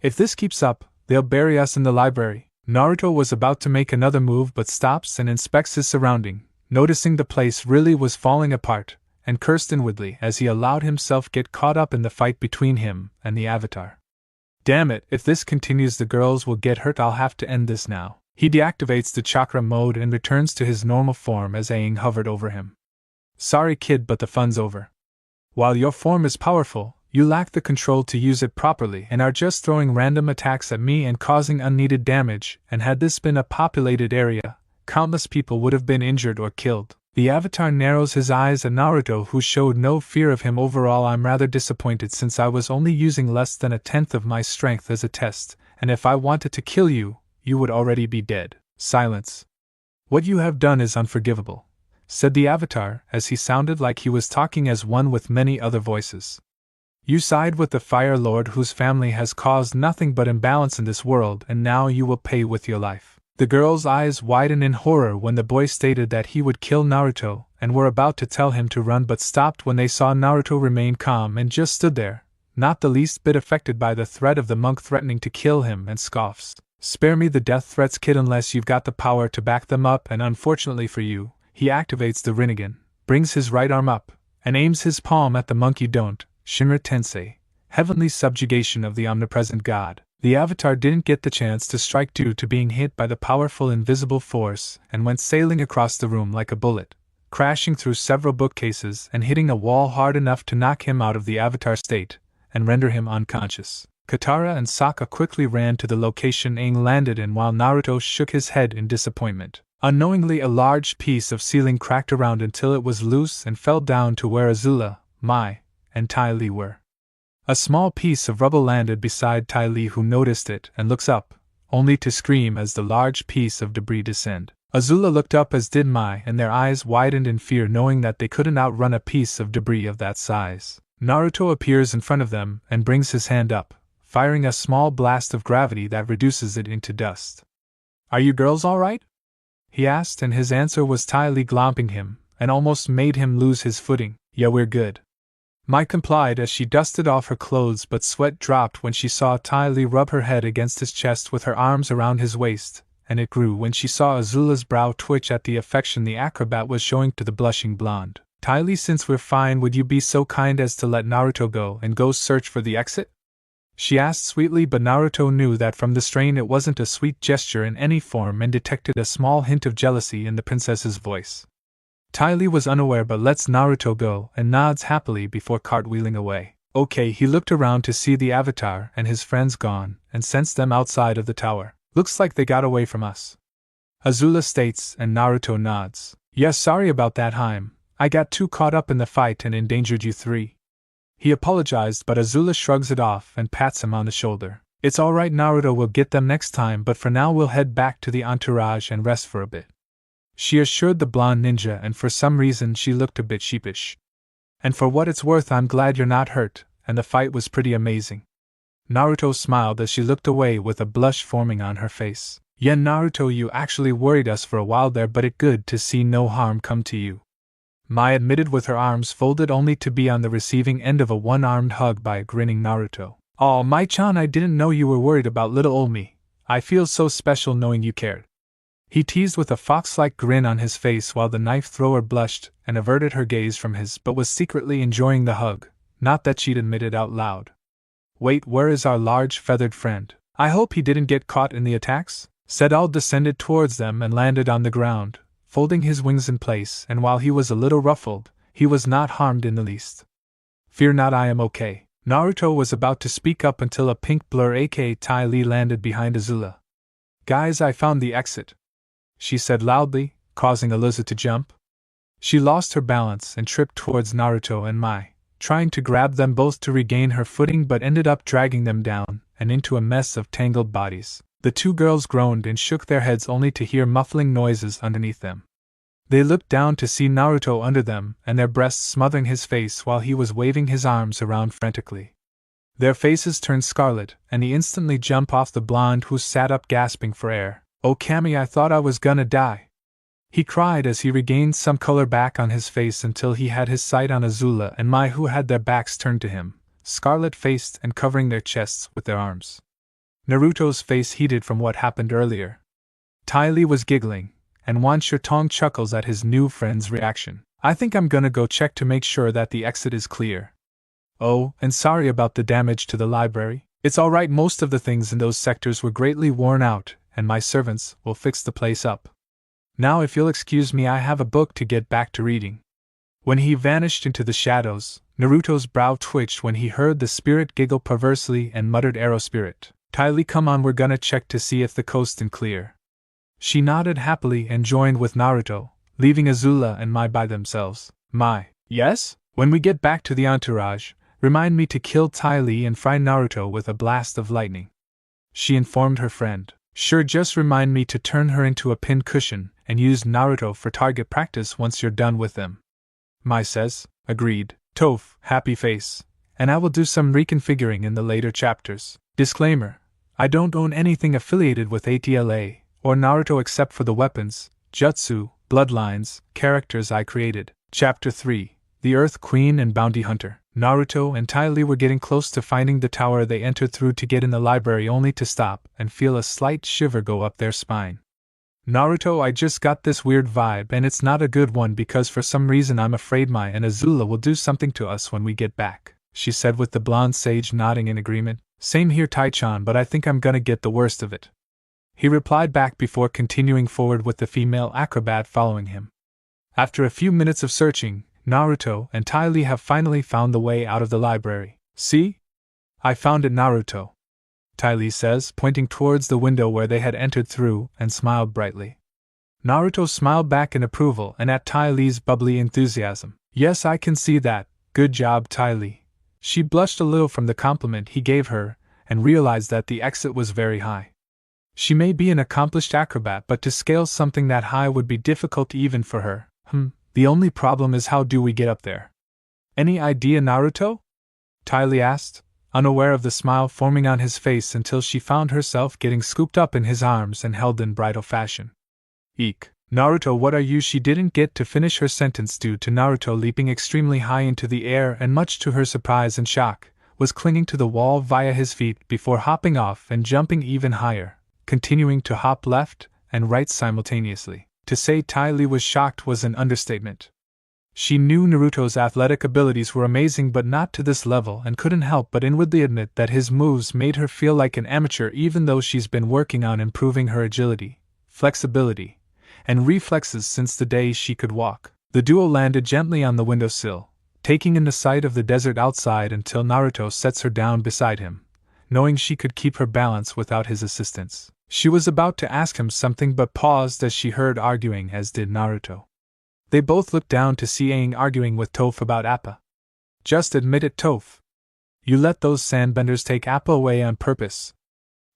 If this keeps up, they'll bury us in the library." Naruto was about to make another move but stops and inspects his surrounding, noticing the place really was falling apart, and cursed inwardly as he allowed himself get caught up in the fight between him and the Avatar. "Damn it, if this continues the girls will get hurt, I'll have to end this now." He deactivates the chakra mode and returns to his normal form as Aang hovered over him. "Sorry, kid, but the fun's over. While your form is powerful, you lack the control to use it properly and are just throwing random attacks at me and causing unneeded damage, and had this been a populated area, countless people would have been injured or killed." The Avatar narrows his eyes at Naruto, who showed no fear of him. "Overall, I'm rather disappointed since I was only using less than a tenth of my strength as a test, and if I wanted to kill you, you would already be dead." "Silence. What you have done is unforgivable," said the Avatar as he sounded like he was talking as one with many other voices. "You side with the Fire Lord, whose family has caused nothing but imbalance in this world, and now you will pay with your life." The girl's eyes widened in horror when the boy stated that he would kill Naruto, and were about to tell him to run but stopped when they saw Naruto remain calm and just stood there, not the least bit affected by the threat of the monk threatening to kill him, and scoffs. "Spare me the death threats, kid, unless you've got the power to back them up," and unfortunately for you, he activates the Rinnegan, brings his right arm up, and aims his palm at the monk. "You don't, Shinra Tensei, heavenly subjugation of the omnipresent god." The Avatar didn't get the chance to strike due to being hit by the powerful invisible force and went sailing across the room like a bullet, crashing through several bookcases and hitting a wall hard enough to knock him out of the avatar state and render him unconscious. Katara and Sokka quickly ran to the location Aang landed in while Naruto shook his head in disappointment. Unknowingly, a large piece of ceiling cracked around until it was loose and fell down to where Azula, Mai, and Ty Lee were. A small piece of rubble landed beside Ty Lee, who noticed it and looks up, only to scream as the large piece of debris descended. Azula looked up, as did Mai, and their eyes widened in fear, knowing that they couldn't outrun a piece of debris of that size. Naruto appears in front of them and brings his hand up, firing a small blast of gravity that reduces it into dust. "Are you girls all right?" he asked, and his answer was Ty Lee glomping him, and almost made him lose his footing. "Yeah, we're good." Mai complied as she dusted off her clothes, but sweat dropped when she saw Ty Lee rub her head against his chest with her arms around his waist, and it grew when she saw Azula's brow twitch at the affection the acrobat was showing to the blushing blonde. "Ty Lee, since we're fine, would you be so kind as to let Naruto go and go search for the exit?" she asked sweetly, but Naruto knew that from the strain it wasn't a sweet gesture in any form and detected a small hint of jealousy in the princess's voice. Ty Lee was unaware but lets Naruto go and nods happily before cartwheeling away. Okay, he looked around to see the Avatar and his friends gone and sensed them outside of the tower. "Looks like they got away from us," Azula states, and Naruto nods. "Yes, sorry about that, Haim. I got too caught up in the fight and endangered you three." He apologized, but Azula shrugs it off and pats him on the shoulder. "It's alright, Naruto will get them next time, but for now we'll head back to the entourage and rest for a bit," she assured the blonde ninja, and for some reason she looked a bit sheepish. "And for what it's worth, I'm glad you're not hurt, and the fight was pretty amazing." Naruto smiled as she looked away with a blush forming on her face. "Yeah, Naruto, you actually worried us for a while there, but it's good to see no harm come to you," Mai admitted with her arms folded, only to be on the receiving end of a one-armed hug by a grinning Naruto. "Aw, Mai-chan, I didn't know you were worried about little ol' me. I feel so special knowing you cared," he teased with a fox-like grin on his face while the knife-thrower blushed and averted her gaze from his but was secretly enjoying the hug, not that she'd admit it out loud. "Wait, where is our large feathered friend? I hope he didn't get caught in the attacks?" Sedal descended towards them and landed on the ground, folding his wings in place, and while he was a little ruffled, he was not harmed in the least. "Fear not, I am okay." Naruto was about to speak up until a pink blur aka Ty Lee landed behind Azula. "Guys, I found the exit," she said loudly, causing Azula to jump. She lost her balance and tripped towards Naruto and Mai, trying to grab them both to regain her footing, but ended up dragging them down and into a mess of tangled bodies. The two girls groaned and shook their heads only to hear muffling noises underneath them. They looked down to see Naruto under them and their breasts smothering his face while he was waving his arms around frantically. Their faces turned scarlet, and he instantly jumped off the blonde, who sat up gasping for air. "Oh Cammy, I thought I was gonna die," he cried as he regained some color back on his face until he had his sight on Azula and Mai, who had their backs turned to him, scarlet-faced and covering their chests with their arms. Naruto's face heated from what happened earlier. Ty Lee was giggling, and Wan Shirtong chuckles at his new friend's reaction. "I think I'm gonna go check to make sure that the exit is clear. Oh, and sorry about the damage to the library. It's alright, most of the things in those sectors were greatly worn out, and my servants will fix the place up. Now if you'll excuse me, I have a book to get back to reading." When he vanished into the shadows, Naruto's brow twitched when he heard the spirit giggle perversely and muttered, "Arrow spirit. Ty Lee, come on, we're gonna check to see if the coast is clear." She nodded happily and joined with Naruto, leaving Azula and Mai by themselves. "Mai, yes? When we get back to the entourage, remind me to kill Ty Lee and fry Naruto with a blast of lightning," she informed her friend. "Sure, just remind me to turn her into a pin cushion and use Naruto for target practice once you're done with them," Mai says. "Agreed, Toph, happy face, and I will do some reconfiguring in the later chapters. Disclaimer: I don't own anything affiliated with ATLA or Naruto except for the weapons, jutsu, bloodlines, characters I created." Chapter 3: The Earth Queen and Bounty Hunter. Naruto and Ty Lee were getting close to finding the tower they entered through to get in the library, only to stop and feel a slight shiver go up their spine. "Naruto, I just got this weird vibe, and it's not a good one because for some reason I'm afraid Mai and Azula will do something to us when we get back," she said with the blonde sage nodding in agreement. "Same here, Tai-chan, but I think I'm gonna get the worst of it," he replied back before continuing forward with the female acrobat following him. After a few minutes of searching, Naruto and Ty Lee have finally found the way out of the library. See? I found it, Naruto, Ty Lee says, pointing towards the window where they had entered through, and smiled brightly. Naruto smiled back in approval and at Ty Lee's bubbly enthusiasm. Yes, I can see that. Good job, Ty Lee. She blushed a little from the compliment he gave her, and realized that the exit was very high. She may be an accomplished acrobat, but to scale something that high would be difficult even for her. The only problem is, how do we get up there? Any idea, Naruto? Ty Lee asked, unaware of the smile forming on his face until she found herself getting scooped up in his arms and held in bridal fashion. Eek. Naruto, what are you? She didn't get to finish her sentence due to Naruto leaping extremely high into the air and, much to her surprise and shock, was clinging to the wall via his feet before hopping off and jumping even higher, continuing to hop left and right simultaneously. To say Ty Lee was shocked was an understatement. She knew Naruto's athletic abilities were amazing, but not to this level, and couldn't help but inwardly admit that his moves made her feel like an amateur, even though she's been working on improving her agility, flexibility, and reflexes since the day she could walk. The duo landed gently on the windowsill, taking in the sight of the desert outside until Naruto sets her down beside him, knowing she could keep her balance without his assistance. She was about to ask him something but paused as she heard arguing, as did Naruto. They both looked down to see Aang arguing with Toph about Appa. Just admit it, Toph. You let those sandbenders take Appa away on purpose,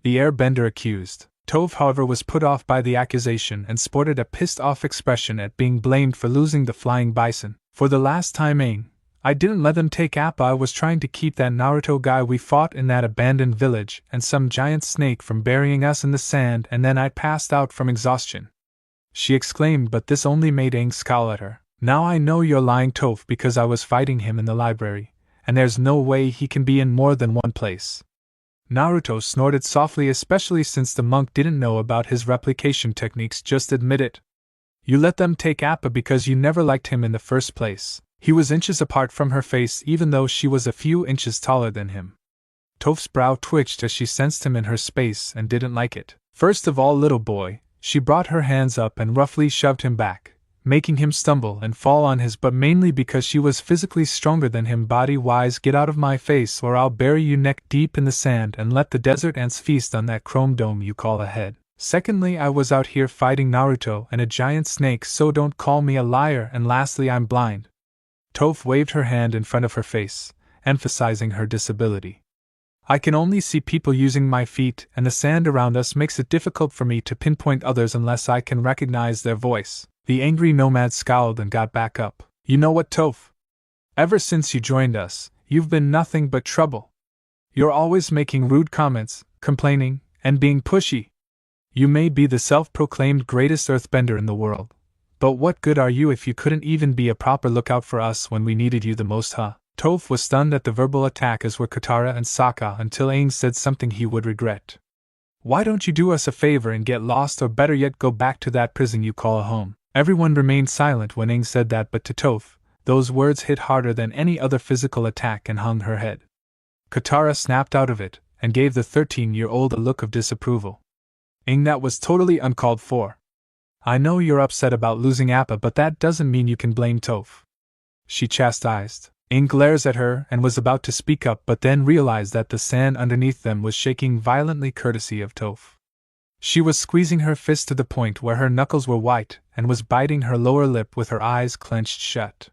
the airbender accused. Toph, however, was put off by the accusation and sported a pissed-off expression at being blamed for losing the flying bison. For the last time, Aang, I didn't let them take Appa. I was trying to keep that Naruto guy we fought in that abandoned village and some giant snake from burying us in the sand, and then I passed out from exhaustion, she exclaimed, but this only made Aang scowl at her. Now I know you're lying, Toph, because I was fighting him in the library, and there's no way he can be in more than one place. Naruto snorted softly, especially since the monk didn't know about his replication techniques. Just admit it. You let them take Appa because you never liked him in the first place. He was inches apart from her face, even though she was a few inches taller than him. Toph's brow twitched as she sensed him in her space and didn't like it. First of all, little boy, she brought her hands up and roughly shoved him back, making him stumble and fall on his butt, mainly because she was physically stronger than him body-wise. Get out of my face or I'll bury you neck deep in the sand and let the desert ants feast on that chrome dome you call a head. Secondly, I was out here fighting Naruto and a giant snake, so don't call me a liar. And lastly, I'm blind. Toph waved her hand in front of her face, emphasizing her disability. I can only see people using my feet, and the sand around us makes it difficult for me to pinpoint others unless I can recognize their voice. The angry nomad scowled and got back up. You know what, Toph? Ever since you joined us, you've been nothing but trouble. You're always making rude comments, complaining, and being pushy. You may be the self-proclaimed greatest earthbender in the world, but what good are you if you couldn't even be a proper lookout for us when we needed you the most, huh? Toph was stunned at the verbal attack, as were Katara and Sokka, until Aang said something he would regret. Why don't you do us a favor and get lost, or better yet go back to that prison you call a home? Everyone remained silent when Aang said that, but to Toph, those words hit harder than any other physical attack and hung her head. Katara snapped out of it, and gave the 13-year-old a look of disapproval. Aang, that was totally uncalled for. I know you're upset about losing Appa, but that doesn't mean you can blame Toph, she chastised. Aang glares at her and was about to speak up, but then realized that the sand underneath them was shaking violently, courtesy of Toph. She was squeezing her fist to the point where her knuckles were white and was biting her lower lip with her eyes clenched shut.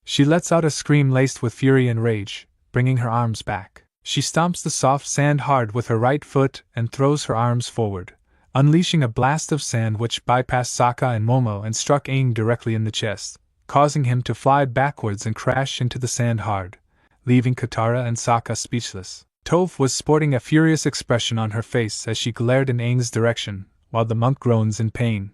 She lets out a scream laced with fury and rage, bringing her arms back. She stomps the soft sand hard with her right foot and throws her arms forward, unleashing a blast of sand which bypassed Sokka and Momo and struck Aang directly in the chest, causing him to fly backwards and crash into the sand hard, leaving Katara and Sokka speechless. Toph was sporting a furious expression on her face as she glared in Aang's direction, while the monk groans in pain.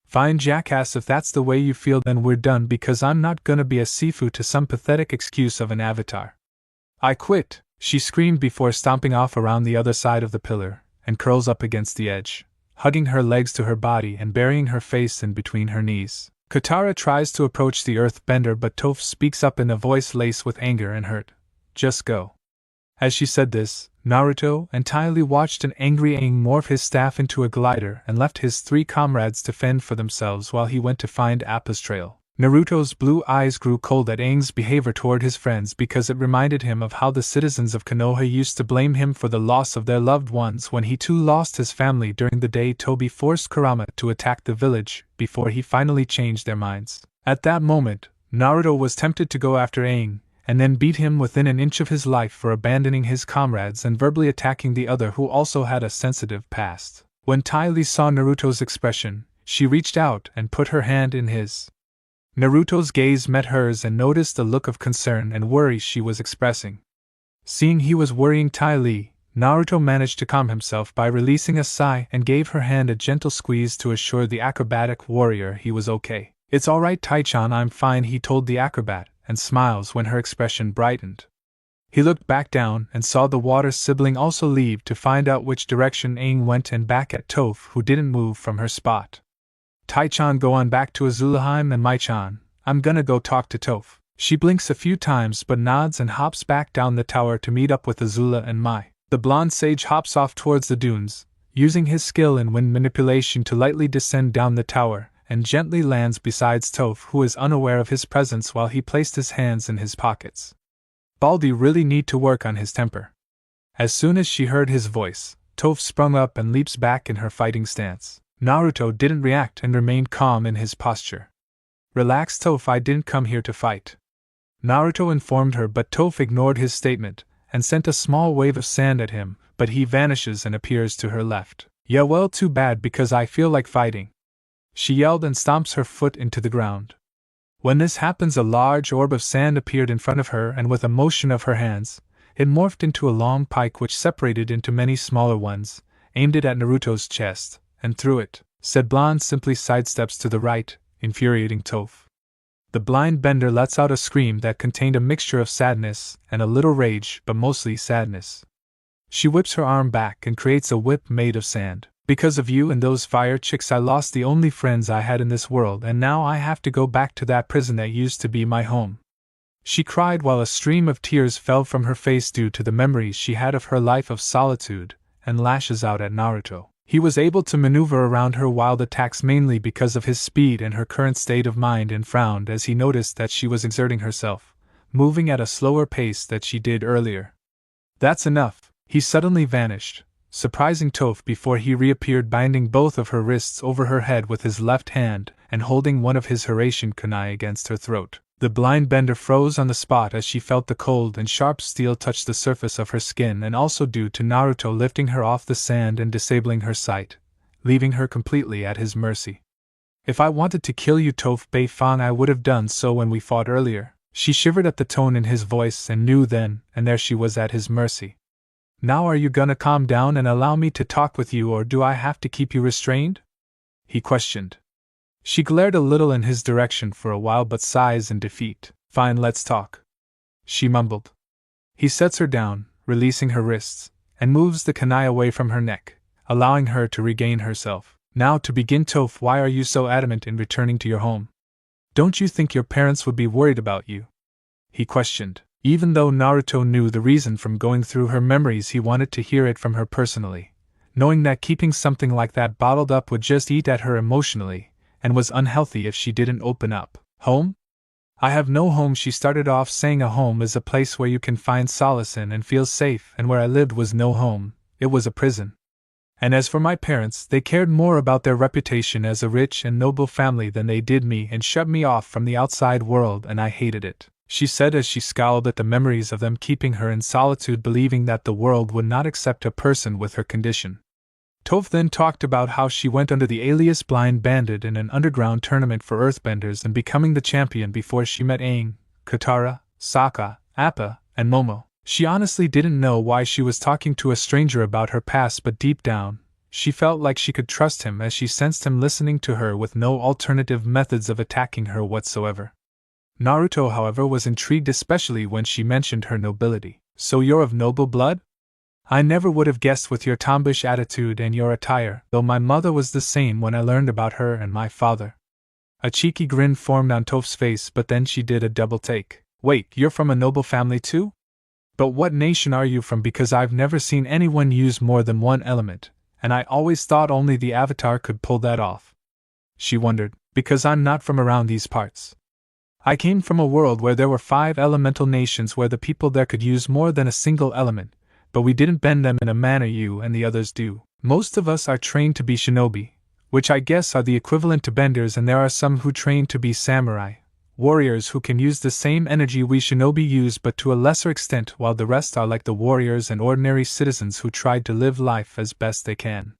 Fine, jackass, if that's the way you feel, then we're done, because I'm not gonna be a sifu to some pathetic excuse of an avatar. I quit, she screamed before stomping off around the other side of the pillar, and curls up against the edge, hugging her legs to her body and burying her face in between her knees. Katara tries to approach the earthbender, but Toph speaks up in a voice laced with anger and hurt. Just go. As she said this, Naruto and Ty Lee watched an angry Aang morph his staff into a glider and left his 3 comrades to fend for themselves while he went to find Appa's trail. Naruto's blue eyes grew cold at Aang's behavior toward his friends because it reminded him of how the citizens of Konoha used to blame him for the loss of their loved ones when he too lost his family during the day Tobi forced Kurama to attack the village before he finally changed their minds. At that moment, Naruto was tempted to go after Aang, and then beat him within an inch of his life for abandoning his comrades and verbally attacking the other who also had a sensitive past. When Ty Lee saw Naruto's expression, she reached out and put her hand in his. Naruto's gaze met hers and noticed the look of concern and worry she was expressing. Seeing he was worrying Ty Lee, Naruto managed to calm himself by releasing a sigh and gave her hand a gentle squeeze to assure the acrobatic warrior he was okay. "It's alright, Tai-chan, I'm fine," he told the acrobat, and smiles when her expression brightened. He looked back down and saw the water sibling also leave to find out which direction Aang went and back at Toph, who didn't move from her spot. "Tai-chan, go on back to Azulaheim, and Mai-chan, I'm gonna go talk to Toph." She blinks a few times but nods and hops back down the tower to meet up with Azula and Mai. The blonde sage hops off towards the dunes, using his skill in wind manipulation to lightly descend down the tower, and gently lands beside Toph, who is unaware of his presence while he placed his hands in his pockets. Baldy really need to work on his temper. As soon as she heard his voice, Toph sprung up and leaps back in her fighting stance. Naruto didn't react and remained calm in his posture. "Relax, Toph, I didn't come here to fight," Naruto informed her, but Toph ignored his statement and sent a small wave of sand at him, but he vanishes and appears to her left. "Yeah, well, too bad, because I feel like fighting," she yelled and stomps her foot into the ground. When this happens, a large orb of sand appeared in front of her, and with a motion of her hands, it morphed into a long pike which separated into many smaller ones, aimed it at Naruto's chest, and threw it. Said blonde simply sidesteps to the right, infuriating Toph. The blind bender lets out a scream that contained a mixture of sadness and a little rage, but mostly sadness. She whips her arm back and creates a whip made of sand. "Because of you and those fire chicks, I lost the only friends I had in this world, and now I have to go back to that prison that used to be my home," she cried while a stream of tears fell from her face due to the memories she had of her life of solitude, and lashes out at Naruto. He was able to maneuver around her wild attacks mainly because of his speed and her current state of mind, and frowned as he noticed that she was exerting herself, moving at a slower pace than she did earlier. "That's enough." He suddenly vanished, surprising Toph before he reappeared, binding both of her wrists over her head with his left hand and holding one of his Hiraishin kunai against her throat. The blind bender froze on the spot as she felt the cold and sharp steel touch the surface of her skin, and also due to Naruto lifting her off the sand and disabling her sight, leaving her completely at his mercy. "If I wanted to kill you, Toph Beifong, I would have done so when we fought earlier." She shivered at the tone in his voice and knew then and there she was at his mercy. "Now are you gonna calm down and allow me to talk with you, or do I have to keep you restrained?" he questioned. She glared a little in his direction for a while but sighs in defeat. "Fine, let's talk," she mumbled. He sets her down, releasing her wrists, and moves the kunai away from her neck, allowing her to regain herself. "Now to begin, Toph, why are you so adamant in returning to your home? Don't you think your parents would be worried about you?" he questioned. Even though Naruto knew the reason from going through her memories, he wanted to hear it from her personally, knowing that keeping something like that bottled up would just eat at her emotionally, and was unhealthy if she didn't open up. "Home? I have no home," she started off, saying. "A home is a place where you can find solace in and feel safe, and where I lived was no home, it was a prison. And as for my parents, they cared more about their reputation as a rich and noble family than they did me, and shut me off from the outside world, and I hated it," she said as she scowled at the memories of them, keeping her in solitude, believing that the world would not accept a person with her condition. Toph then talked about how she went under the alias Blind Bandit in an underground tournament for earthbenders and becoming the champion before she met Aang, Katara, Sokka, Appa, and Momo. She honestly didn't know why she was talking to a stranger about her past, but deep down, she felt like she could trust him as she sensed him listening to her with no alternative methods of attacking her whatsoever. Naruto, however, was intrigued, especially when she mentioned her nobility. "So you're of noble blood? I never would have guessed with your tomboyish attitude and your attire, though my mother was the same when I learned about her and my father." A cheeky grin formed on Toph's face, but then she did a double take. "Wait, you're from a noble family too? But what nation are you from? Because I've never seen anyone use more than one element, and I always thought only the Avatar could pull that off," she wondered. "Because I'm not from around these parts," I came from a world where there were 5 elemental nations where the people there could use more than a single element, but we didn't bend them in a manner you and the others do. Most of us are trained to be shinobi, which I guess are the equivalent to benders, and there are some who train to be samurai, warriors who can use the same energy we shinobi use but to a lesser extent, while the rest are like the warriors and ordinary citizens who tried to live life as best they can.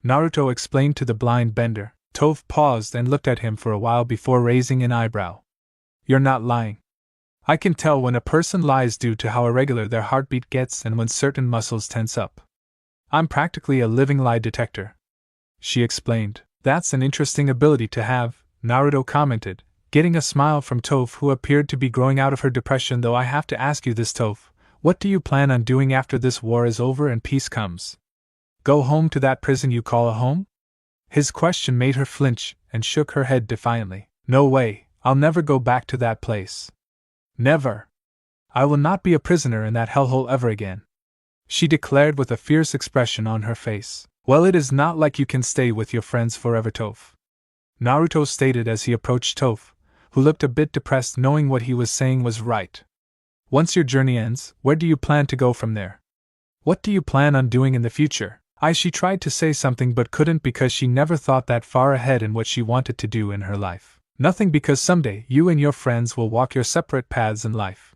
Naruto explained to the blind bender. Toph paused and looked at him for a while before raising an eyebrow. You're not lying. I can tell when a person lies due to how irregular their heartbeat gets and when certain muscles tense up. I'm practically a living lie detector, she explained. That's an interesting ability to have, Naruto commented, getting a smile from Toph, who appeared to be growing out of her depression. Though I have to ask you this, Toph, what do you plan on doing after this war is over and peace comes? Go home to that prison you call a home? His question made her flinch and shook her head defiantly. No way, I'll never go back to that place. Never. I will not be a prisoner in that hellhole ever again, she declared with a fierce expression on her face. Well, it is not like you can stay with your friends forever, Toph, Naruto stated as he approached Toph, who looked a bit depressed, knowing what he was saying was right. Once your journey ends, where do you plan to go from there? What do you plan on doing in the future? She tried to say something but couldn't because she never thought that far ahead in what she wanted to do in her life. Nothing, because someday you and your friends will walk your separate paths in life,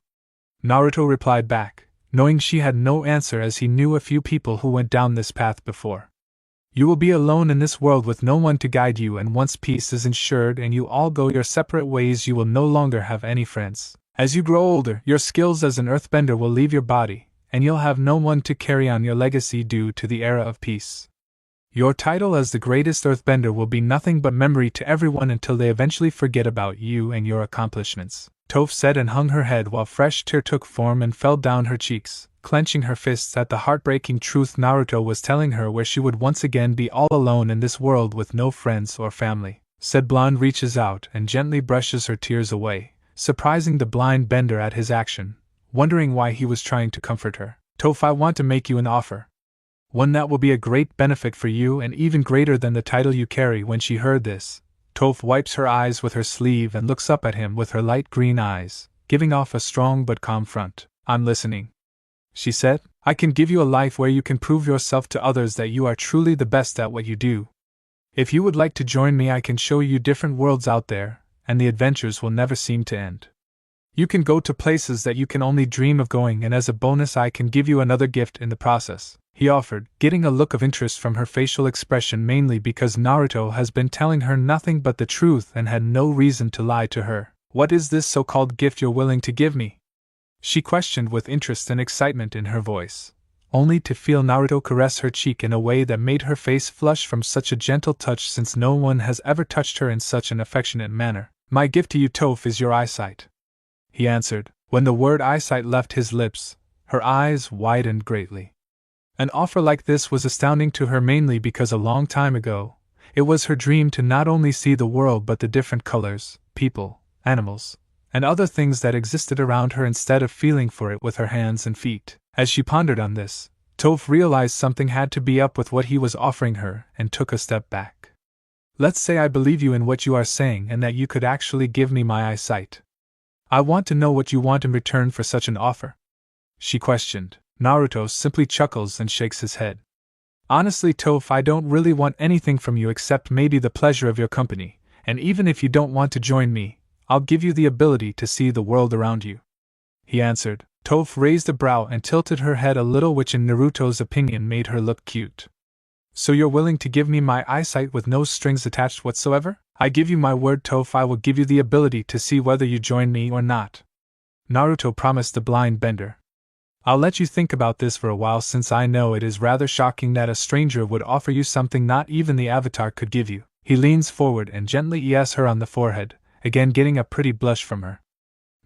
Naruto replied back, knowing she had no answer as he knew a few people who went down this path before. You will be alone in this world with no one to guide you, and once peace is ensured and you all go your separate ways, you will no longer have any friends. As you grow older, your skills as an earthbender will leave your body, and you'll have no one to carry on your legacy due to the era of peace. Your title as the greatest earthbender will be nothing but memory to everyone until they eventually forget about you and your accomplishments, Toph said, and hung her head while fresh tear took form and fell down her cheeks, clenching her fists at the heartbreaking truth Naruto was telling her, where she would once again be all alone in this world with no friends or family. Said blonde reaches out and gently brushes her tears away, surprising the blind bender at his action, wondering why he was trying to comfort her. Toph, I want to make you an offer. One that will be a great benefit for you and even greater than the title you carry. When she heard this, Toph wipes her eyes with her sleeve and looks up at him with her light green eyes, giving off a strong but calm front. I'm listening, she said. I can give you a life where you can prove yourself to others that you are truly the best at what you do. If you would like to join me, I can show you different worlds out there, and the adventures will never seem to end. You can go to places that you can only dream of going, and as a bonus I can give you another gift in the process, he offered, getting a look of interest from her facial expression, mainly because Naruto has been telling her nothing but the truth and had no reason to lie to her. What is this so-called gift you're willing to give me? She questioned with interest and excitement in her voice, only to feel Naruto caress her cheek in a way that made her face flush from such a gentle touch, since no one has ever touched her in such an affectionate manner. My gift to you, Toph, is your eyesight, he answered. When the word eyesight left his lips, her eyes widened greatly. An offer like this was astounding to her, mainly because a long time ago, it was her dream to not only see the world but the different colors, people, animals, and other things that existed around her instead of feeling for it with her hands and feet. As she pondered on this, Toph realized something had to be up with what he was offering her and took a step back. Let's say I believe you in what you are saying and that you could actually give me my eyesight. I want to know what you want in return for such an offer, she questioned. Naruto simply chuckles and shakes his head. Honestly, Toph, I don't really want anything from you except maybe the pleasure of your company, and even if you don't want to join me, I'll give you the ability to see the world around you, he answered. Toph raised a brow and tilted her head a little, which in Naruto's opinion made her look cute. So you're willing to give me my eyesight with no strings attached whatsoever? I give you my word, Toph, I will give you the ability to see whether you join me or not, Naruto promised the blind bender. I'll let you think about this for a while, since I know it is rather shocking that a stranger would offer you something not even the Avatar could give you. He leans forward and gently kisses her on the forehead, again getting a pretty blush from her.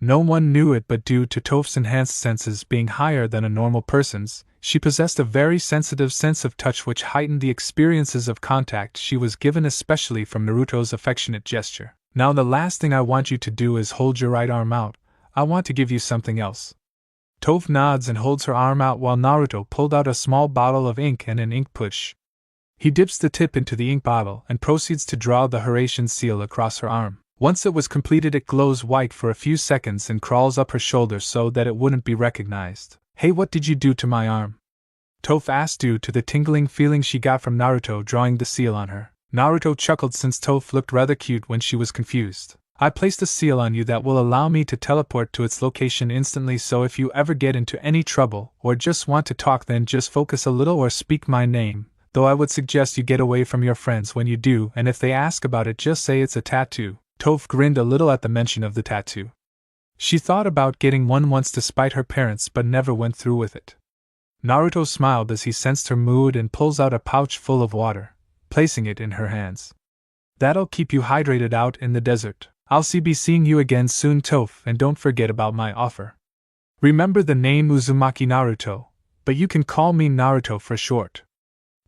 No one knew it, but due to Toph's enhanced senses being higher than a normal person's, she possessed a very sensitive sense of touch which heightened the experiences of contact she was given, especially from Naruto's affectionate gesture. Now the last thing I want you to do is hold your right arm out. I want to give you something else. Toph nods and holds her arm out while Naruto pulled out a small bottle of ink and an ink push. He dips the tip into the ink bottle and proceeds to draw the Horatian seal across her arm. Once it was completed, it glows white for a few seconds and crawls up her shoulder so that it wouldn't be recognized. Hey, what did you do to my arm? Toph asked, due to the tingling feeling she got from Naruto drawing the seal on her. Naruto chuckled since Toph looked rather cute when she was confused. I placed a seal on you that will allow me to teleport to its location instantly, so if you ever get into any trouble or just want to talk, then just focus a little or speak my name, though I would suggest you get away from your friends when you do, and if they ask about it, just say it's a tattoo. Toph grinned a little at the mention of the tattoo. She thought about getting one once to spite her parents but never went through with it. Naruto smiled as he sensed her mood and pulls out a pouch full of water, placing it in her hands. That'll keep you hydrated out in the desert. I'll be seeing you again soon, Toph, and don't forget about my offer. Remember the name Uzumaki Naruto, but you can call me Naruto for short.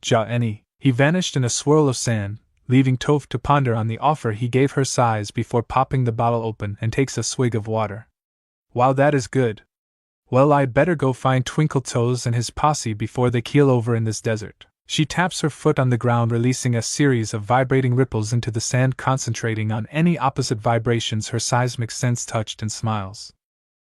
Ja-any. He vanished in a swirl of sand, leaving Toph to ponder on the offer he gave her sighs before popping the bottle open and takes a swig of water. Wow, that is good. Well, I'd better go find Twinkle Toes and his posse before they keel over in this desert. She taps her foot on the ground, releasing a series of vibrating ripples into the sand, concentrating on any opposite vibrations her seismic sense touched, and smiles.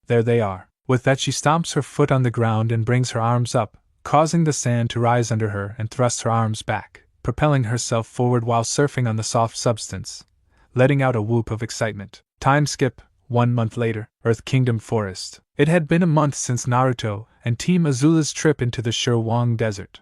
There they are. With that, she stomps her foot on the ground and brings her arms up, causing the sand to rise under her, and thrusts her arms back, propelling herself forward while surfing on the soft substance, letting out a whoop of excitement. Time skip. 1 month later, Earth Kingdom Forest. It had been a month since Naruto and Team Azula's trip into the Shirwang Desert.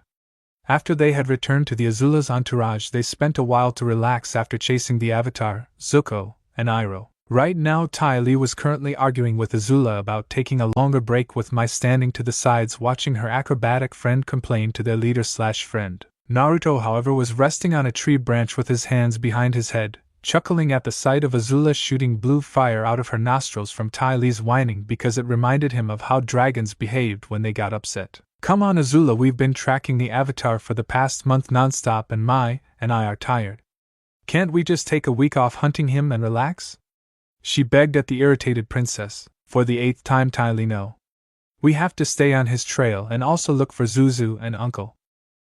After they had returned to the Azula's entourage, they spent a while to relax after chasing the Avatar, Zuko, and Iroh. Right now, Ty Lee was currently arguing with Azula about taking a longer break, with Mai standing to the sides watching her acrobatic friend complain to their leader/friend. Naruto, however, was resting on a tree branch with his hands behind his head, chuckling at the sight of Azula shooting blue fire out of her nostrils from Ty Lee's whining, because it reminded him of how dragons behaved when they got upset. Come on, Azula, we've been tracking the Avatar for the past month nonstop, and Mai and I are tired. Can't we just take a week off hunting him and relax? She begged at the irritated princess. For the 8th time, Ty Lee, no. We have to stay on his trail and also look for Zuzu and Uncle,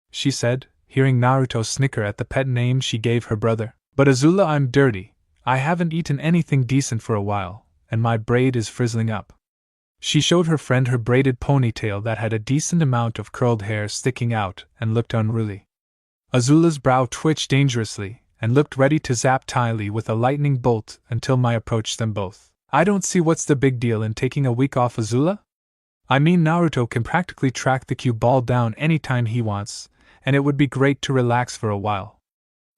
she said, hearing Naruto snicker at the pet name she gave her brother. But Azula, I'm dirty. I haven't eaten anything decent for a while, and my braid is frizzling up. She showed her friend her braided ponytail that had a decent amount of curled hair sticking out and looked unruly. Azula's brow twitched dangerously and looked ready to zap Ty Lee with a lightning bolt until Mai approached them both. I don't see what's the big deal in taking a week off, Azula. I mean, Naruto can practically track the cue ball down anytime he wants, and it would be great to relax for a while,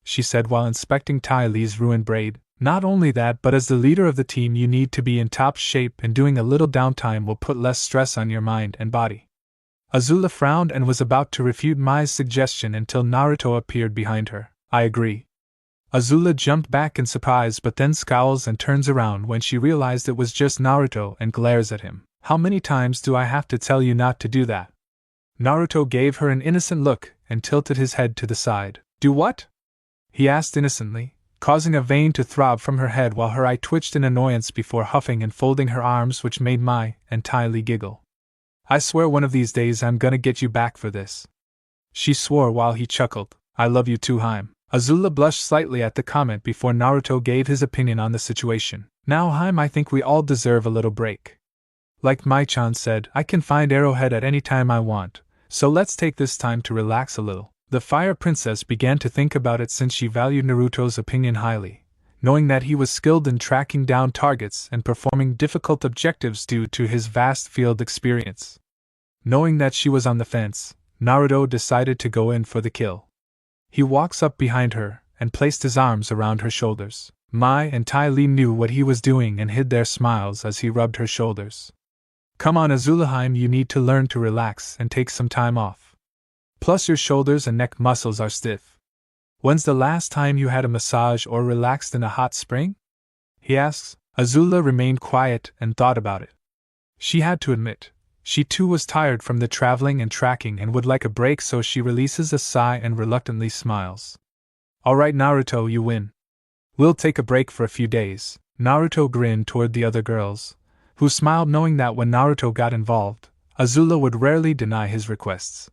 she said while inspecting Ty Lee's ruined braid. Not only that, but as the leader of the team, you need to be in top shape, and doing a little downtime will put less stress on your mind and body. Azula frowned and was about to refute Mai's suggestion until Naruto appeared behind her. I agree. Azula jumped back in surprise, but then scowls and turns around when she realized it was just Naruto and glares at him. How many times do I have to tell you not to do that? Naruto gave her an innocent look and tilted his head to the side. Do what? He asked innocently, causing a vein to throb from her head while her eye twitched in annoyance before huffing and folding her arms, which made Mai and Ty Lee giggle. I swear one of these days I'm gonna get you back for this, she swore while he chuckled. I love you too, Haim. Azula blushed slightly at the comment before Naruto gave his opinion on the situation. Now, Haim, I think we all deserve a little break. Like Mai-chan said, I can find Arrowhead at any time I want, so let's take this time to relax a little. The Fire Princess began to think about it, since she valued Naruto's opinion highly, knowing that he was skilled in tracking down targets and performing difficult objectives due to his vast field experience. Knowing that she was on the fence, Naruto decided to go in for the kill. He walks up behind her and placed his arms around her shoulders. Mai and Ty Lee knew what he was doing and hid their smiles as he rubbed her shoulders. Come on, Azulaheim, you need to learn to relax and take some time off. Plus your shoulders and neck muscles are stiff. When's the last time you had a massage or relaxed in a hot spring? He asks. Azula remained quiet and thought about it. She had to admit, she too was tired from the traveling and tracking and would like a break, so she releases a sigh and reluctantly smiles. Alright, Naruto, you win. We'll take a break for a few days. Naruto grinned toward the other girls, who smiled, knowing that when Naruto got involved, Azula would rarely deny his requests.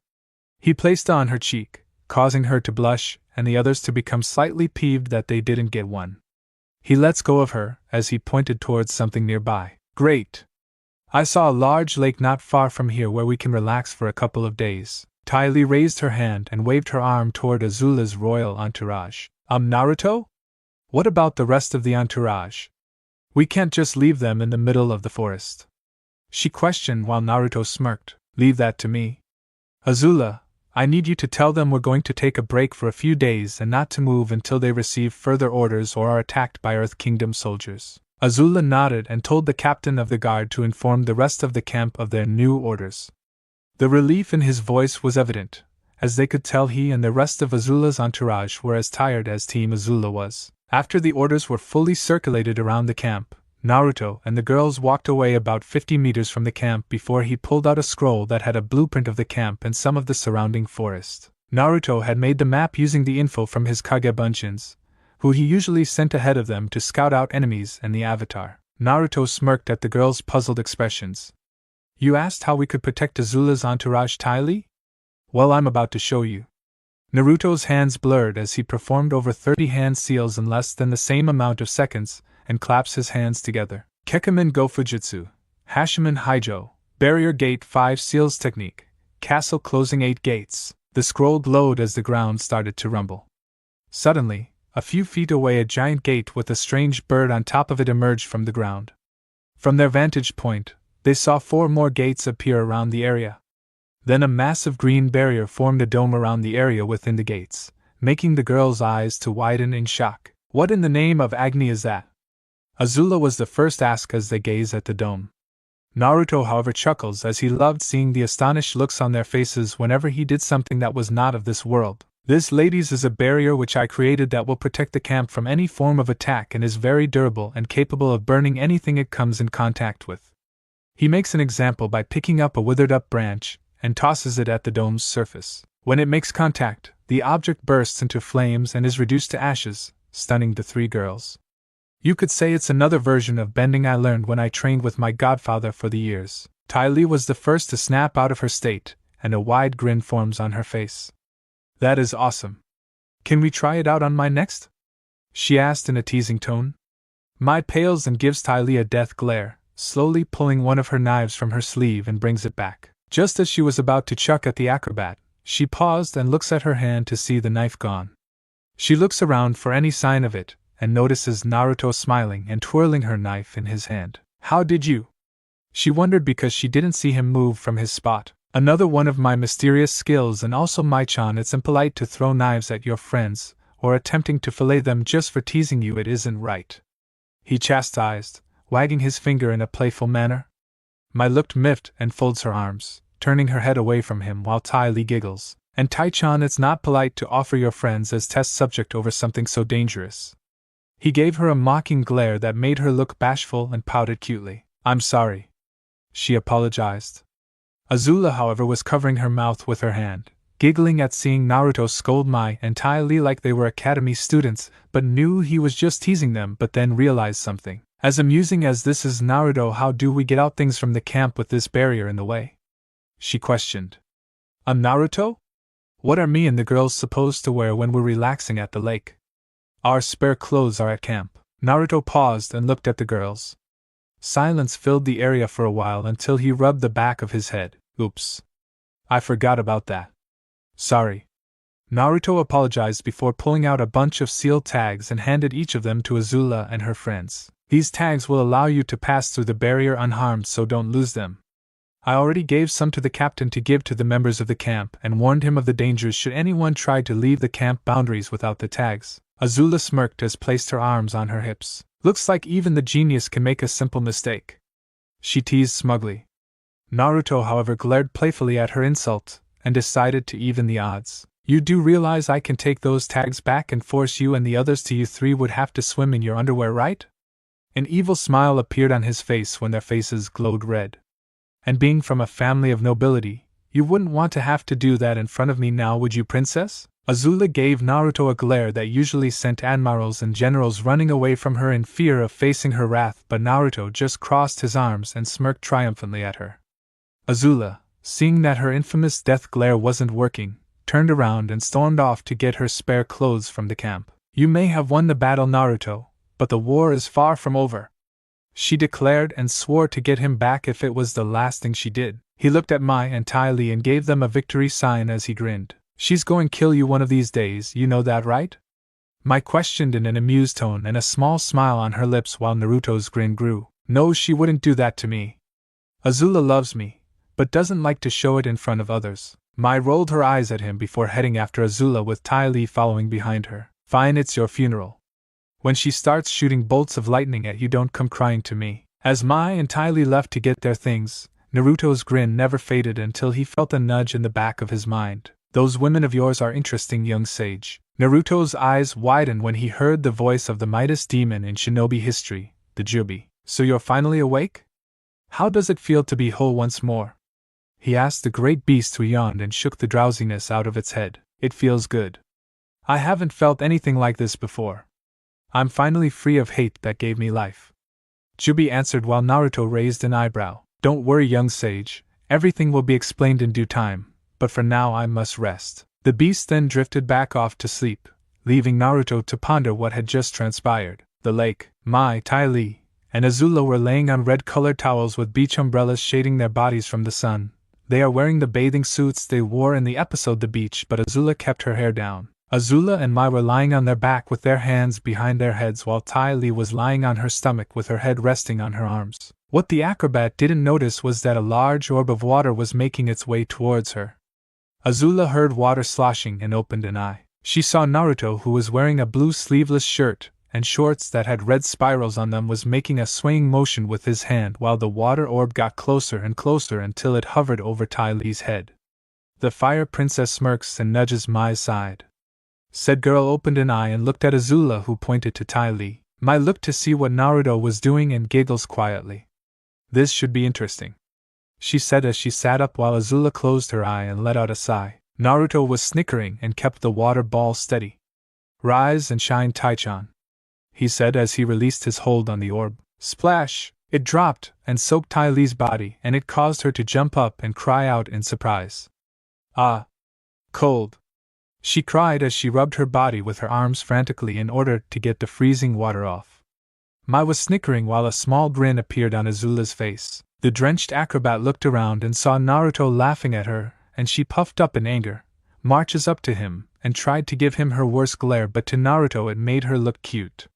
He placed on her cheek, causing her to blush and the others to become slightly peeved that they didn't get one. He lets go of her as he pointed towards something nearby. Great! I saw a large lake not far from here where we can relax for a couple of days. Ty Lee raised her hand and waved her arm toward Azula's royal entourage. Naruto? What about the rest of the entourage? We can't just leave them in the middle of the forest. She questioned while Naruto smirked. Leave that to me. Azula, I need you to tell them we're going to take a break for a few days and not to move until they receive further orders or are attacked by Earth Kingdom soldiers. Azula nodded and told the captain of the guard to inform the rest of the camp of their new orders. The relief in his voice was evident, as they could tell he and the rest of Azula's entourage were as tired as Team Azula was. After the orders were fully circulated around the camp, Naruto and the girls walked away about 50 meters from the camp before he pulled out a scroll that had a blueprint of the camp and some of the surrounding forest. Naruto had made the map using the info from his Kage Bunshins, who he usually sent ahead of them to scout out enemies and the Avatar. Naruto smirked at the girls' puzzled expressions. You asked how we could protect Azula's entourage, Ty Lee? Well, I'm about to show you. Naruto's hands blurred as he performed over 30 hand seals in less than the same amount of seconds, and claps his hands together. Kekamin Go Fujitsu, Hashiman Haijo, Barrier Gate 5 Seals Technique, Castle Closing 8 Gates. The scroll glowed as the ground started to rumble. Suddenly, a few feet away, a giant gate with a strange bird on top of it emerged from the ground. From their vantage point, they saw 4 more gates appear around the area. Then a massive green barrier formed a dome around the area within the gates, making the girls' eyes to widen in shock. What in the name of Agni is that? Azula was the first to ask as they gaze at the dome. Naruto, however, chuckles as he loved seeing the astonished looks on their faces whenever he did something that was not of this world. This, ladies, is a barrier which I created that will protect the camp from any form of attack and is very durable and capable of burning anything it comes in contact with. He makes an example by picking up a withered-up branch and tosses it at the dome's surface. When it makes contact, the object bursts into flames and is reduced to ashes, stunning the 3 girls. You could say it's another version of bending I learned when I trained with my godfather for the years. Ty Lee was the first to snap out of her state, and a wide grin forms on her face. That is awesome. Can we try it out on my next? She asked in a teasing tone. Mai pales and gives Ty Lee a death glare, slowly pulling one of her knives from her sleeve and brings it back. Just as she was about to chuck at the acrobat, she paused and looks at her hand to see the knife gone. She looks around for any sign of it, and notices Naruto smiling and twirling her knife in his hand. How did you? She wondered because she didn't see him move from his spot. Another one of my mysterious skills, and also Mai-chan, it's impolite to throw knives at your friends, or attempting to fillet them just for teasing you, it isn't right. He chastised, wagging his finger in a playful manner. Mai looked miffed and folds her arms, turning her head away from him while Ty Lee giggles. And Tai-chan, it's not polite to offer your friends as test subject over something so dangerous. He gave her a mocking glare that made her look bashful and pouted cutely. I'm sorry. She apologized. Azula, however, was covering her mouth with her hand, giggling at seeing Naruto scold Mai and Ty Lee like they were academy students, but knew he was just teasing them, but then realized something. As amusing as this is, Naruto, how do we get out things from the camp with this barrier in the way? She questioned. Naruto? What are me and the girls supposed to wear when we're relaxing at the lake? Our spare clothes are at camp. Naruto paused and looked at the girls. Silence filled the area for a while until he rubbed the back of his head. Oops. I forgot about that. Sorry. Naruto apologized before pulling out a bunch of sealed tags and handed each of them to Azula and her friends. These tags will allow you to pass through the barrier unharmed, so don't lose them. I already gave some to the captain to give to the members of the camp and warned him of the dangers should anyone try to leave the camp boundaries without the tags. Azula smirked as placed her arms on her hips. Looks like even the genius can make a simple mistake. She teased smugly. Naruto, however, glared playfully at her insult and decided to even the odds. You do realize I can take those tags back and force you and the others to, you 3 would have to swim in your underwear, right? An evil smile appeared on his face when their faces glowed red. And being from a family of nobility, you wouldn't want to have to do that in front of me now, would you, princess? Azula gave Naruto a glare that usually sent admirals and generals running away from her in fear of facing her wrath, but Naruto just crossed his arms and smirked triumphantly at her. Azula, seeing that her infamous death glare wasn't working, turned around and stormed off to get her spare clothes from the camp. You may have won the battle, Naruto, but the war is far from over," she declared, and swore to get him back if it was the last thing she did. He looked at Mai and Ty Lee and gave them a victory sign as he grinned. "She's going to kill you one of these days, you know that, right?" Mai questioned in an amused tone, and a small smile on her lips while Naruto's grin grew. "No, she wouldn't do that to me. Azula loves me, but doesn't like to show it in front of others." Mai rolled her eyes at him before heading after Azula, with Ty Lee following behind her. "Fine, it's your funeral. When she starts shooting bolts of lightning at you, don't come crying to me." As Mai and Ty Lee left to get their things, Naruto's grin never faded until he felt a nudge in the back of his mind. "Those women of yours are interesting, young sage." Naruto's eyes widened when he heard the voice of the Midas demon in shinobi history, the Jubi. "So you're finally awake? How does it feel to be whole once more?" he asked the great beast, who yawned and shook the drowsiness out of its head. "It feels good. I haven't felt anything like this before. I'm finally free of hate that gave me life," Jubi answered while Naruto raised an eyebrow. "Don't worry, young sage, everything will be explained in due time, but for now I must rest." The beast then drifted back off to sleep, leaving Naruto to ponder what had just transpired. The lake, Mai, Ty Lee, and Azula were laying on red-colored towels with beach umbrellas shading their bodies from the sun. They are wearing the bathing suits they wore in the episode The Beach, but Azula kept her hair down. Azula and Mai were lying on their back with their hands behind their heads, while Ty Lee was lying on her stomach with her head resting on her arms. What the acrobat didn't notice was that a large orb of water was making its way towards her. Azula heard water sloshing and opened an eye. She saw Naruto, who was wearing a blue sleeveless shirt and shorts that had red spirals on them, was making a swaying motion with his hand while the water orb got closer and closer until it hovered over Ty Lee's head. "The Fire Princess smirks and nudges Mai's side." Said girl opened an eye and looked at Azula, who pointed to Ty Lee. Mai looked to see what Naruto was doing and giggles quietly. "This should be interesting," she said as she sat up while Azula closed her eye and let out a sigh. Naruto was snickering and kept the water ball steady. "Rise and shine, Taichan," he said as he released his hold on the orb. Splash! It dropped and soaked Ty Lee's body, and it caused her to jump up and cry out in surprise. "Ah! Cold!" she cried as she rubbed her body with her arms frantically in order to get the freezing water off. Mai was snickering while a small grin appeared on Azula's face. The drenched acrobat looked around and saw Naruto laughing at her, and she puffed up in anger, marches up to him, and tried to give him her worst glare, but to Naruto it made her look cute.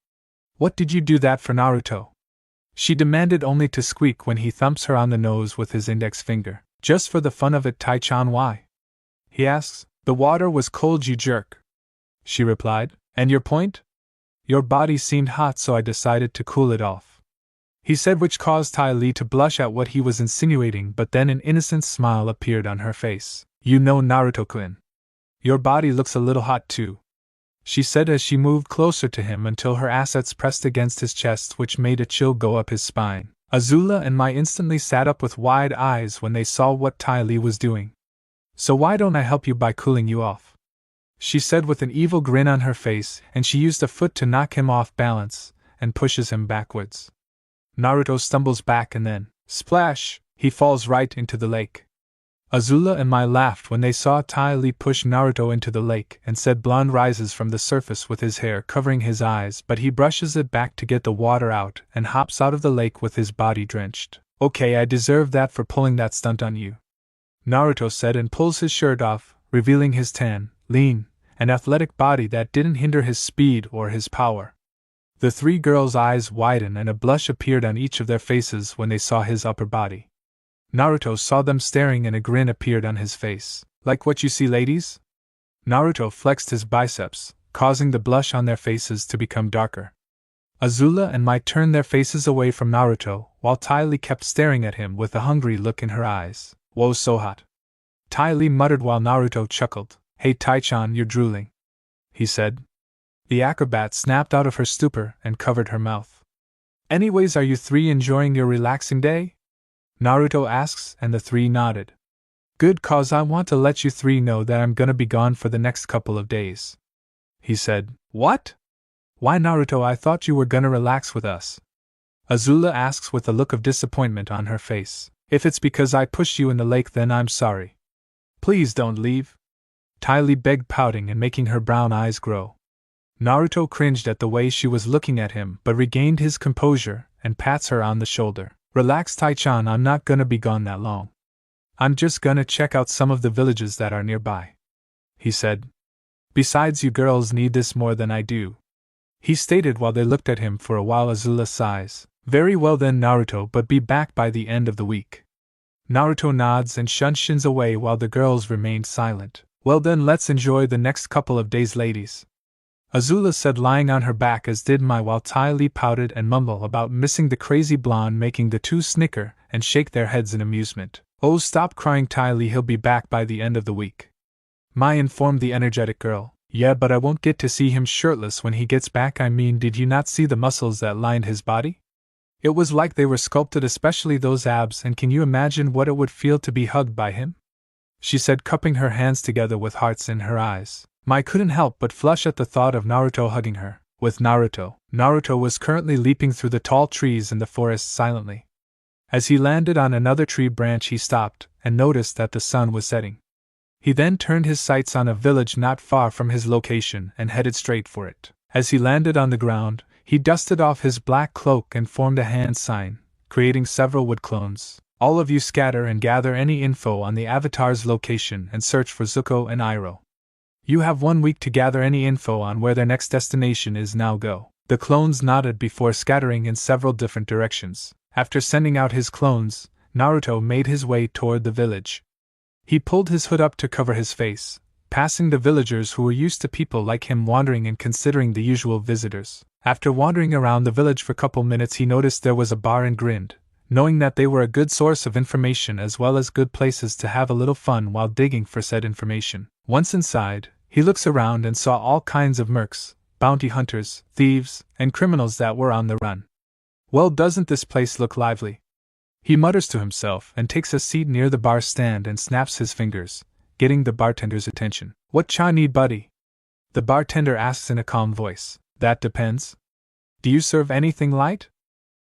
"What did you do that for, Naruto?" she demanded, only to squeak when he thumps her on the nose with his index finger. "Just for the fun of it, Taichan. Why?" he asks. "The water was cold, you jerk," she replied. "And your point?" "Your body seemed hot, so I decided to cool it off," he said, which caused Ty Lee to blush at what he was insinuating, but then an innocent smile appeared on her face. "You know, Naruto-kun, your body looks a little hot too," she said as she moved closer to him until her assets pressed against his chest, which made a chill go up his spine. Azula and Mai instantly sat up with wide eyes when they saw what Ty Lee was doing. "So why don't I help you by cooling you off?" she said with an evil grin on her face, and she used a foot to knock him off balance and pushes him backwards. Naruto stumbles back and then, splash, he falls right into the lake. Azula and Mai laughed when they saw Ty Lee push Naruto into the lake, and said Blonde rises from the surface with his hair covering his eyes, but he brushes it back to get the water out and hops out of the lake with his body drenched. "Okay, I deserve that for pulling that stunt on you," Naruto said, and pulls his shirt off, revealing his tan, lean, and athletic body that didn't hinder his speed or his power. The three girls' eyes widened and a blush appeared on each of their faces when they saw his upper body. Naruto saw them staring and a grin appeared on his face. "Like what you see, ladies?" Naruto flexed his biceps, causing the blush on their faces to become darker. Azula and Mai turned their faces away from Naruto, while Ty Lee kept staring at him with a hungry look in her eyes. "Whoa, so hot," Ty Lee muttered while Naruto chuckled. "Hey Taichan, you're drooling," he said. The acrobat snapped out of her stupor and covered her mouth. "Anyways, are you three enjoying your relaxing day?" Naruto asks, and the three nodded. "Good, cause I want to let you three know that I'm gonna be gone for the next couple of days," he said. "What? Why, Naruto, I thought you were gonna relax with us," Azula asks with a look of disappointment on her face. "If it's because I pushed you in the lake, then I'm sorry. Please don't leave," Ty Lee begged, pouting and making her brown eyes grow. Naruto cringed at the way she was looking at him but regained his composure and pats her on the shoulder. Relax, Tai-chan, I'm not gonna be gone that long. I'm just gonna check out some of the villages that are nearby, he said. Besides, you girls need this more than I do, he stated while they looked at him for a while. Azula sighs. Very well then, Naruto, but be back by the end of the week. Naruto nods and shins away while the girls remained silent. Well then, let's enjoy the next couple of days, ladies, Azula said, lying on her back, as did Mai, while Ty Lee pouted and mumbled about missing the crazy blonde, making the two snicker and shake their heads in amusement. Oh, stop crying, Ty Lee, he'll be back by the end of the week, Mai informed the energetic girl. Yeah, but I won't get to see him shirtless when he gets back. I mean, did you not see the muscles that lined his body? It was like they were sculpted, especially those abs, and can you imagine what it would feel to be hugged by him? She said, cupping her hands together with hearts in her eyes. Mai couldn't help but flush at the thought of Naruto hugging her. With Naruto was currently leaping through the tall trees in the forest silently. As he landed on another tree branch, he stopped and noticed that the sun was setting. He then turned his sights on a village not far from his location and headed straight for it. As he landed on the ground, he dusted off his black cloak and formed a hand sign, creating several wood clones. All of you scatter and gather any info on the avatar's location and search for Zuko and Iroh. You have 1 week to gather any info on where their next destination is. Now go. The clones nodded before scattering in several different directions. After sending out his clones, Naruto made his way toward the village. He pulled his hood up to cover his face, passing the villagers who were used to people like him wandering and considering the usual visitors. After wandering around the village for a couple minutes, he noticed there was a bar and grinned, knowing that they were a good source of information as well as good places to have a little fun while digging for said information. Once inside, he looks around and saw all kinds of mercs, bounty hunters, thieves, and criminals that were on the run. Well, doesn't this place look lively? He mutters to himself and takes a seat near the bar stand and snaps his fingers, getting the bartender's attention. What cha need, buddy? The bartender asks in a calm voice. That depends. Do you serve anything light?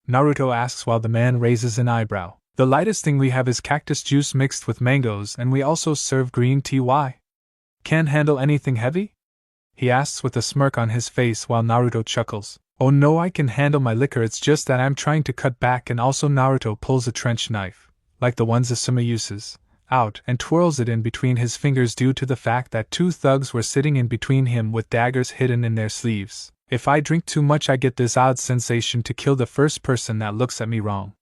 Naruto asks while the man raises an eyebrow. The lightest thing we have is cactus juice mixed with mangoes, and we also serve green tea. Why? Can't handle anything heavy? He asks with a smirk on his face while Naruto chuckles. Oh no, I can handle my liquor, it's just that I'm trying to cut back. And also, Naruto pulls a trench knife, like the ones Asuma uses, out and twirls it in between his fingers due to the fact that 2 thugs were sitting in between him with daggers hidden in their sleeves. If I drink too much, I get this odd sensation to kill the first person that looks at me wrong,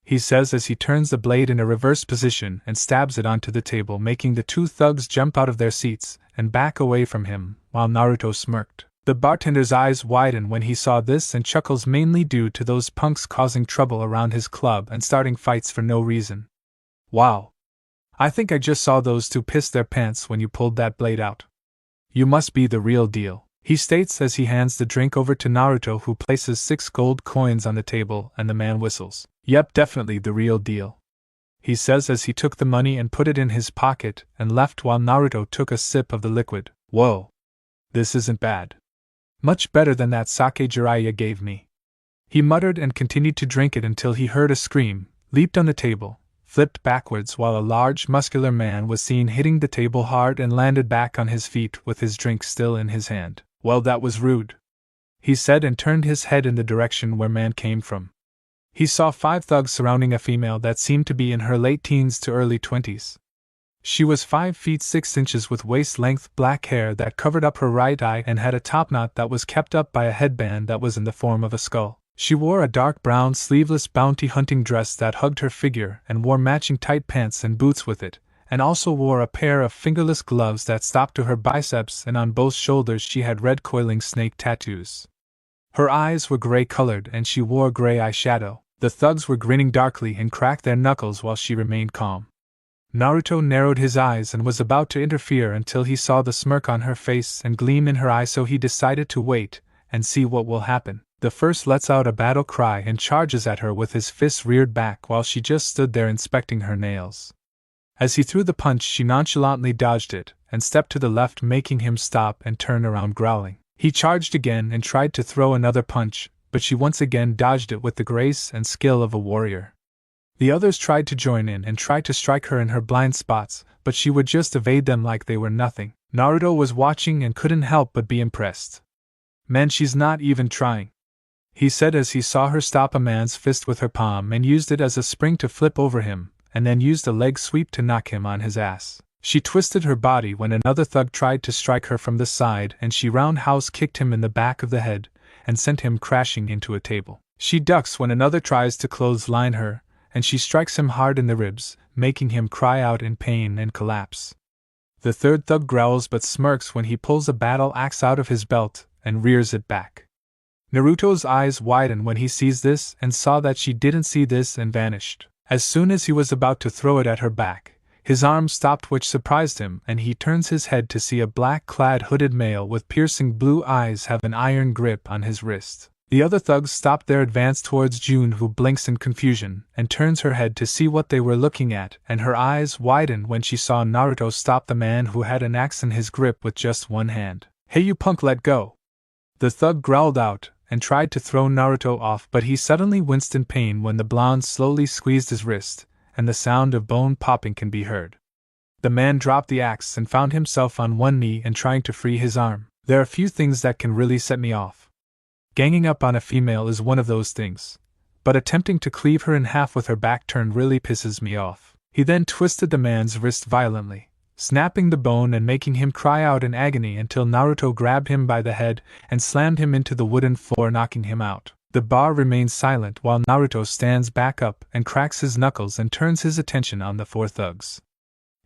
he says as he turns the blade in a reverse position and stabs it onto the table, making the 2 thugs jump out of their seats and back away from him, while Naruto smirked. The bartender's eyes widen when he saw this and chuckles, mainly due to those punks causing trouble around his club and starting fights for no reason. Wow. I think I just saw those 2 piss their pants when you pulled that blade out. You must be the real deal, he states as he hands the drink over to Naruto, who places 6 gold coins on the table, and the man whistles. Yep, definitely the real deal, he says as he took the money and put it in his pocket and left while Naruto took a sip of the liquid. Whoa. This isn't bad. Much better than that sake Jiraiya gave me, he muttered and continued to drink it until he heard a scream, leaped on the table, flipped backwards while a large muscular man was seen hitting the table hard and landed back on his feet with his drink still in his hand. Well, that was rude, he said and turned his head in the direction where man came from. He saw 5 thugs surrounding a female that seemed to be in her late teens to early 20s. She was 5 feet 6 inches with waist-length black hair that covered up her right eye and had a topknot that was kept up by a headband that was in the form of a skull. She wore a dark brown sleeveless bounty hunting dress that hugged her figure and wore matching tight pants and boots with it, and also wore a pair of fingerless gloves that stopped to her biceps, and on both shoulders she had red coiling snake tattoos. Her eyes were gray-colored and she wore gray eyeshadow. The thugs were grinning darkly and cracked their knuckles while she remained calm. Naruto narrowed his eyes and was about to interfere until he saw the smirk on her face and gleam in her eye, so he decided to wait and see what will happen. The first lets out a battle cry and charges at her with his fists reared back while she just stood there inspecting her nails. As he threw the punch, she nonchalantly dodged it and stepped to the left, making him stop and turn around growling. He charged again and tried to throw another punch, but she once again dodged it with the grace and skill of a warrior. The others tried to join in and tried to strike her in her blind spots, but she would just evade them like they were nothing. Naruto was watching and couldn't help but be impressed. Man, she's not even trying," he said as he saw her stop a man's fist with her palm and used it as a spring to flip over him, and then used a leg sweep to knock him on his ass. She twisted her body when another thug tried to strike her from the side, and she roundhouse kicked him in the back of the head and sent him crashing into a table. She ducks when another tries to clothesline her, and she strikes him hard in the ribs, making him cry out in pain and collapse. The third thug growls but smirks when he pulls a battle axe out of his belt and rears it back. Naruto's eyes widen when he sees this and saw that she didn't see this and vanished. As soon as he was about to throw it at her back, his arm stopped, which surprised him, and he turns his head to see a black-clad hooded male with piercing blue eyes have an iron grip on his wrist. The other thugs stop their advance towards June, who blinks in confusion and turns her head to see what they were looking at, and her eyes widen when she saw Naruto stop the man who had an axe in his grip with just one hand. "Hey, you punk, let go!" The thug growled out and tried to throw Naruto off, but he suddenly winced in pain when the blonde slowly squeezed his wrist, and the sound of bone popping can be heard. The man dropped the axe and found himself on one knee and trying to free his arm. There are few things that can really set me off. Ganging up on a female is one of those things, but attempting to cleave her in half with her back turned really pisses me off. He then twisted the man's wrist violently, snapping the bone and making him cry out in agony until Naruto grabbed him by the head and slammed him into the wooden floor, knocking him out. The bar remains silent while Naruto stands back up and cracks his knuckles and turns his attention on the four thugs.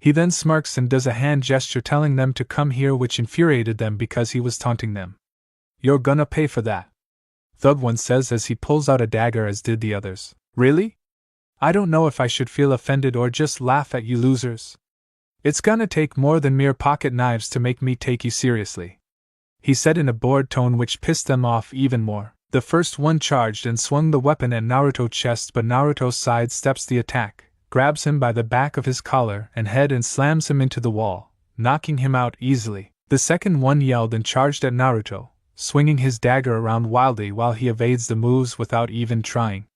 He then smirks and does a hand gesture telling them to come here, which infuriated them because he was taunting them. "You're gonna pay for that," Thug 1 says as he pulls out a dagger, as did the others. "Really? I don't know if I should feel offended or just laugh at you losers. It's gonna take more than mere pocket knives to make me take you seriously," he said in a bored tone, which pissed them off even more. The first one charged and swung the weapon at Naruto's chest, but Naruto sidesteps the attack, grabs him by the back of his collar and head and slams him into the wall, knocking him out easily. The second one yelled and charged at Naruto, swinging his dagger around wildly while he evades the moves without even trying.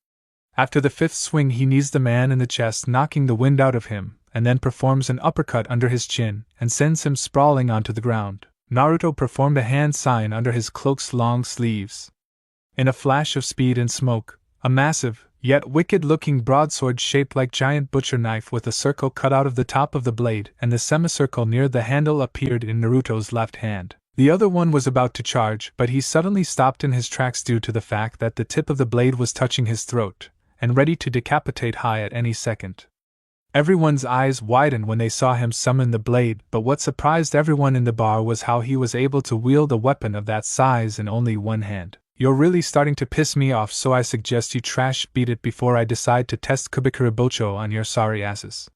After the fifth swing, he knees the man in the chest, knocking the wind out of him, and then performs an uppercut under his chin and sends him sprawling onto the ground. Naruto performed a hand sign under his cloak's long sleeves. In a flash of speed and smoke, a massive, yet wicked-looking broadsword shaped like giant butcher knife with a circle cut out of the top of the blade and the semicircle near the handle appeared in Naruto's left hand. The other one was about to charge, but he suddenly stopped in his tracks due to the fact that the tip of the blade was touching his throat, and ready to decapitate Hai at any second. Everyone's eyes widened when they saw him summon the blade, but what surprised everyone in the bar was how he was able to wield a weapon of that size in only one hand. "You're really starting to piss me off, so I suggest you trash beat it before I decide to test Kubikura Bocho on your sorry asses,"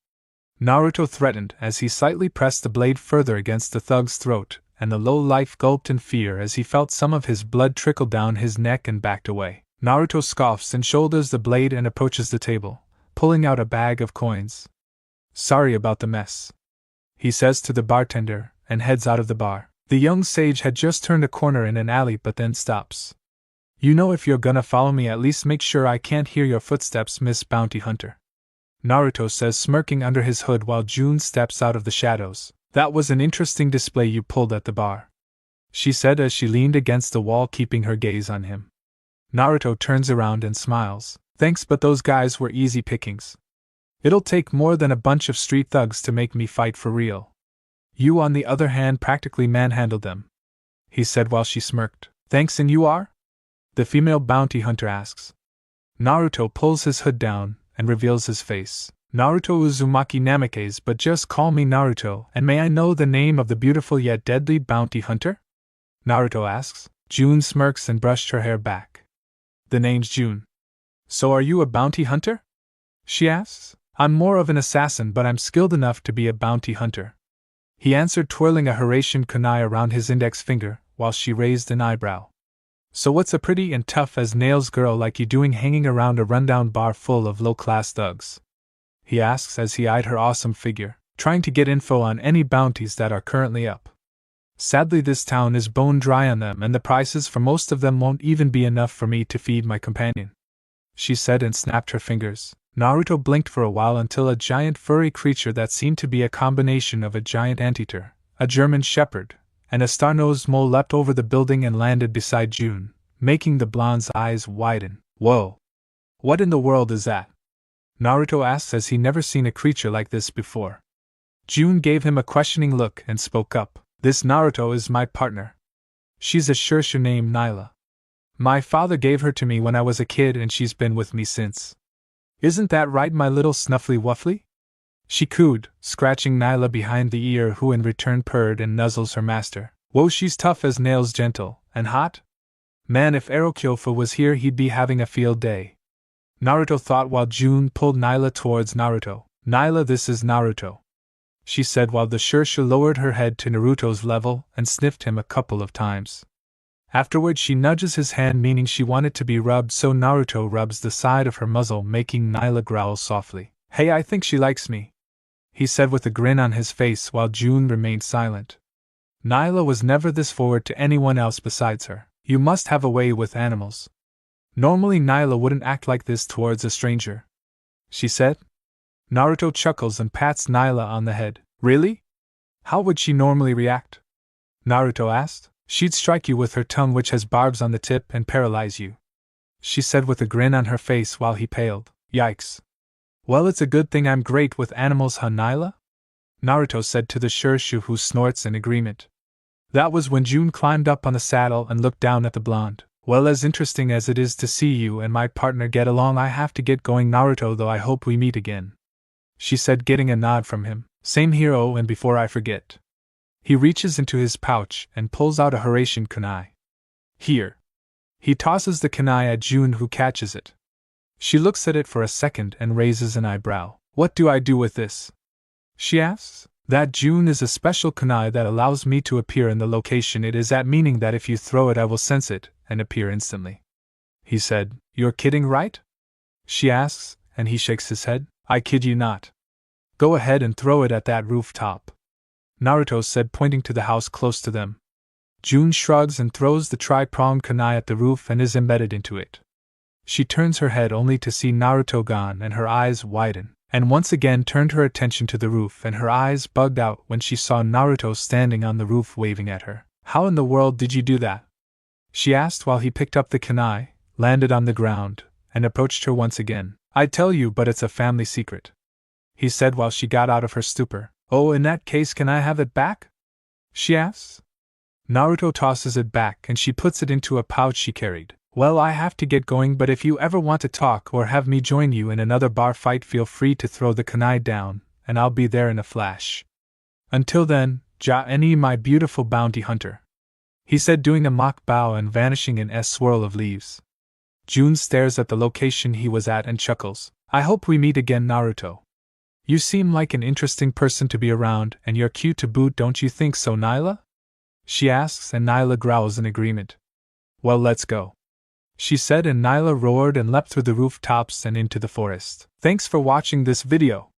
Naruto threatened as he slightly pressed the blade further against the thug's throat, and the low-life gulped in fear as he felt some of his blood trickle down his neck and backed away. Naruto scoffs and shoulders the blade and approaches the table, pulling out a bag of coins. "Sorry about the mess," he says to the bartender, and heads out of the bar. The young sage had just turned a corner in an alley but then stops. "You know, if you're gonna follow me, at least make sure I can't hear your footsteps, Miss Bounty Hunter," Naruto says, smirking under his hood while June steps out of the shadows. "That was an interesting display you pulled at the bar," she said as she leaned against the wall, keeping her gaze on him. Naruto turns around and smiles. "Thanks, but those guys were easy pickings. It'll take more than a bunch of street thugs to make me fight for real. You, on the other hand, practically manhandled them," he said while she smirked. "Thanks, and you are?" the female bounty hunter asks. Naruto pulls his hood down and reveals his face. "Naruto Uzumaki Namikaze, but just call me Naruto, and may I know the name of the beautiful yet deadly bounty hunter?" Naruto asks. June smirks and brushed her hair back. "The name's June." "So are you a bounty hunter?" she asks. "I'm more of an assassin, but I'm skilled enough to be a bounty hunter," he answered, twirling a Horatian kunai around his index finger, while she raised an eyebrow. "So what's a pretty and tough as nails girl like you doing hanging around a rundown bar full of low-class thugs?" he asks as he eyed her awesome figure, trying to get info on any bounties that are currently up. "Sadly, this town is bone dry on them, and the prices for most of them won't even be enough for me to feed my companion," she said and snapped her fingers. Naruto blinked for a while until a giant furry creature that seemed to be a combination of a giant anteater, a German shepherd, and a star-nosed mole leapt over the building and landed beside June, making the blonde's eyes widen. Whoa! What in the world is that? Naruto asked, as he never seen a creature like this before. June gave him a questioning look and spoke up. This Naruto is my partner. She's a Shirshu named Nyla. My father gave her to me when I was a kid and she's been with me since. Isn't that right, my little snuffly wuffly? She cooed, scratching Nyla behind the ear, who in return purred and nuzzles her master. Whoa, she's tough as nails, gentle and hot. Man, if Xover was here he'd be having a field day. Naruto thought while June pulled Nyla towards Naruto. Nyla, this is Naruto, she said while the Shirshu lowered her head to Naruto's level and sniffed him a couple of times. Afterward she nudges his hand, meaning she wanted to be rubbed, so Naruto rubs the side of her muzzle, making Nyla growl softly. Hey, I think she likes me, he said with a grin on his face while June remained silent. Nyla was never this forward to anyone else besides her. You must have a way with animals. Normally Nyla wouldn't act like this towards a stranger, she said. Naruto chuckles and pats Nyla on the head. Really? How would she normally react? Naruto asked. She'd strike you with her tongue, which has barbs on the tip, and paralyze you, she said with a grin on her face while he paled. Yikes. Well, it's a good thing I'm great with animals, huh, Nyla? Naruto said to the Shirshu, who snorts in agreement. That was when June climbed up on the saddle and looked down at the blonde. Well, as interesting as it is to see you and my partner get along, I have to get going, Naruto, though I hope we meet again, she said, getting a nod from him. Same here, oh, and before I forget. He reaches into his pouch and pulls out a Hiraishin kunai. Here. He tosses the kunai at June, who catches it. She looks at it for a second and raises an eyebrow. What do I do with this? She asks. That, June, is a special kunai that allows me to appear in the location it is at, meaning that if you throw it I will sense it and appear instantly, he said. You're kidding, right? She asks, and he shakes his head. I kid you not. Go ahead and throw it at that rooftop, Naruto said, pointing to the house close to them. June shrugs and throws the tri-pronged kunai at the roof and is embedded into it. She turns her head only to see Naruto gone, and her eyes widen, and once again turned her attention to the roof, and her eyes bugged out when she saw Naruto standing on the roof waving at her. How in the world did you do that? She asked while he picked up the kunai, landed on the ground, and approached her once again. I'd tell you, but it's a family secret, he said while she got out of her stupor. Oh, in that case, can I have it back? She asks. Naruto tosses it back and she puts it into a pouch she carried. Well, I have to get going, but if you ever want to talk or have me join you in another bar fight, feel free to throw the kunai down, and I'll be there in a flash. Until then, Ja-ni, my beautiful bounty hunter, he said, doing a mock bow and vanishing in a swirl of leaves. June stares at the location he was at and chuckles. I hope we meet again, Naruto. You seem like an interesting person to be around, and you're cute to boot, don't you think so, Nyla? She asks, and Nyla growls in agreement. Well, let's go, she said, and Nyla roared and leapt through the rooftops and into the forest. Thanks for watching this video.